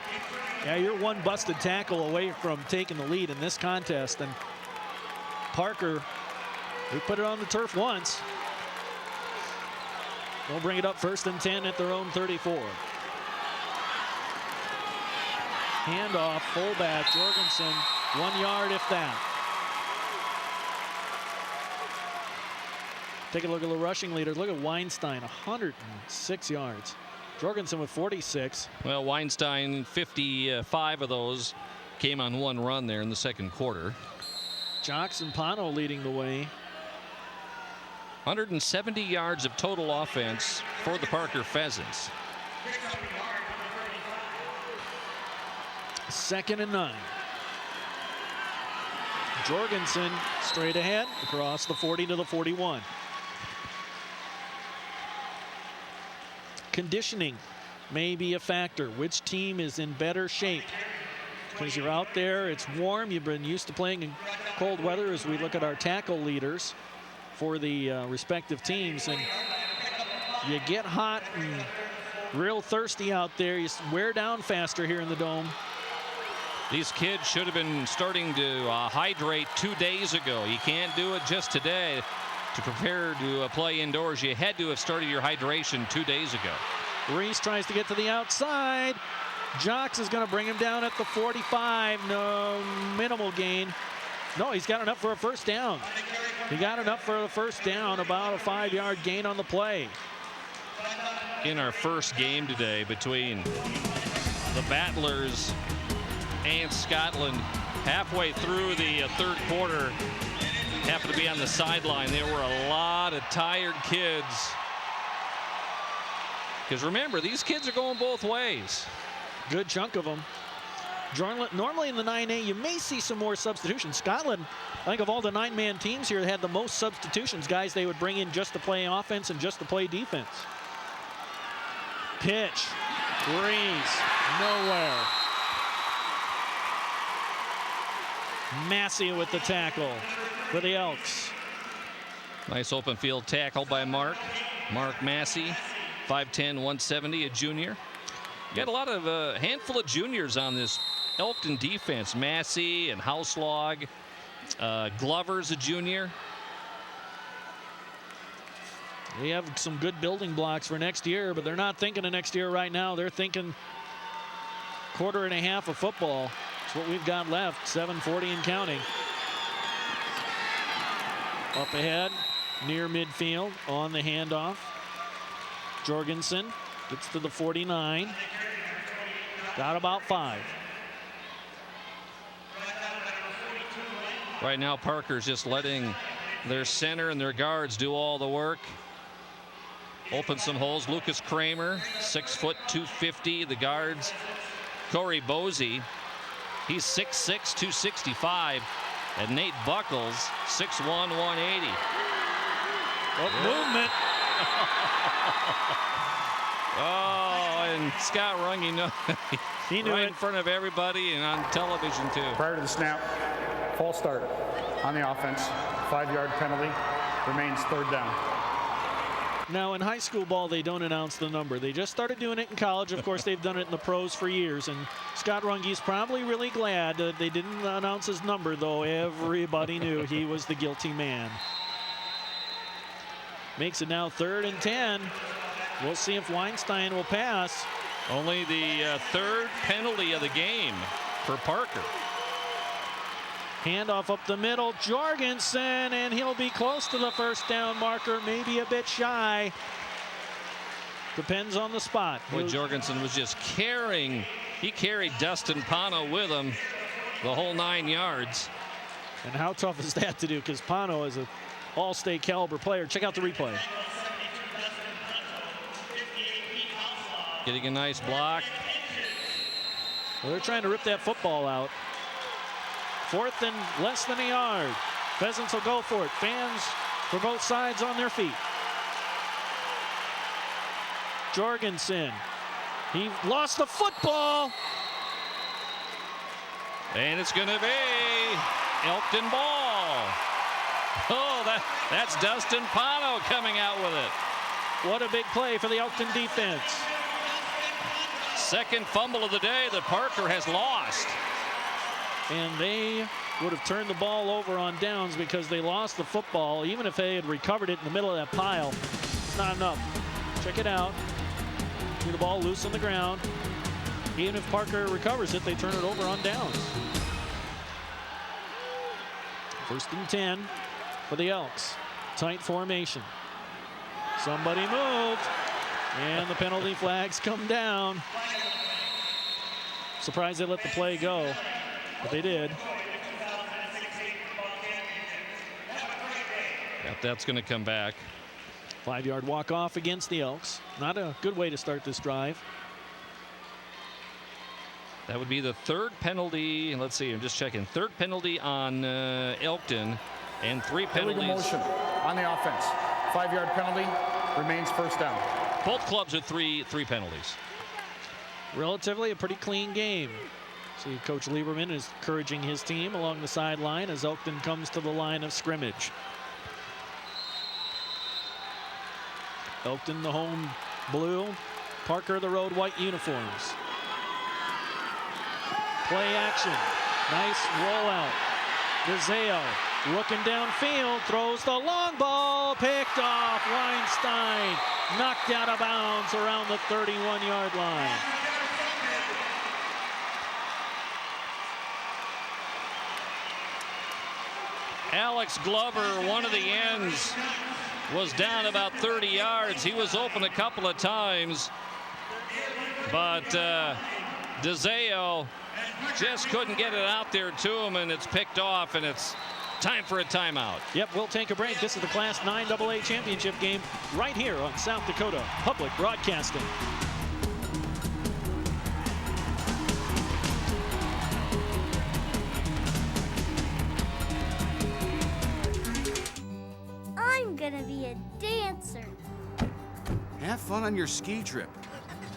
Speaker 1: Yeah, you're 1 busted tackle away from taking the lead in this contest. And Parker, they put it on the turf once. They'll bring it up 1st and 10 at their own 34. Handoff, fullback, Jorgensen, 1 yard if that. Take a look at the rushing leaders. Look at Weinstein, 106 yards. Jorgensen with 46.
Speaker 11: Well, Weinstein, 55 of those came on 1 run there in the second quarter.
Speaker 1: Jocks and Pano leading the way.
Speaker 11: 170 yards of total offense for the Parker Pheasants.
Speaker 1: 2nd and 9. Jorgensen straight ahead across the 40 to the 41. Conditioning may be a factor. Which team is in better shape? Because you're out there, it's warm. You've been used to playing in cold weather as we look at our tackle leaders for the respective teams. And you get hot and real thirsty out there. You wear down faster here in the Dome.
Speaker 11: These kids should have been starting to hydrate 2 days ago. You can't do it just today. To prepare to play indoors, you had to have started your hydration 2 days ago.
Speaker 1: Reese tries to get to the outside. Jocks is going to bring him down at the 45. No, minimal gain. No, he's got enough for a first down. He got enough for the first down, about a 5-yard gain on the play.
Speaker 11: In our first game today between the Battlers and Scotland, halfway through the 3rd quarter, happened to be on the sideline. There were a lot of tired kids. Because remember, these kids are going both ways.
Speaker 1: Good chunk of them. Normally in the 9A, you may see some more substitutions. Scotland, I think of all the 9-man teams here, had the most substitutions, guys they would bring in just to play offense and just to play defense. Pitch. Breeze. Nowhere. Massey with the tackle for the Elks.
Speaker 11: Nice open field tackle by Mark Massey, 5'10", 170, a junior. You got a lot of handful of juniors on this Elkton defense. Massey and Houselog. Glover's a junior.
Speaker 1: They have some good building blocks for next year, but they're not thinking of next year right now. They're thinking quarter and a half of football. That's what we've got left, 7:40 and counting. Up ahead, near midfield, on the handoff. Jorgensen gets to the 49. Got about 5.
Speaker 11: Right now, Parker's just letting their center and their guards do all the work. Open some holes. Lucas Kramer, 6 foot 250. The guards, Corey Bosey, he's 6'6", 265. And Nate Buckles, 6'1", 180.
Speaker 1: Movement.
Speaker 11: Oh, and Scott Runge,
Speaker 1: he knew
Speaker 11: right
Speaker 1: it.
Speaker 11: in front of everybody and on television, too.
Speaker 15: Prior to the snap, false start on the offense. 5-yard penalty. Remains 3rd down.
Speaker 1: Now, in high school ball, they don't announce the number. They just started doing it in college. Of course, they've done it in the pros for years. And Scott Runge's probably really glad that they didn't announce his number, though everybody knew he was the guilty man. Makes it now 3rd and 10. We'll see if Weinstein will pass.
Speaker 11: Only the 3rd penalty of the game for Parker.
Speaker 1: Handoff up the middle, Jorgensen, and he'll be close to the 1st down marker, maybe a bit shy. Depends on the spot.
Speaker 11: Boy, Jorgensen was just carrying. He carried Dustin Pano with him the whole 9 yards.
Speaker 1: And how tough is that to do? Because Pano is an all-state caliber player. Check out the replay.
Speaker 11: Getting a nice block.
Speaker 1: Well, they're trying to rip that football out. 4th and less than a yard. Pheasants will go for it. Fans for both sides on their feet. Jorgensen. He lost the football.
Speaker 11: And it's going to be Elkton ball. Oh, that's Dustin Pano coming out with it.
Speaker 1: What a big play for the Elkton defense.
Speaker 11: 2nd fumble of the day that Parker has lost.
Speaker 1: And they would have turned the ball over on downs because they lost the football. Even if they had recovered it in the middle of that pile, it's not enough. Check it out. See the ball loose on the ground. Even if Parker recovers it, they turn it over on downs. 1st and 10 for the Elks. Tight formation. Somebody moved. And the penalty flags come down. Surprised they let the play go. But they did.
Speaker 11: Yep, that's going to come back.
Speaker 1: 5-yard walk-off against the Elks. Not a good way to start this drive.
Speaker 11: That would be the 3rd penalty. Let's see, I'm just checking. 3rd penalty on Elkton and 3 penalties.
Speaker 15: Illegal motion on the offense. 5-yard penalty. Remains 1st down.
Speaker 11: Both clubs with three penalties.
Speaker 1: Relatively a pretty clean game. See, Coach Lieberman is encouraging his team along the sideline as Elkton comes to the line of scrimmage. Elkton the home blue, Parker the road white uniforms. Play action, nice rollout. DeZeo looking downfield, throws the long ball, picked off. Weinstein knocked out of bounds around the 31-yard line.
Speaker 11: Alex Glover, one of the ends, was down about 30 yards. He was open a couple of times, but DeZeo just couldn't get it out there to him, and it's picked off, and it's time for a timeout.
Speaker 1: Yep, we'll take a break. This is the Class 9 AA championship game right here on South Dakota Public Broadcasting.
Speaker 19: I'm gonna be a dancer.
Speaker 20: Have fun on your ski trip.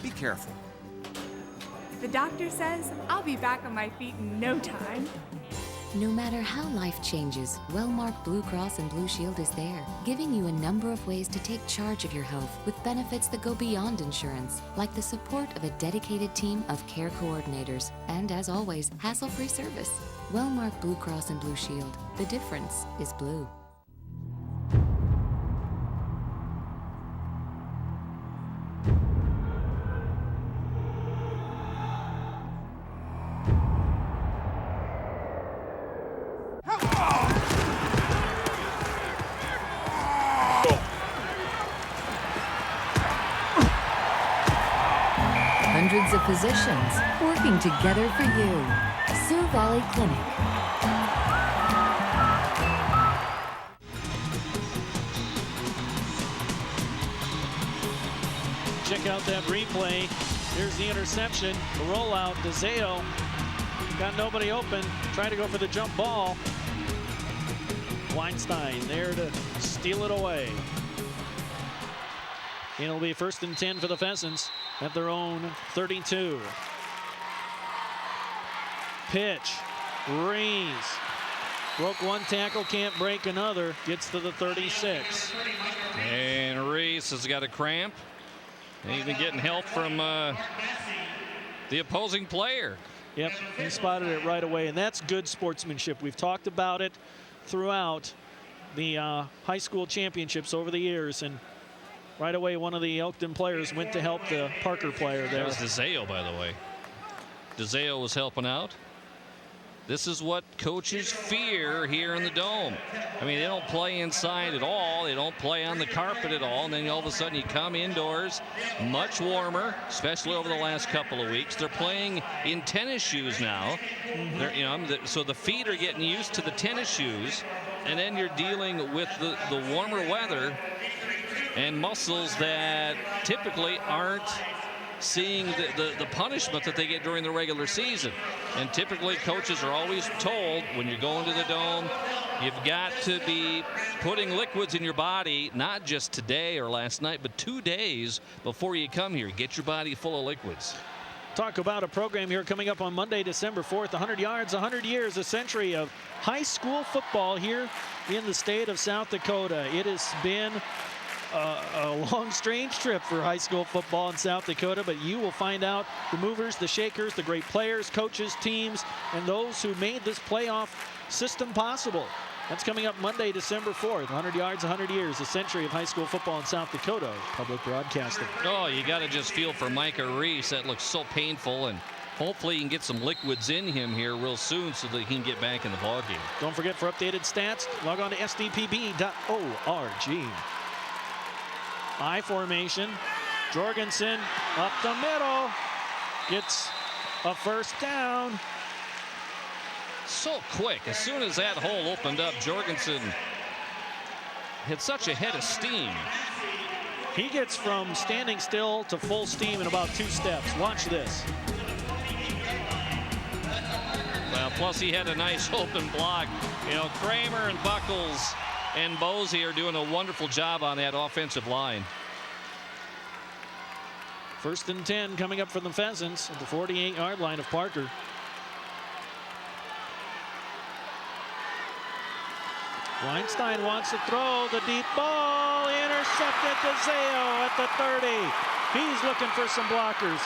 Speaker 20: Be careful.
Speaker 22: The doctor says I'll be back on my feet in no time.
Speaker 23: No matter how life changes, Wellmark Blue Cross and Blue Shield is there, giving you a number of ways to take charge of your health with benefits that go beyond insurance, like the support of a dedicated team of care coordinators, and as always, hassle-free service. Wellmark Blue Cross and Blue Shield. The difference is blue.
Speaker 28: Hundreds of physicians working together for you. Sioux Valley Clinic.
Speaker 1: check out that replay. Here's the interception, the rollout. DeZeo got nobody open. Tried to go for the jump ball. Weinstein there to steal it away. And it'll be 1st and 10 for the Pheasants at their own 32. Pitch. Rees. Broke one tackle, can't break another. Gets to the 36.
Speaker 11: And Rees has got a cramp. And even getting help from the opposing player.
Speaker 1: Yep, he spotted it right away, and that's good sportsmanship. We've talked about it throughout the high school championships over the years, and right away one of the Elkton players went to help the Parker player there.
Speaker 11: That was DeZeo, by the way. DeZeo was helping out. This is what coaches fear here in the Dome. I mean, they don't play inside at all. They don't play on the carpet at all. And then all of a sudden you come indoors, much warmer, especially over the last couple of weeks. They're playing in tennis shoes now. So the feet are getting used to the tennis shoes. And then you're dealing with the warmer weather and muscles that typically aren't seeing the punishment that they get during the regular season. And typically coaches are always told, when you're going to the Dome, you've got to be putting liquids in your body, not just today or last night, but 2 days before you come here. Get your body full of liquids.
Speaker 1: Talk about a program here coming up on Monday, December 4th. 100 yards, 100 years, a century of high school football here in the state of South Dakota. It has been a long, strange trip for high school football in South Dakota, but you will find out the movers, the shakers, the great players, coaches, teams, and those who made this playoff system possible. That's coming up Monday, December 4th. 100 yards, 100 years, a century of high school football in South Dakota. Public Broadcasting.
Speaker 11: Oh, you got to just feel for Micah Rees. That looks so painful, and hopefully he can get some liquids in him here real soon so that he can get back in the ballgame.
Speaker 1: Don't forget, for updated stats, log on to sdpb.org. I formation. Jorgensen up the middle. Gets a first down.
Speaker 11: So quick. As soon as that hole opened up, Jorgensen had such a head of steam.
Speaker 1: He gets from standing still to full steam in about 2 steps. Watch this.
Speaker 11: Well, plus he had a nice open block. You know, Kramer and Buckles and Bosey are doing a wonderful job on that offensive line.
Speaker 1: 1st and 10 coming up for the Pheasants at the 48-yard line of Parker. Weinstein wants to throw the deep ball. Intercepted. DeZeo at the 30. He's looking for some blockers.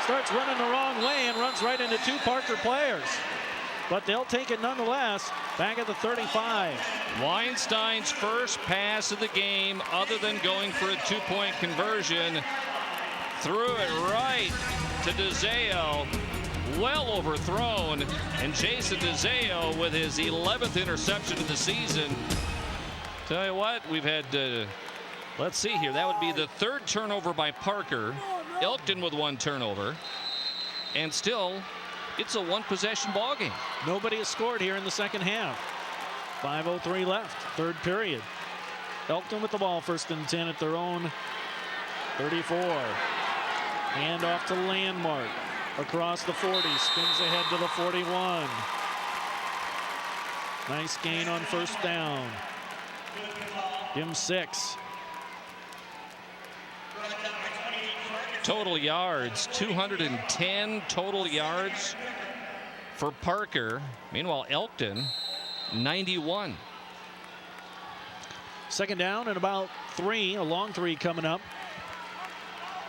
Speaker 1: Starts running the wrong way and runs right into 2 Parker players. But they'll take it nonetheless. Back at the 35.
Speaker 11: Weinstein's first pass of the game, other than going for a 2-point conversion, threw it right to DeZeo. Well overthrown. And Jason DeZeo with his 11th interception of the season. Tell you what, we've had, let's see here. That would be the 3rd turnover by Parker. Elkton with 1 turnover. And still, it's a 1-possession ball game.
Speaker 1: Nobody has scored here in the second half. 5:03 left, 3rd period. Elkton with the ball, 1st and 10 at their own 34. Hand off to Landmark. Across the 40, spins ahead to the 41. Nice gain on 1st down. Give him 6.
Speaker 11: Total yards, 210 total yards for Parker. Meanwhile, Elkton, 91.
Speaker 1: 2nd down and about 3, a long 3 coming up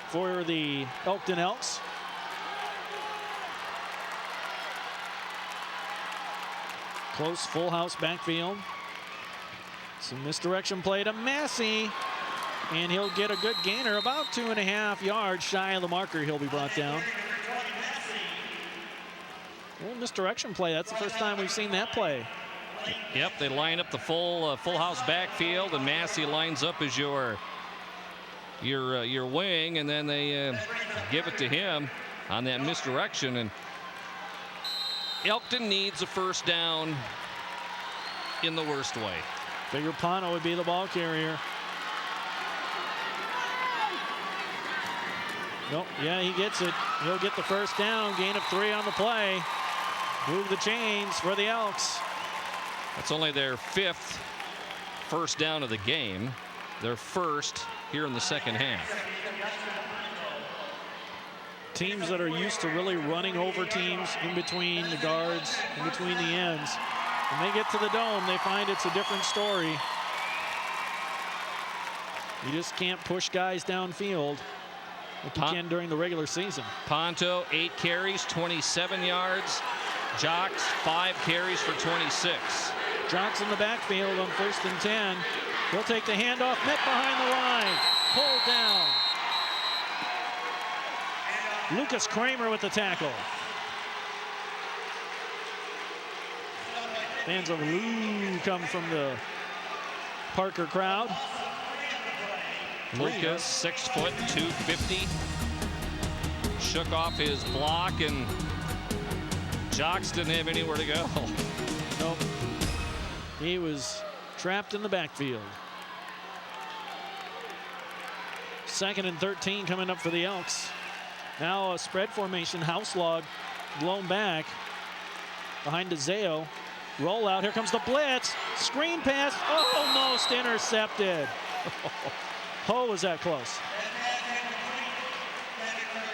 Speaker 1: for the Elkton Elks. Close full house backfield. Some misdirection play to Massey. And he'll get a good gainer, about 2.5 yards shy of the marker. He'll be brought down. A little misdirection play. That's the first time we've seen that play.
Speaker 11: Yep, they line up the full house backfield, and Massey lines up as your wing, and then they give it to him on that misdirection. And Elkton needs a 1st down in the worst way.
Speaker 1: Figure Pano would be the ball carrier. Nope, yeah, he gets it. He'll get the first down, gain of 3 on the play. Move the chains for the Elks.
Speaker 11: That's only their 5th first down of the game. Their first here in the second half.
Speaker 1: Teams that are used to really running over teams in between the guards, in between the ends. When they get to the Dome, they find it's a different story. You just can't push guys downfield like you can during the regular season.
Speaker 11: Ponto, 8 carries, 27 yards. Jocks, 5 carries for 26.
Speaker 1: Jocks in the backfield on 1st and 10. He'll take the handoff, met behind the line, pulled down. Lucas Kramer with the tackle. Fans of Lou come from the Parker crowd.
Speaker 11: Lucas, 6 foot, 250. Shook off his block, and Jocks didn't have anywhere to go.
Speaker 1: Nope. He was trapped in the backfield. 2nd and 13 coming up for the Elks. Now a spread formation, house log blown back behind DeZeo. Roll out, here comes the blitz. Screen pass, almost intercepted. Oh, was that close?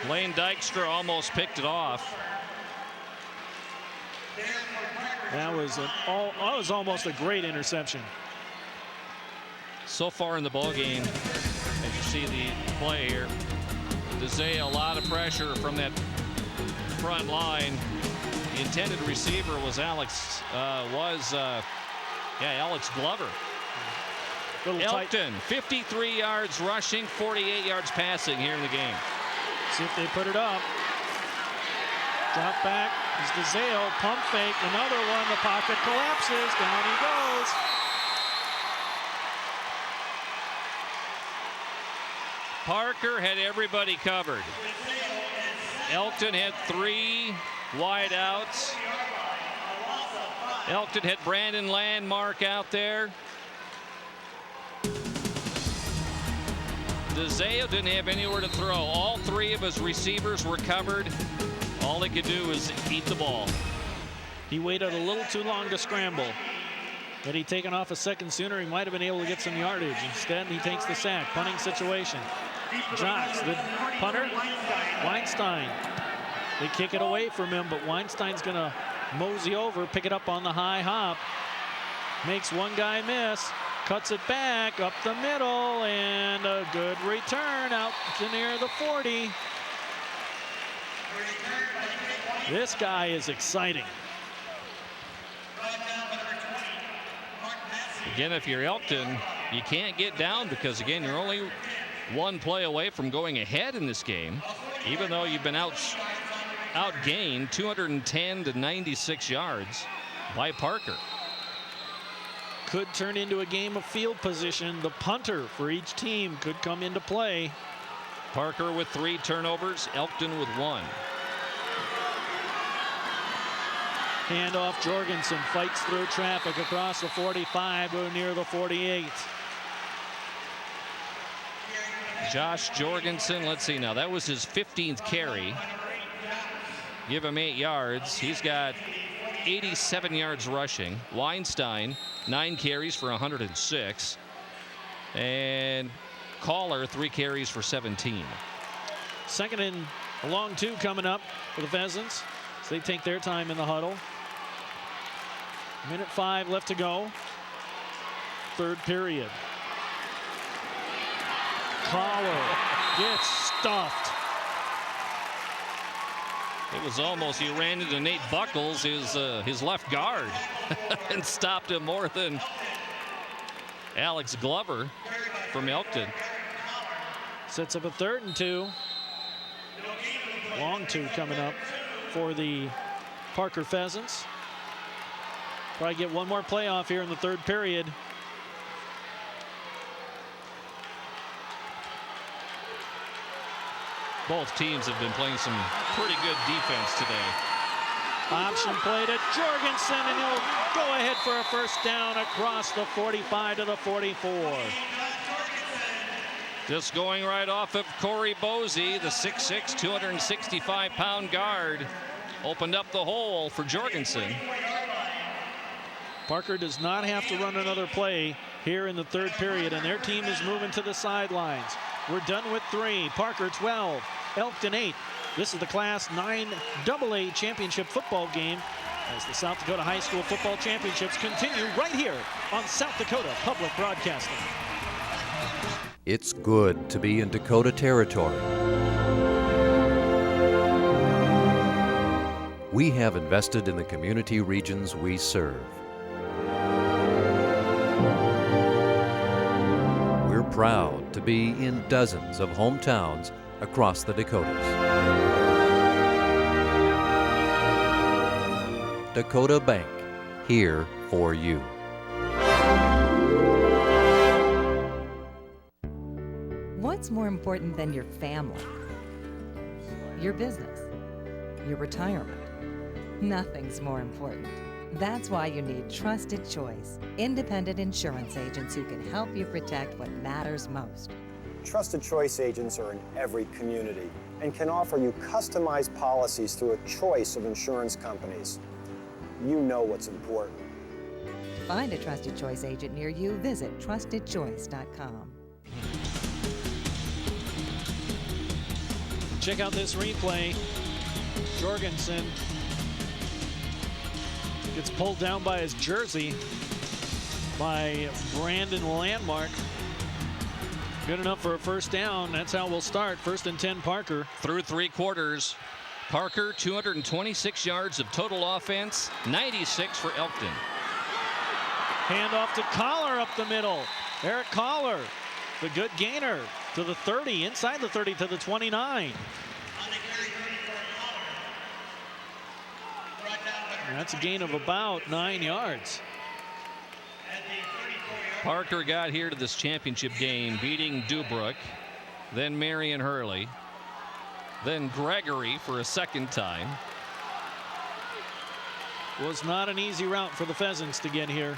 Speaker 11: Lane Dykstra almost picked it off.
Speaker 1: That was almost a great interception.
Speaker 11: So far in the ball game, as you see the play here, DeZeo, a lot of pressure from that front line. The intended receiver was Alex Glover. Elkton, 53 yards rushing, 48 yards passing here in the game.
Speaker 1: See if they put it up. Drop back is DeZeo, pump fake, another one, the pocket collapses, down he goes.
Speaker 11: Parker had everybody covered. Elkton had 3 wide outs. Elkton had Brandon Landmark out there. DeZeo didn't have anywhere to throw. All 3 of his receivers were covered. All he could do was eat the ball.
Speaker 1: He waited a little too long to scramble. Had he taken off a second sooner, he might have been able to get some yardage. Instead, he takes the sack. Punting situation. Jocks, the punter, Weinstein. They kick it away from him, but Weinstein's going to mosey over, pick it up on the high hop. Makes one guy miss. Cuts it back up the middle, and a good return out to near the 40. This guy is exciting.
Speaker 11: Again, if you're Elkton, you can't get down because, again, you're only 1 play away from going ahead in this game, even though you've been outgained 210 to 96 yards by Parker.
Speaker 1: Could turn into a game of field position. The punter for each team could come into play.
Speaker 11: Parker with 3 turnovers, Elkton with 1.
Speaker 1: Handoff, Jorgensen fights through traffic across the 45 to near the 48.
Speaker 11: Josh Jorgensen, let's see now, that was his 15th carry. Give him 8 yards. He's got 87 yards rushing. Weinstein, 9 carries for 106. And Caller, 3 carries for 17.
Speaker 1: 2nd and a long 2 coming up for the Pheasants. So they take their time in the huddle. 1:05 left to go. 3rd period. Caller gets stuffed.
Speaker 11: It was almost, he ran into Nate Buckles, his left guard, and stopped him more than Alex Glover from Elkton.
Speaker 1: Sets up a 3rd and 2. Long 2 coming up for the Parker Pheasants. Probably get one more playoff here in the 3rd period.
Speaker 11: Both teams have been playing some pretty good defense today.
Speaker 1: Option play to Jorgensen, and he'll go ahead for a first down across the 45 to the 44.
Speaker 11: Just going right off of Corey Bosey, the 6'6", 265-pound guard. Opened up the hole for Jorgensen.
Speaker 1: Parker does not have to run another play here in the third period, and their team is moving to the sidelines. We're done with 3. Parker 12, Elkton 8. This is the Class 9AA championship football game as the South Dakota High School Football Championships continue right here on South Dakota Public Broadcasting.
Speaker 4: It's good to be in Dakota territory. We have invested in the community regions we serve. We're proud to be in dozens of hometowns across the Dakotas. Dakota Bank, here for you.
Speaker 28: What's more important than your family? Your business? Your retirement? Nothing's more important. That's why you need Trusted Choice, independent insurance agents who can help you protect what matters most.
Speaker 2: Trusted Choice agents are in every community and can offer you customized policies through a choice of insurance companies. You know what's important.
Speaker 28: To find a Trusted Choice agent near you, visit trustedchoice.com.
Speaker 1: Check out this replay. Jorgensen gets pulled down by his jersey by Brandon Landmark. Good enough for a first down. That's how we'll start. 1st and 10, Parker.
Speaker 11: Through 3 quarters. Parker, 226 yards of total offense, 96 for Elkton.
Speaker 1: Handoff to Collar up the middle. Eric Collar, the good gainer to the 30, inside the 30 to the 29. That's a gain of about 9 yards.
Speaker 11: Parker got here to this championship game beating Dubrook, then Marion Hurley, then Gregory for a second time.
Speaker 1: Was not an easy route for the Pheasants to get here.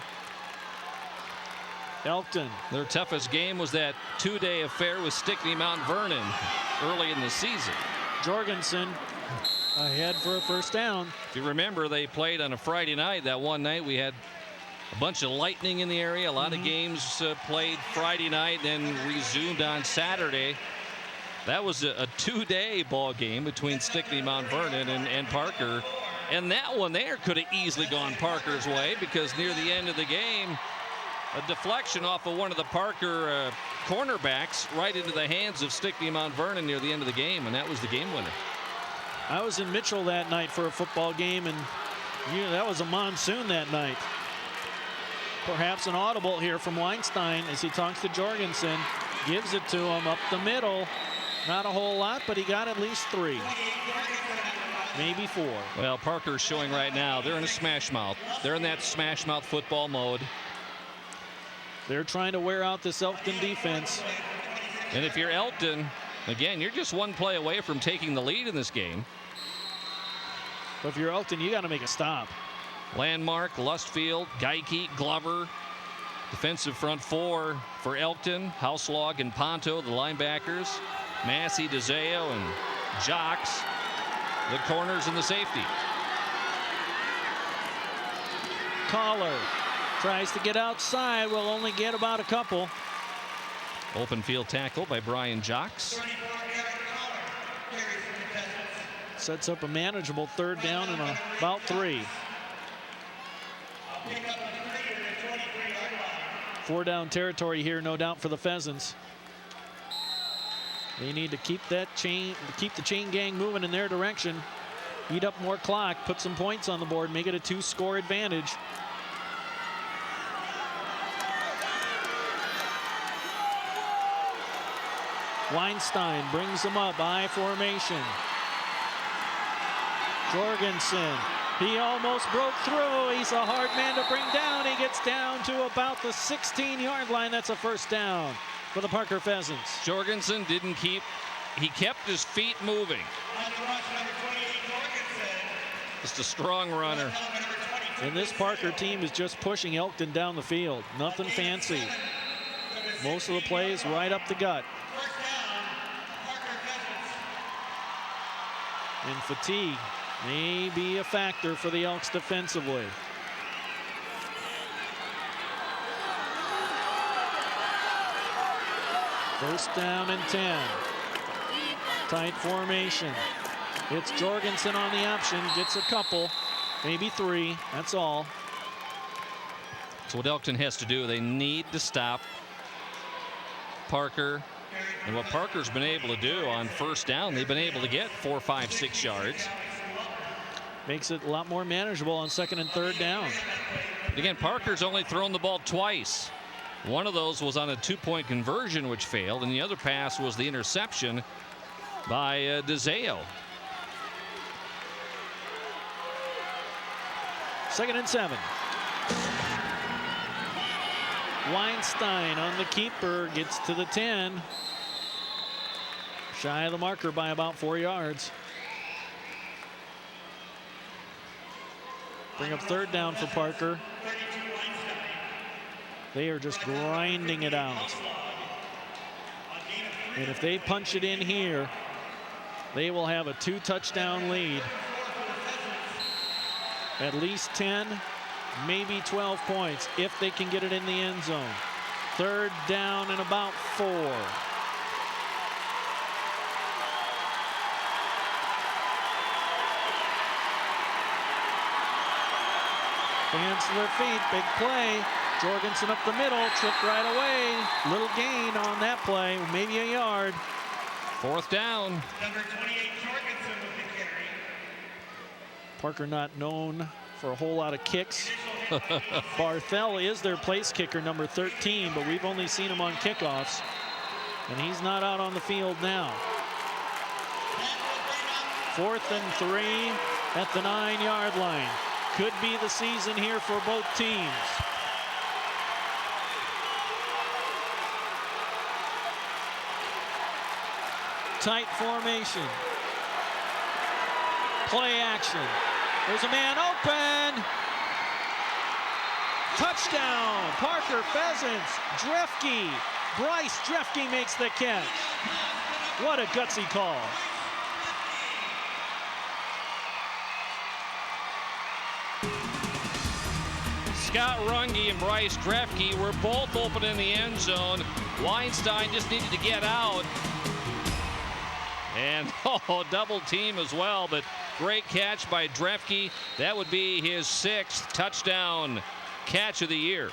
Speaker 1: Elkton.
Speaker 11: Their toughest game was that 2-day affair with Stickney Mount Vernon early in the season.
Speaker 1: Jorgensen ahead for a first down.
Speaker 11: If you remember, they played on a Friday night. That one night we had a bunch of lightning in the area. A lot of games played Friday night, then resumed on Saturday. That was a 2-day ball game between Stickney Mount Vernon and Parker. And that one there could have easily gone Parker's way, because near the end of the game, a deflection off of one of the Parker cornerbacks right into the hands of Stickney Mount Vernon near the end of the game, and that was the game winner.
Speaker 1: I was in Mitchell that night for a football game, and that was a monsoon that night. Perhaps an audible here from Weinstein as he talks to Jorgensen. Gives it to him up the middle. Not a whole lot, but he got at least 3. Maybe 4.
Speaker 11: Well, Parker's showing right now they're in a smash mouth. They're in that smash mouth football mode.
Speaker 1: They're trying to wear out this Elkton defense.
Speaker 11: And if you're Elkton, again, you're just 1 play away from taking the lead in this game.
Speaker 1: But if you're Elkton, you got to make a stop.
Speaker 11: Landmark, Lustfield, Geike, Glover. Defensive front 4 for Elkton. Houselog and Ponto, the linebackers. Massey, DeZeo, and Jocks, the corners and the safety.
Speaker 1: Collar tries to get outside. Will only get about a couple.
Speaker 11: Open field tackle by Brian Jocks.
Speaker 1: Sets up a manageable 3rd down and about 3. 4-down territory here, no doubt, for the Pheasants. They need to keep the chain gang moving in their direction. Eat up more clock, put some points on the board, make it a 2-score advantage. Weinstein brings them up, I formation. Jorgensen, he almost broke through. He's a hard man to bring down. He gets down to about the 16-yard line. That's a first down for the Parker Pheasants.
Speaker 11: Jorgensen he kept his feet moving. Just a strong runner.
Speaker 1: And this Parker team is just pushing Elkton down the field. Nothing fancy. Most of the plays right up the gut. And fatigue may be a factor for the Elks defensively. First down and 10. Tight formation. It's Jorgensen on the option. Gets a couple, maybe 3. That's all.
Speaker 11: So what Elkton has to do, they need to stop Parker. And what Parker's been able to do on first down, they've been able to get 4, 5, 6 yards.
Speaker 1: Makes it a lot more manageable on second and third down.
Speaker 11: But again, Parker's only thrown the ball twice. One of those was on a 2-point conversion, which failed, and the other pass was the interception by DeZeo.
Speaker 1: Second and 7. Weinstein on the keeper, gets to the 10. Shy of the marker by about 4 yards. Bring up third down for Parker. They are just grinding it out. And if they punch it in here, they will have a 2-touchdown lead. At least 10, maybe 12 points if they can get it in the end zone. Third down and about 4. Hands to their feet, big play. Jorgensen up the middle, tripped right away. Little gain on that play, maybe a yard.
Speaker 11: Fourth down.
Speaker 16: Number 28, Jorgensen with the carry.
Speaker 1: Parker not known for a whole lot of kicks. Barthel is their place kicker, number 13, but we've only seen him on kickoffs. And he's not out on the field now. 4th and 3 at the 9-yard line. Could be the season here for both teams. Tight formation. Play action. There's a man open. Touchdown, Parker Pheasants. Drefke, Bryce Drefke makes the catch. What a gutsy call.
Speaker 11: Scott Runge and Bryce Drefke were both open in the end zone. Weinstein just needed to get out. And double team as well, but great catch by Drefke. That would be his 6th touchdown catch of the year.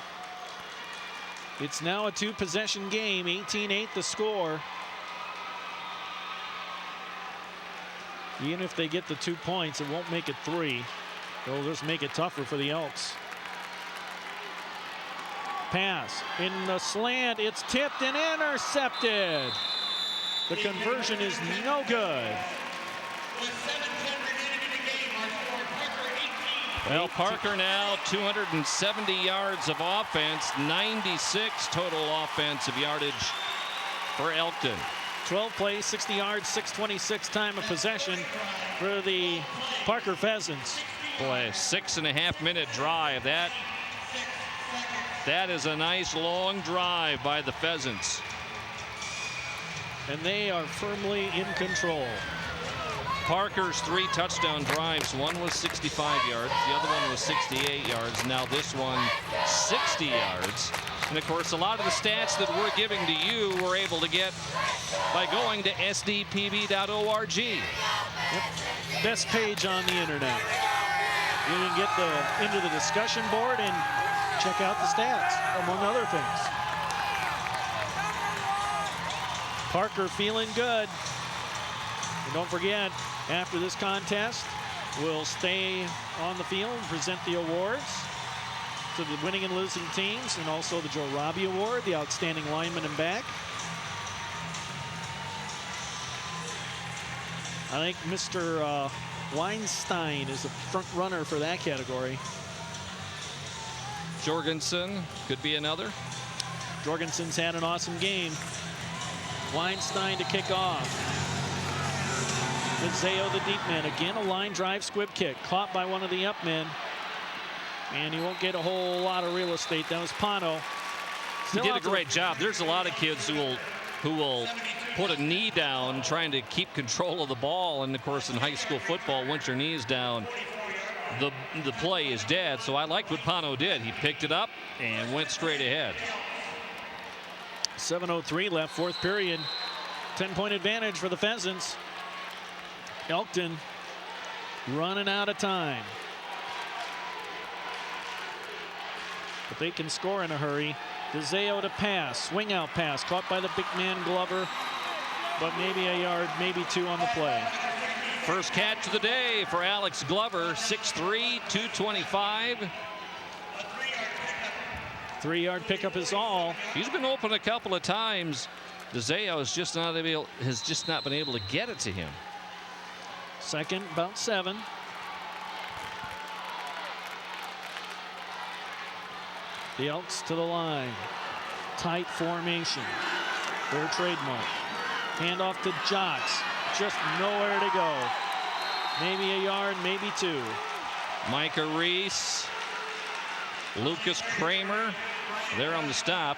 Speaker 1: It's now a 2-possession game, 18-8 the score. Even if they get the 2 points, it won't make it 3. It'll just make it tougher for the Elks. Pass in the slant, it's tipped and intercepted. The conversion is no good.
Speaker 11: Well, Parker now 270 yards of offense, 96 total offensive yardage for Elkton.
Speaker 1: 12 plays, 60 yards, 6:26 time of possession for the Parker Pheasants.
Speaker 11: Boy, 6.5-minute drive. That is a nice long drive by the Pheasants.
Speaker 1: And they are firmly in control.
Speaker 11: Parker's 3 touchdown drives. One was 65 yards. The other one was 68 yards. Now this one, 60 yards. And of course, a lot of the stats that we're giving to you, we're able to get by going to sdpb.org.
Speaker 1: Yep. Best page on the internet. You can get into the discussion board and check out the stats, among other things. Parker feeling good. And don't forget, after this contest, we'll stay on the field and present the awards to the winning and losing teams, and also the Joe Robbie Award, the outstanding lineman and back. I think Mr. Weinstein is the front runner for that category.
Speaker 11: Jorgensen could be another.
Speaker 1: Jorgensen's had an awesome game. Weinstein to kick off. DeZeo, the deep man. Again, a line drive squib kick. Caught by one of the up men. And he won't get a whole lot of real estate. That was Pano.
Speaker 11: He did a great job. There's a lot of kids who will put a knee down trying to keep control of the ball. And, of course, in high school football, once your knee is down, the play is dead. So I liked what Pano did. He picked it up and went straight ahead.
Speaker 1: 7:03 left, fourth period. 10-point advantage for the Pheasants. Elkton running out of time. But they can score in a hurry. DeZeo to pass, swing out pass, caught by the big man Glover, but maybe a yard, maybe two on the play.
Speaker 11: First catch of the day for Alex Glover, 6'3", 225.
Speaker 1: 3-yard pickup is all.
Speaker 11: He's been open a couple of times. DeZeo has just not been able to get it to him.
Speaker 1: Second, about 7. The Elks to the line. Tight formation. Their trademark. Handoff to Jocks. Just nowhere to go. Maybe a yard, maybe two.
Speaker 11: Micah Reese. Lucas Kramer. There on the stop.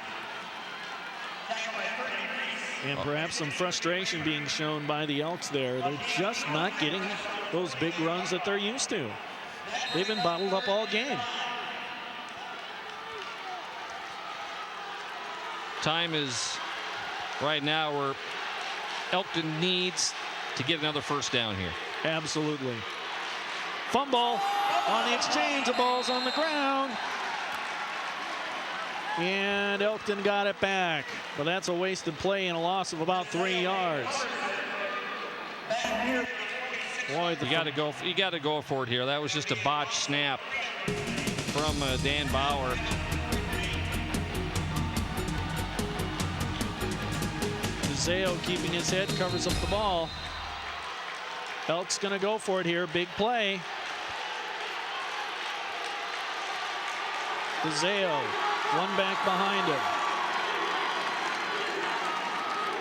Speaker 1: And perhaps some frustration being shown by the Elks there. They're just not getting those big runs that they're used to. They've been bottled up all game.
Speaker 11: Time is right now where Elkton needs to get another first down here.
Speaker 1: Absolutely. Fumble on the exchange. The ball's on the ground. And Elkton got it back. But that's a wasted play and a loss of about 3 yards.
Speaker 11: Boy, you got to go for it here. That was just a botched snap from Dan Bauer.
Speaker 1: DeZeo keeping his head, covers up the ball. Elk's going to go for it here. Big play. DeZeo, one back behind him.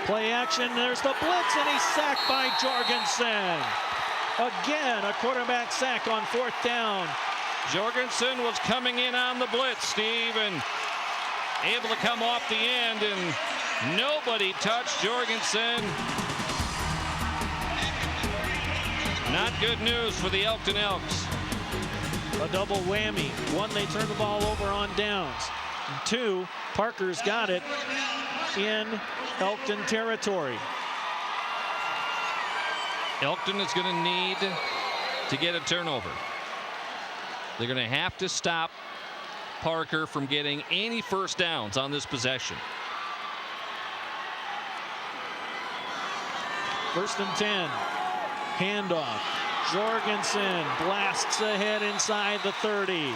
Speaker 1: Play action. There's the blitz, and he's sacked by Jorgensen. Again, a quarterback sack on 4th down.
Speaker 11: Jorgensen was coming in on the blitz, Steve, and able to come off the end, and nobody touched Jorgensen. Not good news for the Elkton Elks.
Speaker 1: A double whammy. 1, they turn the ball over on downs. 2, Parker's got it in Elkton territory.
Speaker 11: Elkton is going to need to get a turnover. They're going to have to stop Parker from getting any first downs on this possession.
Speaker 1: 1st and 10. Handoff. Jorgensen blasts ahead inside the 30.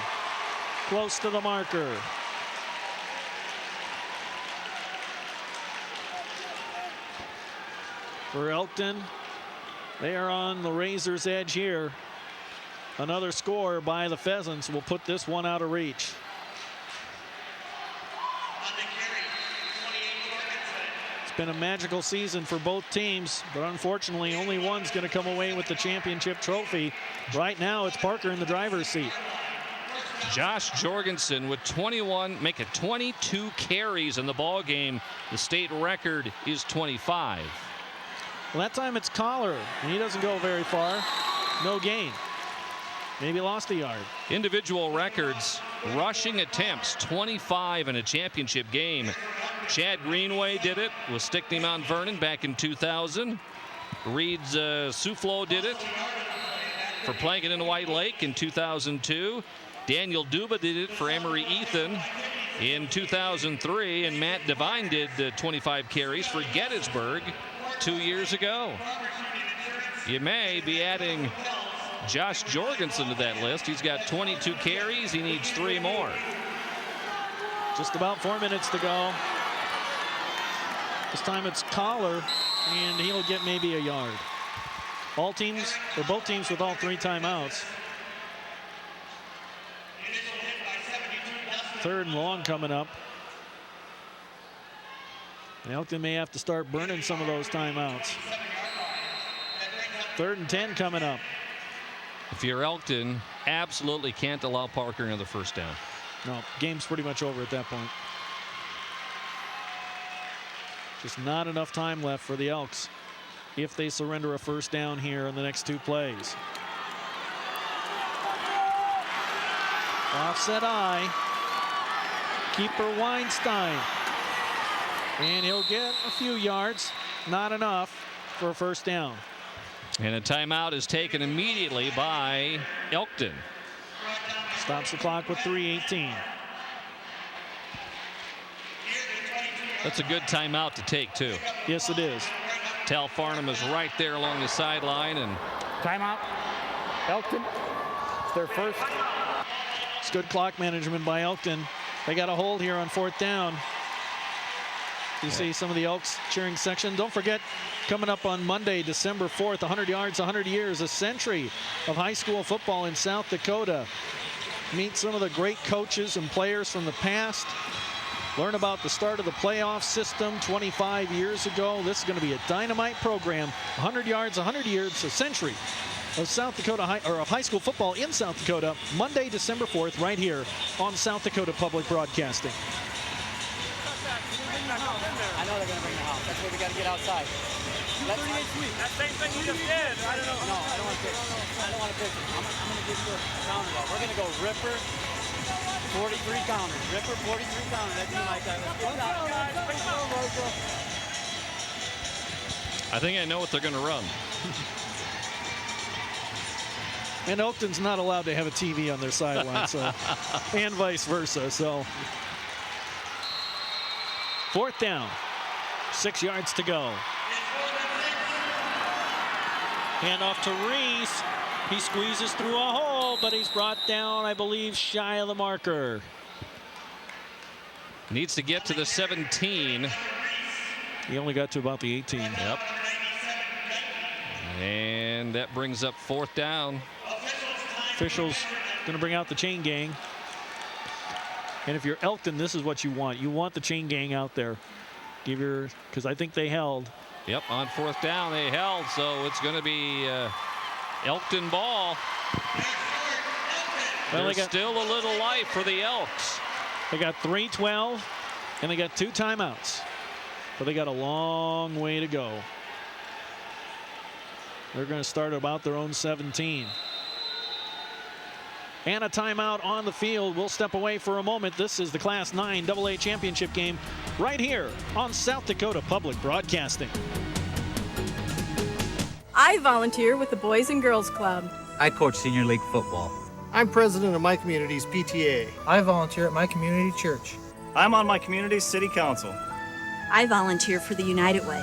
Speaker 1: Close to the marker. For Elkton, they are on the razor's edge here. Another score by the Pheasants will put this one out of reach. It's been a magical season for both teams, but unfortunately only one's going to come away with the championship trophy. Right now it's Parker in the driver's seat.
Speaker 11: Josh Jorgensen with 22 carries in the ball game. The state record is 25.
Speaker 1: Well, that time it's Collar, and he doesn't go very far. No gain. Maybe lost a yard.
Speaker 11: Individual records, rushing attempts, 25 in a championship game. Chad Greenway did it with Stickney Mount Vernon back in 2000. Reed's Suflo did it for Plankin and White Lake in 2002. Daniel Duba did it for Emory Ethan in 2003. And Matt Devine did 25 carries for Gettysburg 2 years ago. You may be adding Josh Jorgensen to that list. He's got 22 carries. He needs 3 more.
Speaker 1: Just about 4 minutes to go. This time it's Collar, and he'll get maybe a yard. All teams, or both teams with all 3 timeouts. 3rd and long coming up. And Elkton may have to start burning some of those timeouts. 3rd and 10 coming up.
Speaker 11: If you're Elkton, absolutely can't allow Parker another first down.
Speaker 1: No, game's pretty much over at that point. Just not enough time left for the Elks if they surrender a first down here in the next 2 plays. Offset eye. Keeper Weinstein. And he'll get a few yards. Not enough for a first down.
Speaker 11: And a timeout is taken immediately by Elkton.
Speaker 1: Stops the clock with 3:18.
Speaker 11: That's a good timeout to take, too.
Speaker 1: Yes, it is.
Speaker 11: Tal Farnham is right there along the sideline. And
Speaker 15: timeout. Elkton. It's their first.
Speaker 1: It's good clock management by Elkton. They got a hold here on 4th down. You see some of the Elks cheering section. Don't forget, coming up on Monday, December 4th, 100 yards, 100 years, a century of high school football in South Dakota. Meet some of the great coaches and players from the past. Learn about the start of the playoff system 25 years ago. This is going to be a dynamite program. 100 yards, 100 years, a century of South Dakota high school football in South Dakota. Monday, December 4th, right here on South Dakota Public Broadcasting.
Speaker 5: I know they're going to bring the house. That's why we got to get outside. That's that same thing you just did. I don't know. No, I don't want to pitch. I don't want to pitch. I'm going to give you a counter though. We're going to go Ripper, 43 counters. Ripper, 43 counters. That'd be my time.
Speaker 11: I think I know what they're going to run.
Speaker 1: And Elkton's not allowed to have a TV on their sideline, so and vice versa. So 4th down, 6 yards to go. Hand off to Reese. He squeezes through a hole, but he's brought down, I believe, shy of the marker.
Speaker 11: Needs to get to the 17.
Speaker 1: He only got to about the 18.
Speaker 11: Yep. And that brings up 4th down.
Speaker 1: Officials going to bring out the chain gang. And if you're Elkton, this is what you want. You want the chain gang out there. Because I think they held.
Speaker 11: Yep, on 4th down they held, so it's going to be Elkton ball. Well, there's still a little life for the Elks.
Speaker 1: They got 3:12, and they got 2 timeouts. But they got a long way to go. They're going to start about their own 17. And a timeout on the field. We'll step away for a moment. This is the Class 9 AA championship game right here on South Dakota Public Broadcasting.
Speaker 6: I volunteer with the Boys and Girls Club.
Speaker 7: I coach senior league football.
Speaker 10: I'm president of my community's PTA.
Speaker 13: I volunteer at my community church.
Speaker 25: I'm on my community's city council.
Speaker 26: I volunteer for the United Way.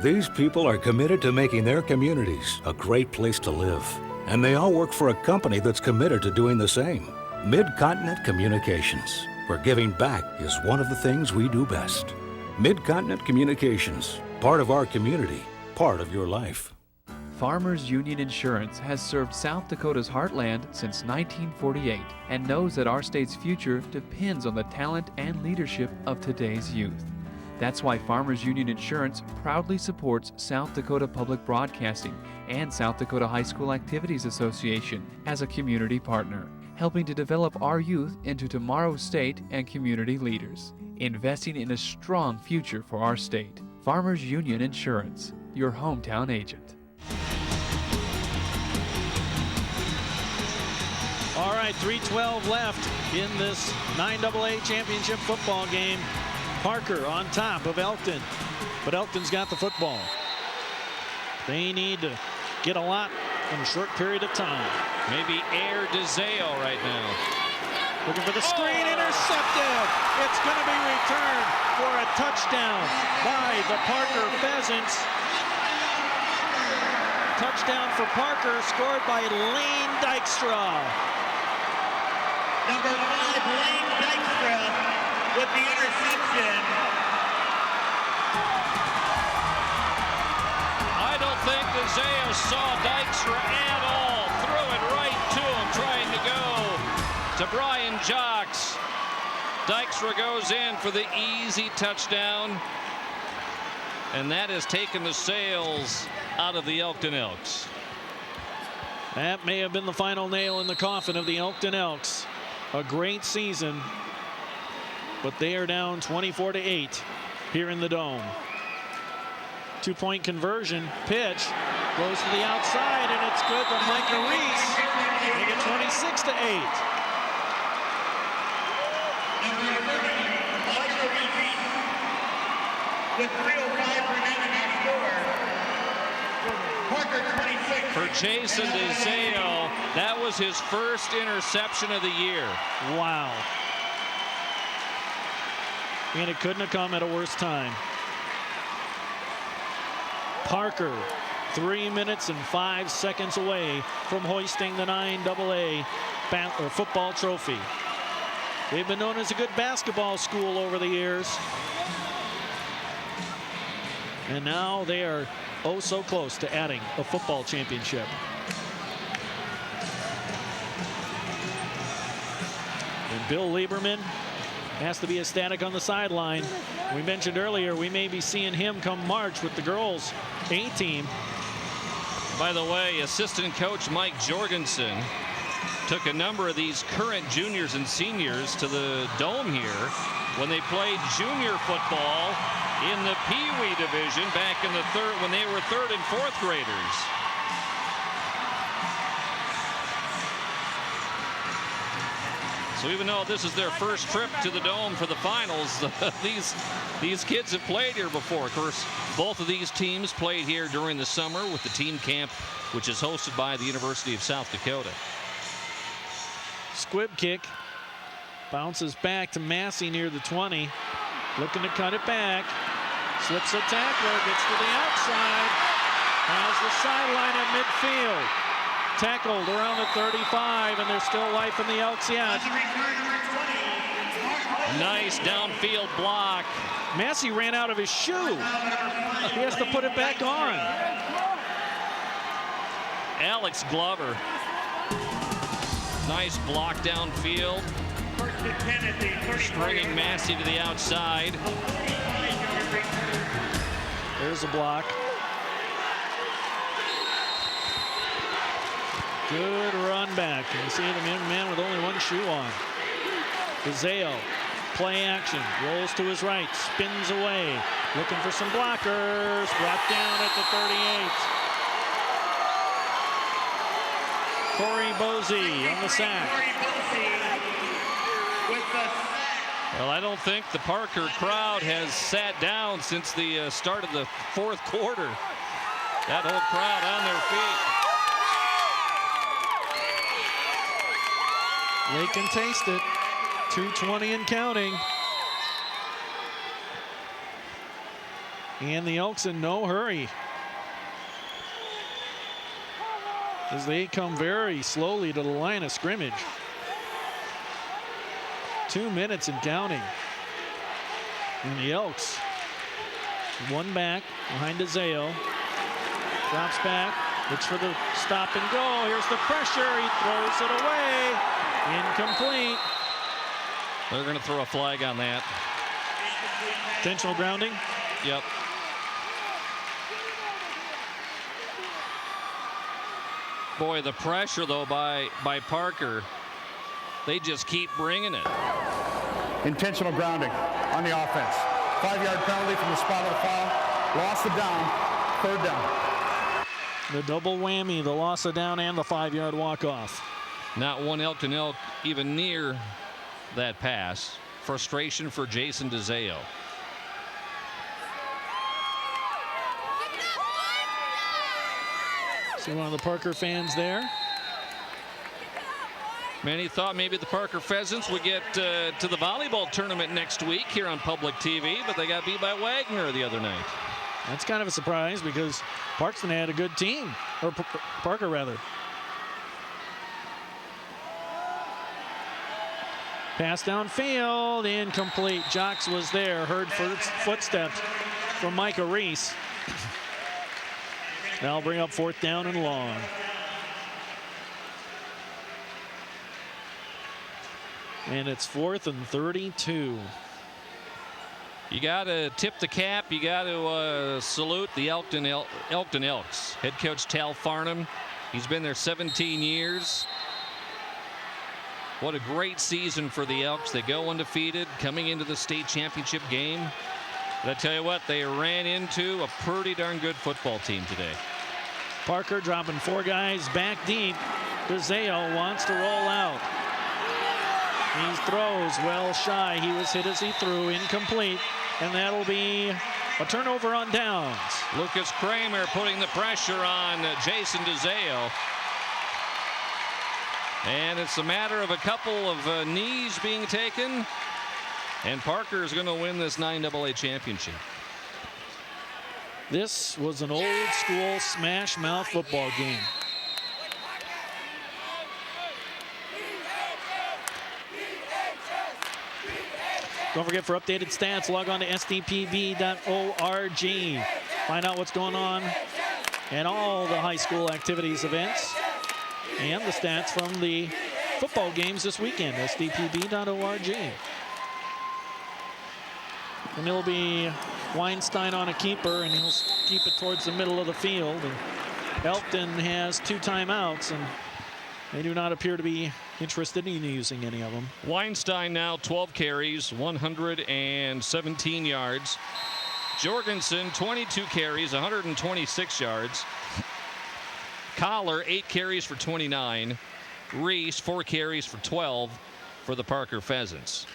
Speaker 12: These people are committed to making their communities a great place to live. And they all work for a company that's committed to doing the same. Mid-Continent Communications, where giving back is one of the things we do best. Mid-Continent Communications, part of our community, part of your life.
Speaker 27: Farmers Union Insurance has served South Dakota's heartland since 1948 and knows that our state's future depends on the talent and leadership of today's youth. That's why Farmers Union Insurance proudly supports South Dakota Public Broadcasting and South Dakota High School Activities Association as a community partner, helping to develop our youth into tomorrow's state and community leaders, investing in a strong future for our state. Farmers Union Insurance, your hometown agent.
Speaker 1: All right, 3:12 left in this 9AA championship football game. Parker on top of Elkton, but Elkton's got the football. They need to get a lot in a short period of time.
Speaker 11: Maybe Air DeZeo right now.
Speaker 1: Looking for the screen, intercepted. It's going to be returned for a touchdown by the Parker Pheasants. Touchdown for Parker, scored by Lane Dykstra.
Speaker 16: Number 5, Lane Dykstra with the interception.
Speaker 11: I don't think DeZeo saw Dykstra at all. Threw it right to him, trying to go to Brian Jocks. Dykstra goes in for the easy touchdown. And that has taken the sails out of the Elkton Elks.
Speaker 1: That may have been the final nail in the coffin of the Elkton Elks. A great season, but they are down 24-8 here in the Dome. 2-point conversion. Pitch goes to the outside, and it's good to Micah Reese. Make it 26-8.
Speaker 16: With 3:05 remaining on score. Parker 26.
Speaker 11: For Jason DeZeo, that was his first interception of the year.
Speaker 1: Wow. And it couldn't have come at a worse time. Parker, 3 minutes and 5 seconds away from hoisting the 9AA football trophy. They've been known as a good basketball school over the years. And now they are oh so close to adding a football championship. And Bill Lieberman has to be ecstatic on the sideline. We mentioned earlier we may be seeing him come March with the girls A-team.
Speaker 11: By the way, assistant coach Mike Jorgensen took a number of these current juniors and seniors to the Dome here when they played junior football in the Pee Wee division back in the when they were 3rd and 4th graders. So even though this is their first trip to the Dome for the finals, these kids have played here before. Of course, both of these teams played here during the summer with the team camp, which is hosted by the University of South Dakota.
Speaker 1: Squib kick bounces back to Massey near the 20, looking to cut it back. Slips a tackler, gets to the outside, has the sideline at midfield. Tackled around the 35, and there's still life in the Elks yet.
Speaker 11: Nice downfield block.
Speaker 1: Massey ran out of his shoe. He has to put it back on.
Speaker 11: Alex Glover. Nice block downfield. Stringing Massey to the outside.
Speaker 1: There's a block. Good run back. You see the man with only one shoe on. DeZeo, play action, rolls to his right, spins away, looking for some blockers. Brought down at the 38. Corey Boese on the sack.
Speaker 11: Well, I don't think the Parker crowd has sat down since the start of the 4th quarter. That whole crowd on their feet.
Speaker 1: They can taste it. 2:20 and counting. And the Elks in no hurry, as they come very slowly to the line of scrimmage. 2 minutes and counting. And the Elks, one back behind DeZeo. Drops back, looks for the stop and go. Here's the pressure. He throws it away. Incomplete.
Speaker 11: They're going to throw a flag on that.
Speaker 1: Intentional grounding?
Speaker 11: Yep. Boy, the pressure, though, by Parker. They just keep bringing it.
Speaker 15: Intentional grounding on the offense. 5-yard penalty from the spot of the foul. Loss of down. 3rd down.
Speaker 1: The double whammy, the loss of down and the 5-yard walk-off.
Speaker 11: Not one Elkton Elk even near that pass. Frustration for Jason DeZeo.
Speaker 1: See one of the Parker fans there.
Speaker 11: Many thought maybe the Parker Pheasants would get to the volleyball tournament next week here on public TV, but they got beat by Wagner the other night.
Speaker 1: That's kind of a surprise because Parkston had a good team, or Parker rather. Pass downfield, incomplete. Jocks was there, heard footsteps from Micah Reese. Now bring up 4th down and long. And it's 4th and 32.
Speaker 11: You got to tip the cap. You got to salute the Elkton Elks. Head coach Tal Farnham. He's been there 17 years. What a great season for the Elks. They go undefeated, coming into the state championship game. But I tell you what, they ran into a pretty darn good football team today.
Speaker 1: Parker dropping 4 guys back deep. DeZeo wants to roll out. He throws well shy. He was hit as he threw, incomplete, and that'll be a turnover on downs.
Speaker 11: Lucas Kramer putting the pressure on Jason DeZeo. And it's a matter of a couple of knees being taken, and Parker is going to win this 9AA championship.
Speaker 1: This was an old school smash mouth football game. Don't forget, for updated stats, log on to sdpb.org. Find out what's going on and all the high school activities events and the stats from the football games this weekend, sdpb.org. And it'll be Weinstein on a keeper, and he'll keep it towards the middle of the field. And Elkton has 2 timeouts, and they do not appear to be interested in using any of them.
Speaker 11: Weinstein now 12 carries, 117 yards. Jorgensen 22 carries, 126 yards. Collar 8 carries for 29. Reese 4 carries for 12 for the Parker Pheasants.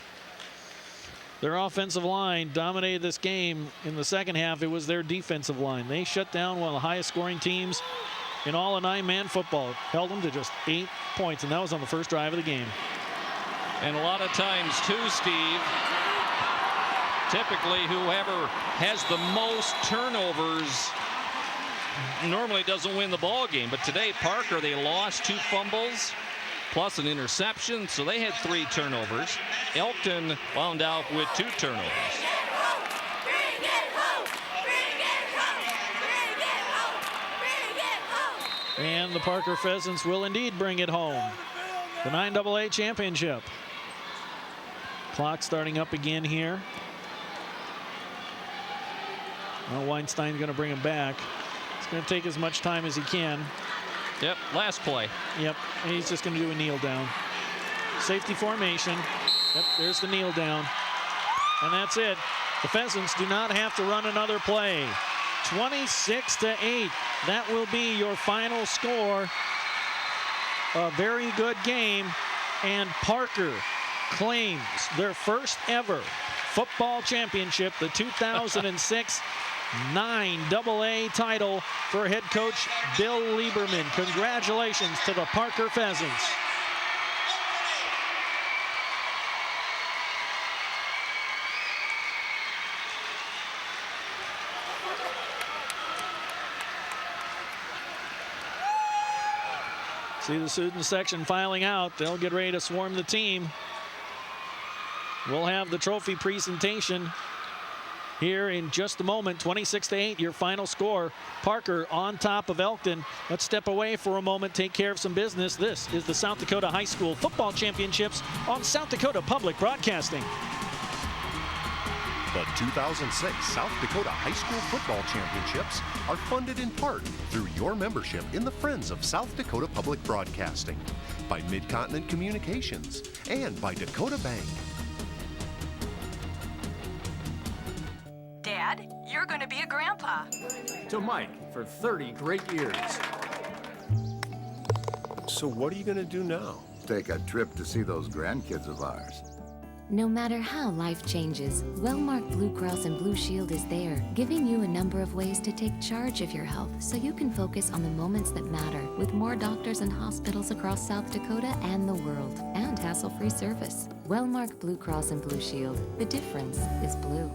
Speaker 1: Their offensive line dominated this game. In the second half, it was their defensive line. They shut down one of the highest scoring teams in all of 9-man football. Held them to just 8 points, and that was on the first drive of the game.
Speaker 11: And a lot of times, too, Steve, typically whoever has the most turnovers normally doesn't win the ball game. But today, Parker, they lost 2 fumbles plus an interception, so they had 3 turnovers. Elkton wound out with 2 turnovers.
Speaker 1: And the Parker Pheasants will indeed bring it home. The 9AA championship. Clock starting up again here. Well, Weinstein's going to bring him back. It's going to take as much time as he can.
Speaker 11: Yep, last play.
Speaker 1: Yep, and he's just going to do a kneel down. Safety formation. Yep, there's the kneel down. And that's it. The Pheasants do not have to run another play. 26-8. That will be your final score. A very good game. And Parker claims their first ever football championship, the 2006 9AA title for head coach Bill Lieberman. Congratulations to the Parker Pheasants. See the student section filing out. They'll get ready to swarm the team. We'll have the trophy presentation here in just a moment. 26-8, your final score. Parker on top of Elkton. Let's step away for a moment, take care of some business. This is the South Dakota High School Football Championships on South Dakota Public Broadcasting.
Speaker 3: The 2006 South Dakota High School Football Championships are funded in part through your membership in the Friends of South Dakota Public Broadcasting, by Mid-Continent Communications, and by Dakota Bank.
Speaker 8: Dad, you're going to be a grandpa.
Speaker 9: To Mike for 30 great years.
Speaker 3: So what are you going to do now?
Speaker 14: Take a trip to see those grandkids of ours.
Speaker 23: No matter how life changes, Wellmark Blue Cross and Blue Shield is there, giving you a number of ways to take charge of your health so you can focus on the moments that matter, with more doctors and hospitals across South Dakota and the world, and hassle-free service. Wellmark Blue Cross and Blue Shield. The difference is blue.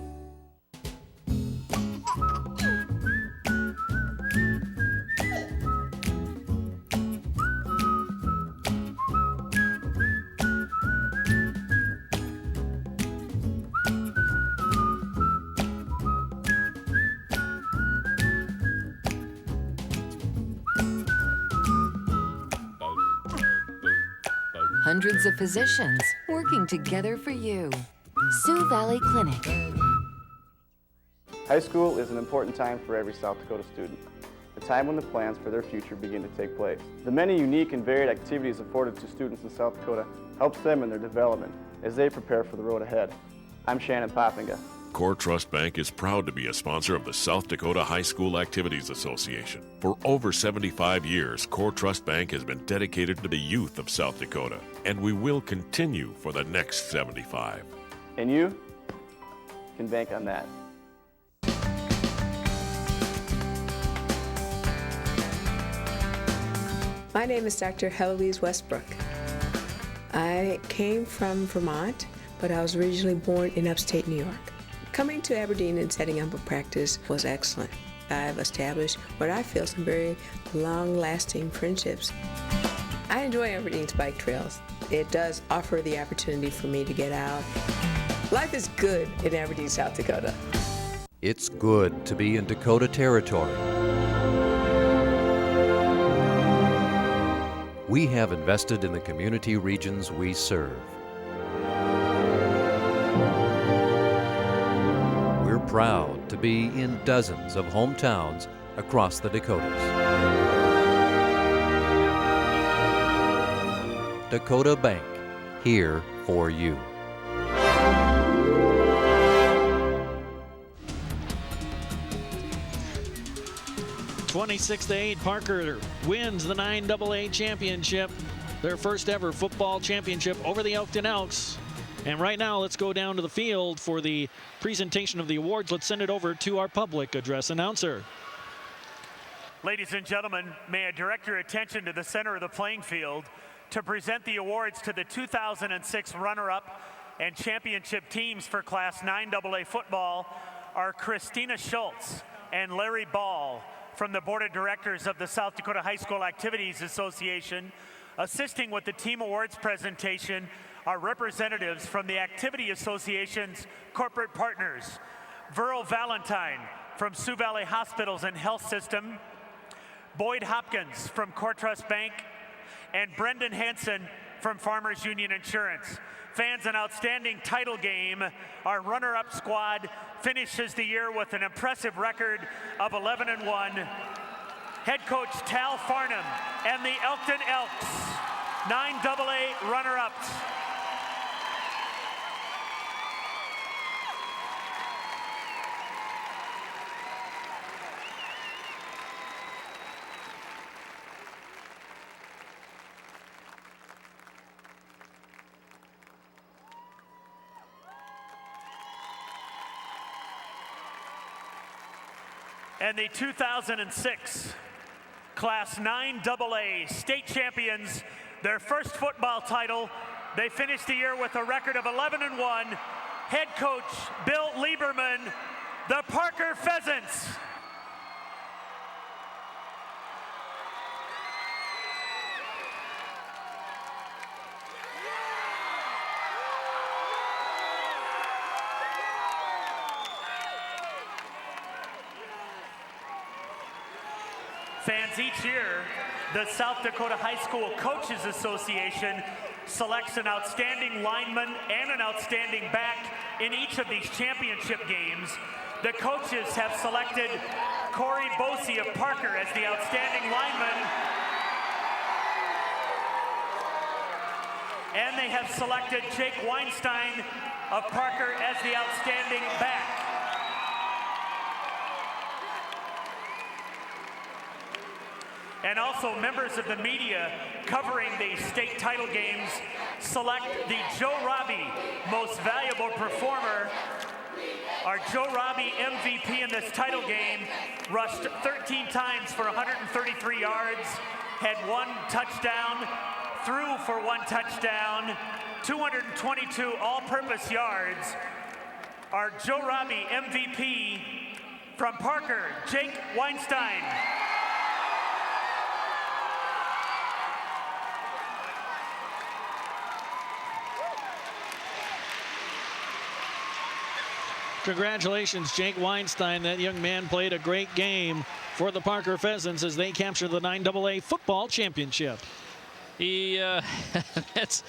Speaker 28: Hundreds of physicians working together for you. Sioux Valley Clinic.
Speaker 17: High school is an important time for every South Dakota student, a time when the plans for their future begin to take place. The many unique and varied activities afforded to students in South Dakota helps them in their development as they prepare for the road ahead. I'm Shannon Poppinga.
Speaker 2: Core Trust Bank is proud to be a sponsor of the South Dakota High School Activities Association. For over 75 years, Core Trust Bank has been dedicated to the youth of South Dakota, and we will continue for the next 75.
Speaker 17: And you can bank on that.
Speaker 4: My name is Dr. Heloise Westbrook. I came from Vermont, but I was originally born in upstate New York. Coming to Aberdeen and setting up a practice was excellent. I've established what I feel some very long-lasting friendships. I enjoy Aberdeen's bike trails. It does offer the opportunity for me to get out. Life is good in Aberdeen, South Dakota.
Speaker 18: It's good to be in Dakota Territory. We have invested in the community regions we serve. We're proud to be in dozens of hometowns across the Dakotas. Dakota Bank, here for you.
Speaker 1: (26-8), Parker wins the 9AA championship, their first ever football championship over the Elkton Elks. And right now, let's go down to the field for the presentation of the awards. Let's send it over to our public address announcer.
Speaker 19: Ladies and gentlemen, may I direct your attention to the center of the playing field to present the awards to the 2006 runner-up and championship teams for Class 9AA football are Christina Schultz and Larry Ball from the Board of Directors of the South Dakota High School Activities Association. Assisting with the team awards presentation are representatives from the Activity Association's corporate partners, Verl Valentine from Sioux Valley Hospitals and Health System, Boyd Hopkins from Core Trust Bank, and Brendan Hansen from Farmers Union Insurance. Fans, an outstanding title game. Our runner-up squad finishes the year with an impressive record of 11-1. Head coach Tal Farnham and the Elkton Elks, 9AA runner-ups. And the 2006 Class 9AA state champions, their first football title. They finished the year with a record of 11-1. Head coach Bill Lieberman, the Parker Pheasants. Fans, each year, the South Dakota High School Coaches Association selects an outstanding lineman and an outstanding back in each of these championship games. The coaches have selected Corey Bosey of Parker as the outstanding lineman, and they have selected Jake Weinstein of Parker as the outstanding back. And also members of the media covering the state title games select the Joe Robbie Most Valuable Performer. Our Joe Robbie MVP in this title game rushed 13 times for 133 yards, had 1 touchdown, threw for 1 touchdown, 222 all-purpose yards. Our Joe Robbie MVP from Parker, Jake Weinstein.
Speaker 1: Congratulations, Jake Weinstein. That young man played a great game for the Parker Pheasants as they capture the 9AA football championship.
Speaker 11: That's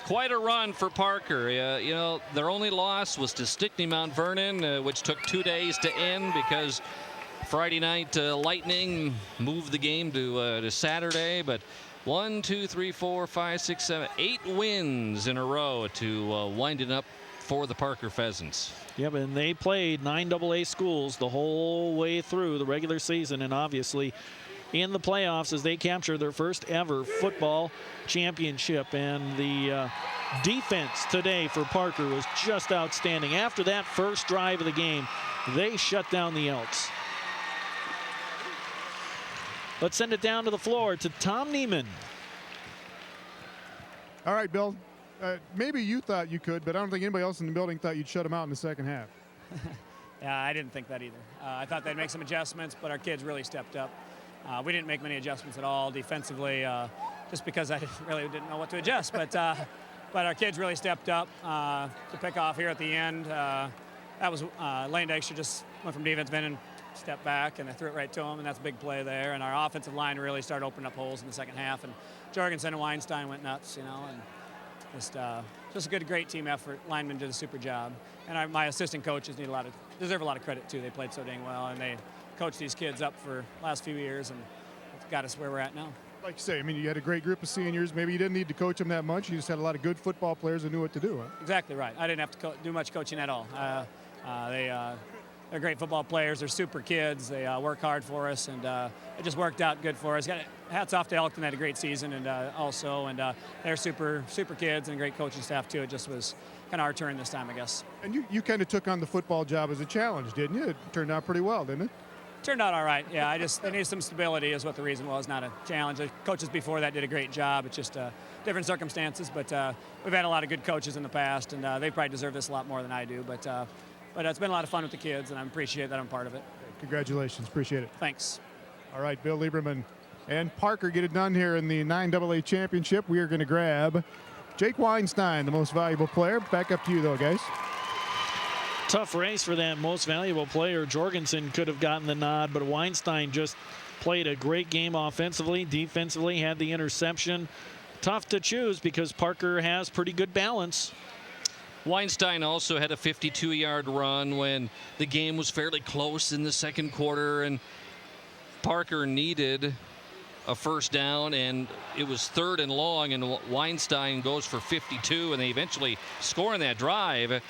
Speaker 11: quite a run for Parker. You know, their only loss was to Stickney Mount Vernon, which took 2 days to end because Friday night lightning moved the game to Saturday. But 1, 2, 3, 4, 5, 6, 7, 8 wins in a row to winding up for the Parker Pheasants.
Speaker 1: Yep, and they played 9 AA schools the whole way through the regular season, and obviously in the playoffs as they capture their first ever football championship. And the defense today for Parker was just outstanding. After that first drive of the game, they shut down the Elks. Let's send it down to the floor to Tom Neiman.
Speaker 5: All right, Bill. Maybe you thought you could, but I don't think anybody else in the building thought you'd shut them out in the second half.
Speaker 6: Yeah, I didn't think that either. I thought they'd make some adjustments, but our kids really stepped up. We didn't make many adjustments at all defensively, just because I really didn't know what to adjust. But our kids really stepped up to pick off here at the end. That was Lane Dykstra just went from defensive end and stepped back, and I threw it right to him, and that's a big play there. And our offensive line really started opening up holes in the second half, and Jorgensen and Weinstein went nuts, you know, and just a great team effort. Linemen did a super job, and my assistant coaches deserve a lot of credit too. They played so dang well, and they coached these kids up for the last few years, and it's got us where we're at now.
Speaker 5: Like you say, I mean, you had a great group of seniors. Maybe you didn't need to coach them that much. You just had a lot of good football players who knew what to do. Huh?
Speaker 6: Exactly right. I didn't have to do much coaching at all. They're great football players. They're super kids. They work hard for us, and it just worked out good for us. Hats off to Elkton, had a great season, and they're super kids and a great coaching staff too. It just was kind of our turn this time, I guess.
Speaker 5: And you kind of took on the football job as a challenge, didn't you? It turned out pretty well, didn't it?
Speaker 6: Turned out all right. Yeah, they needed some stability is what the reason was, not a challenge. The coaches before that did a great job. It's just different circumstances, but we've had a lot of good coaches in the past, and they probably deserve this a lot more than I do. But it's been a lot of fun with the kids, and I appreciate that I'm part of it.
Speaker 5: Congratulations. Appreciate it.
Speaker 6: Thanks.
Speaker 5: All right, Bill Lieberman and Parker get it done here in the 9AA championship. We are going to grab Jake Weinstein, the most valuable player. Back up to you, though, guys.
Speaker 1: Tough race for that most valuable player. Jorgensen could have gotten the nod, but Weinstein just played a great game offensively. Defensively, had the interception. Tough to choose because Parker has pretty good balance.
Speaker 11: Weinstein also had a 52-yard run when the game was fairly close in the second quarter, and Parker needed a first down, and it was 3rd and long, and Weinstein goes for 52, and they eventually score on that drive.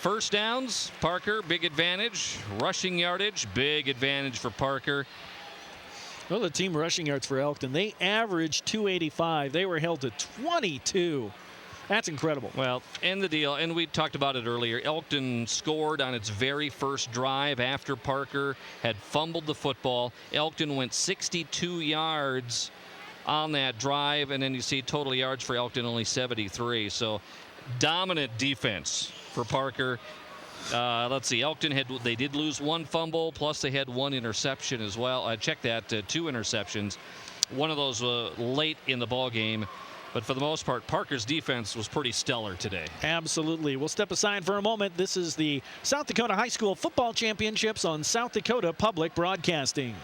Speaker 11: First downs, Parker, big advantage. Rushing yardage, big advantage for Parker.
Speaker 1: Well, the team rushing yards for Elkton, they averaged 285. They were held to 22. That's incredible.
Speaker 11: Well, and the deal, and we talked about it earlier, Elkton scored on its very first drive after Parker had fumbled the football. Elkton went 62 yards on that drive, and then you see total yards for Elkton only 73. So dominant defense for Parker. Let's see, Elkton they did lose 1 fumble, plus they had 1 interception as well. I checked that, 2 interceptions. One of those late in the ball game. But for the most part, Parker's defense was pretty stellar today.
Speaker 1: Absolutely. We'll step aside for a moment. This is the South Dakota High School Football Championships on South Dakota Public Broadcasting.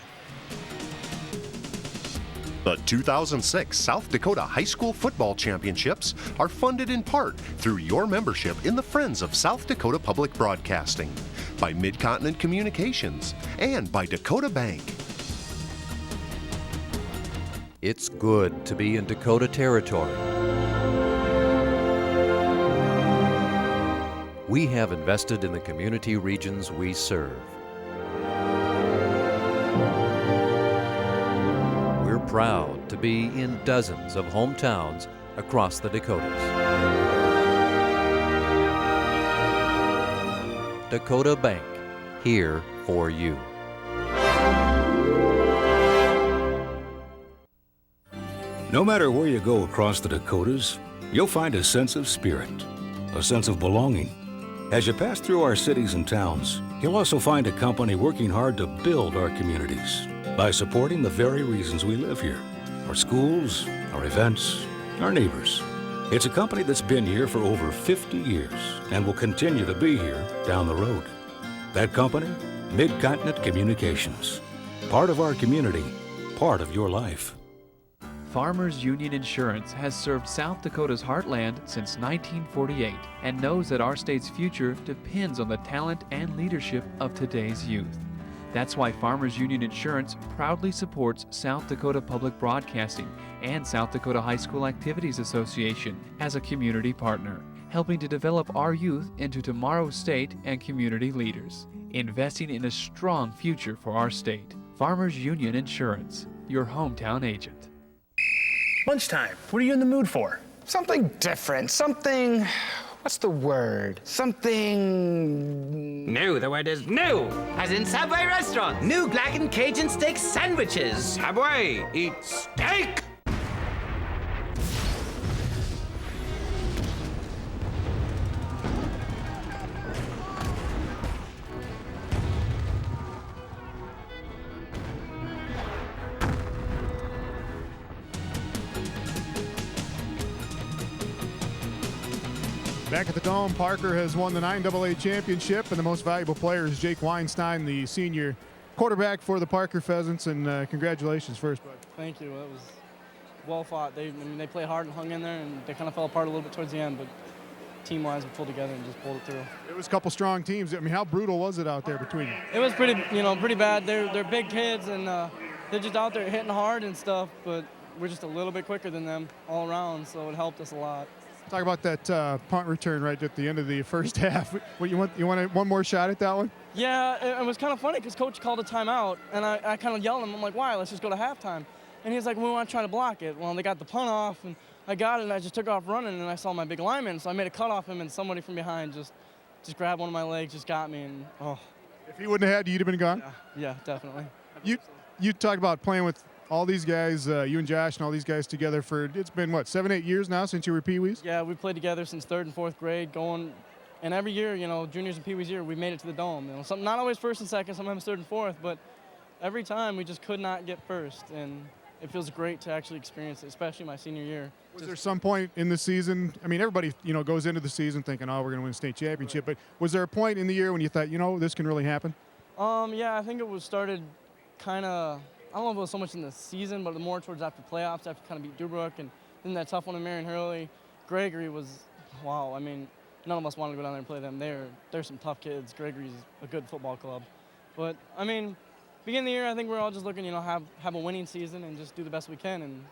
Speaker 3: The 2006 South Dakota High School Football Championships are funded in part through your membership in the Friends of South Dakota Public Broadcasting, by Mid-Continent Communications, and by Dakota Bank.
Speaker 18: It's good to be in Dakota territory. We have invested in the community regions we serve. We're proud to be in dozens of hometowns across the Dakotas. Dakota Bank, here for you.
Speaker 12: No matter where you go across the Dakotas, you'll find a sense of spirit, a sense of belonging. As you pass through our cities and towns, you'll also find a company working hard to build our communities by supporting the very reasons we live here: our schools, our events, our neighbors. It's a company that's been here for over 50 years and will continue to be here down the road. That company, Mid-Continent Communications. Part of our community, part of your life.
Speaker 27: Farmers Union Insurance has served South Dakota's heartland since 1948 and knows that our state's future depends on the talent and leadership of today's youth. That's why Farmers Union Insurance proudly supports South Dakota Public Broadcasting and South Dakota High School Activities Association as a community partner, helping to develop our youth into tomorrow's state and community leaders, investing in a strong future for our state. Farmers Union Insurance, your hometown agent.
Speaker 7: Lunchtime. What are you in the mood for? Something different. Something... What's the word? Something...
Speaker 10: New. The word is new. As in Subway restaurant. New blackened Cajun steak sandwiches. Subway. Eat steak.
Speaker 5: Back at the Dome, Parker has won the 9AA championship, and the most valuable player is Jake Weinstein, the senior quarterback for the Parker Pheasants, and congratulations first, bud.
Speaker 13: Thank you. It was well fought. They played hard and hung in there, and they kind of fell apart a little bit towards the end, but team-wise, we pulled together and just pulled it through.
Speaker 5: It was a couple strong teams. I mean, how brutal was it out there between you?
Speaker 13: It was pretty bad. They're big kids, and they're just out there hitting hard and stuff, but we're just a little bit quicker than them all around, so it helped us a lot.
Speaker 5: Talk about that punt return right at the end of the first half. What you want one more shot at that one?
Speaker 13: Yeah, it was kind of funny because Coach called a timeout, and I kind of yelled at him. I'm like, why? Let's just go to halftime. And he's like, we want to try to block it. Well, they got the punt off, and I got it, and I just took off running, and I saw my big lineman, so I made a cut off him, and somebody from behind just grabbed one of my legs, just got me, and oh.
Speaker 5: If he wouldn't have had you, you'd have been gone?
Speaker 13: Yeah, definitely.
Speaker 5: You talked about playing with all these guys, you and Josh and all these guys together for, it's been, what, 7-8 years now since you were Pee-wees?
Speaker 13: Yeah, we played together since 3rd and 4th grade, and every year, juniors and Pee-wees year, we made it to the Dome. Not always 1st and 2nd, sometimes 3rd and 4th, but every time we just could not get 1st, and it feels great to actually experience it, especially my senior year.
Speaker 5: Was there some point in the season, I mean, everybody, goes into the season thinking, oh, we're going to win a state championship, but was there a point in the year when you thought, this can really happen?
Speaker 13: Yeah, I think it was started kind of, I don't know if it was so much in the season, but more towards after playoffs, after kind of beat Dubrook, and then that tough one in Marion Hurley. Gregory was, wow, I mean, none of us wanted to go down there and play them. They're some tough kids. Gregory's a good football club. But, I mean, beginning of the year, I think we're all just looking, have a winning season and just do the best we can, and,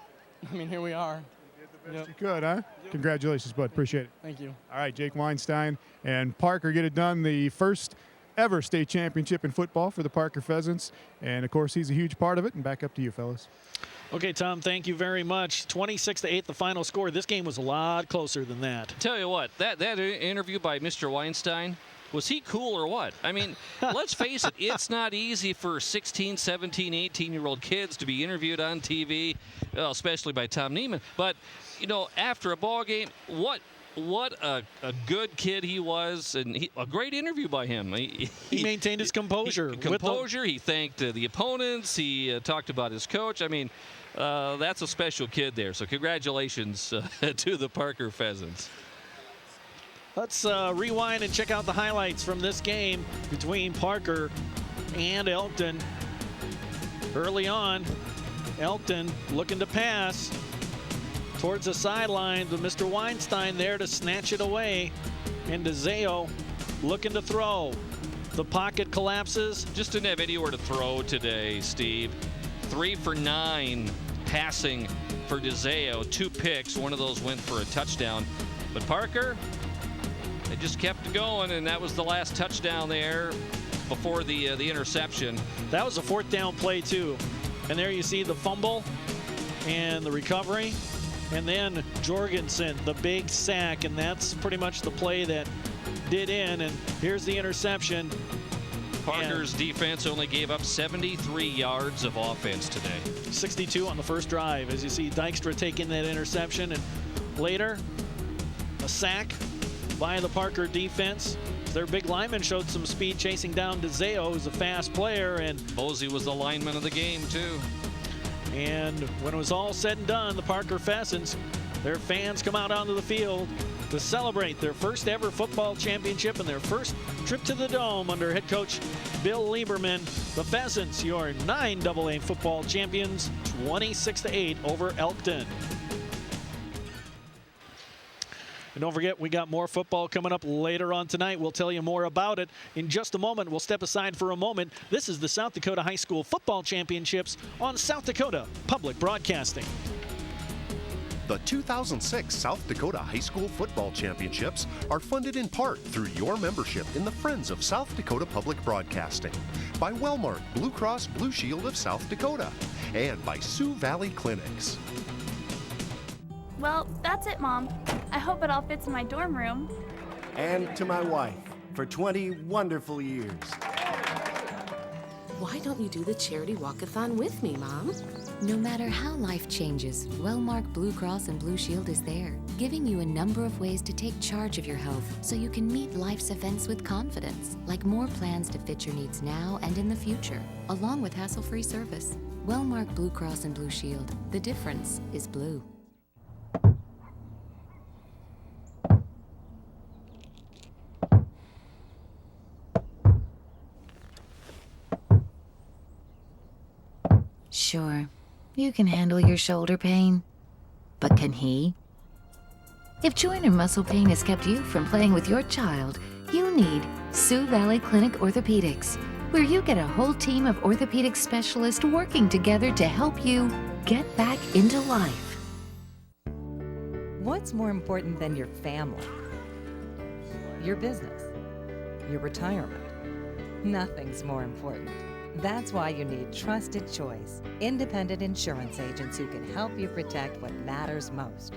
Speaker 13: I mean, here we are.
Speaker 5: You did the best you could, huh? Yep. Congratulations, bud. Appreciate it.
Speaker 13: Thank you.
Speaker 5: All right, Jake Weinstein and Parker get it done. The first ever state championship in football for the Parker Pheasants. And, of course, he's a huge part of it. And back up to you, fellas.
Speaker 1: Okay, Tom, thank you very much. 26-8, the final score. This game was a lot closer than that.
Speaker 11: Tell you what, that interview by Mr. Weinstein, was he cool or what? I mean, let's face it, it's not easy for 16, 17, 18-year-old kids to be interviewed on TV, especially by Tom Neiman. But, after a ball game, what a good kid he was, and a great interview by him.
Speaker 1: He maintained his composure.
Speaker 11: He thanked the opponents. He talked about his coach. I mean, that's a special kid there. So congratulations to the Parker Pheasants.
Speaker 1: Let's rewind and check out the highlights from this game between Parker and Elkton. Early on, Elkton looking to pass towards the sideline, with Mr. Weinstein there to snatch it away. And DeZeo looking to throw. The pocket collapses.
Speaker 11: Just didn't have anywhere to throw today, Steve. 3 for 9 passing for DeZeo. 2 picks. One of those went for a touchdown. But Parker, they just kept going, and that was the last touchdown there before the interception.
Speaker 1: That was a 4th down play, too. And there you see the fumble and the recovery. And then Jorgensen, the big sack, and that's pretty much the play that did in. And here's the interception.
Speaker 11: Parker's defense only gave up 73 yards of offense today.
Speaker 1: 62 on the first drive, as you see Dykstra taking that interception. And later, a sack by the Parker defense. Their big lineman showed some speed chasing down DeZeo, who's a fast player. And
Speaker 11: Mosey was the lineman of the game, too.
Speaker 1: And when it was all said and done, the Parker Pheasants, their fans come out onto the field to celebrate their first ever football championship and their first trip to the Dome under head coach Bill Lieberman. The Pheasants, your 9AA football champions, 26-8 over Elkton. And don't forget, we got more football coming up later on tonight. We'll tell you more about it in just a moment. We'll step aside for a moment. This is the South Dakota High School Football Championships on South Dakota Public Broadcasting.
Speaker 3: The 2006 South Dakota High School Football Championships are funded in part through your membership in the Friends of South Dakota Public Broadcasting, by Wellmark Blue Cross Blue Shield of South Dakota, and by Sioux Valley Clinics.
Speaker 15: Well, that's it, Mom. I hope it all fits in my dorm room.
Speaker 16: And to my wife for 20 wonderful years.
Speaker 20: Why don't you do the charity walkathon with me, Mom?
Speaker 23: No matter how life changes, Wellmark Blue Cross and Blue Shield is there, giving you a number of ways to take charge of your health so you can meet life's events with confidence, like more plans to fit your needs now and in the future, along with hassle-free service. Wellmark Blue Cross and Blue Shield. The difference is blue.
Speaker 21: Sure, you can handle your shoulder pain, but can he? If joint or muscle pain has kept you from playing with your child, you need Sioux Valley Clinic Orthopedics, where you get a whole team of orthopedic specialists working together to help you get back into life.
Speaker 28: What's more important than your family? Your business? Your retirement? Nothing's more important. That's why you need Trusted Choice, independent insurance agents who can help you protect what matters most.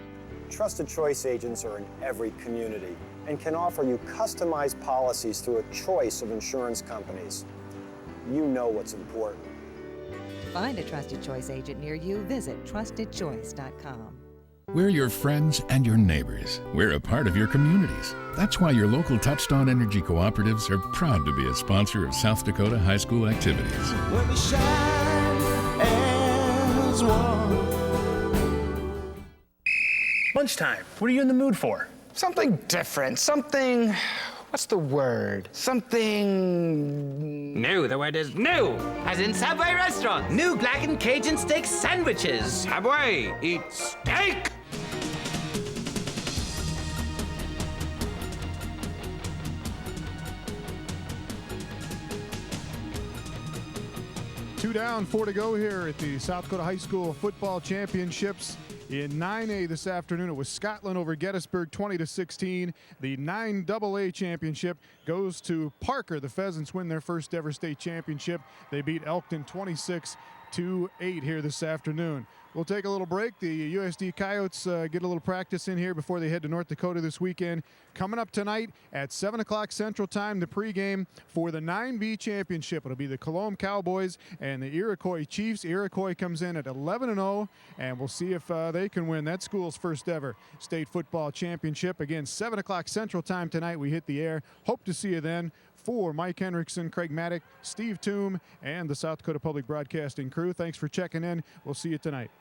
Speaker 22: Trusted Choice agents are in every community and can offer you customized policies through a choice of insurance companies. You know what's important.
Speaker 28: To find a Trusted Choice agent near you, visit trustedchoice.com.
Speaker 24: We're your friends and your neighbors. We're a part of your communities. That's why your local Touchstone Energy Cooperatives are proud to be a sponsor of South Dakota High School activities.
Speaker 16: Where we shine as one.
Speaker 7: Lunchtime. What are you in the mood for? Something different. Something. What's the word? Something.
Speaker 10: New. The word is new. As in Subway restaurant. New blackened Cajun steak sandwiches. Subway. Eat steak.
Speaker 5: Two down, 4 to go here at the South Dakota High School Football Championships. In 9A this afternoon, it was Scotland over Gettysburg, 20-16. The 9AA championship goes to Parker. The Pheasants win their first ever state championship. They beat Elkton 26-8 here this afternoon. We'll take a little break. The USD Coyotes get a little practice in here before they head to North Dakota this weekend. Coming up tonight at 7 o'clock Central Time, the pregame for the 9B championship. It'll be the Cologne Cowboys and the Iroquois Chiefs. Iroquois comes in at 11-0, and we'll see if they can win that school's first ever state football championship. Again, 7 o'clock Central Time tonight, we hit the air. Hope to see you then. For Mike Henriksen, Craig Maddock, Steve Toom, and the South Dakota Public Broadcasting crew, thanks for checking in. We'll see you tonight.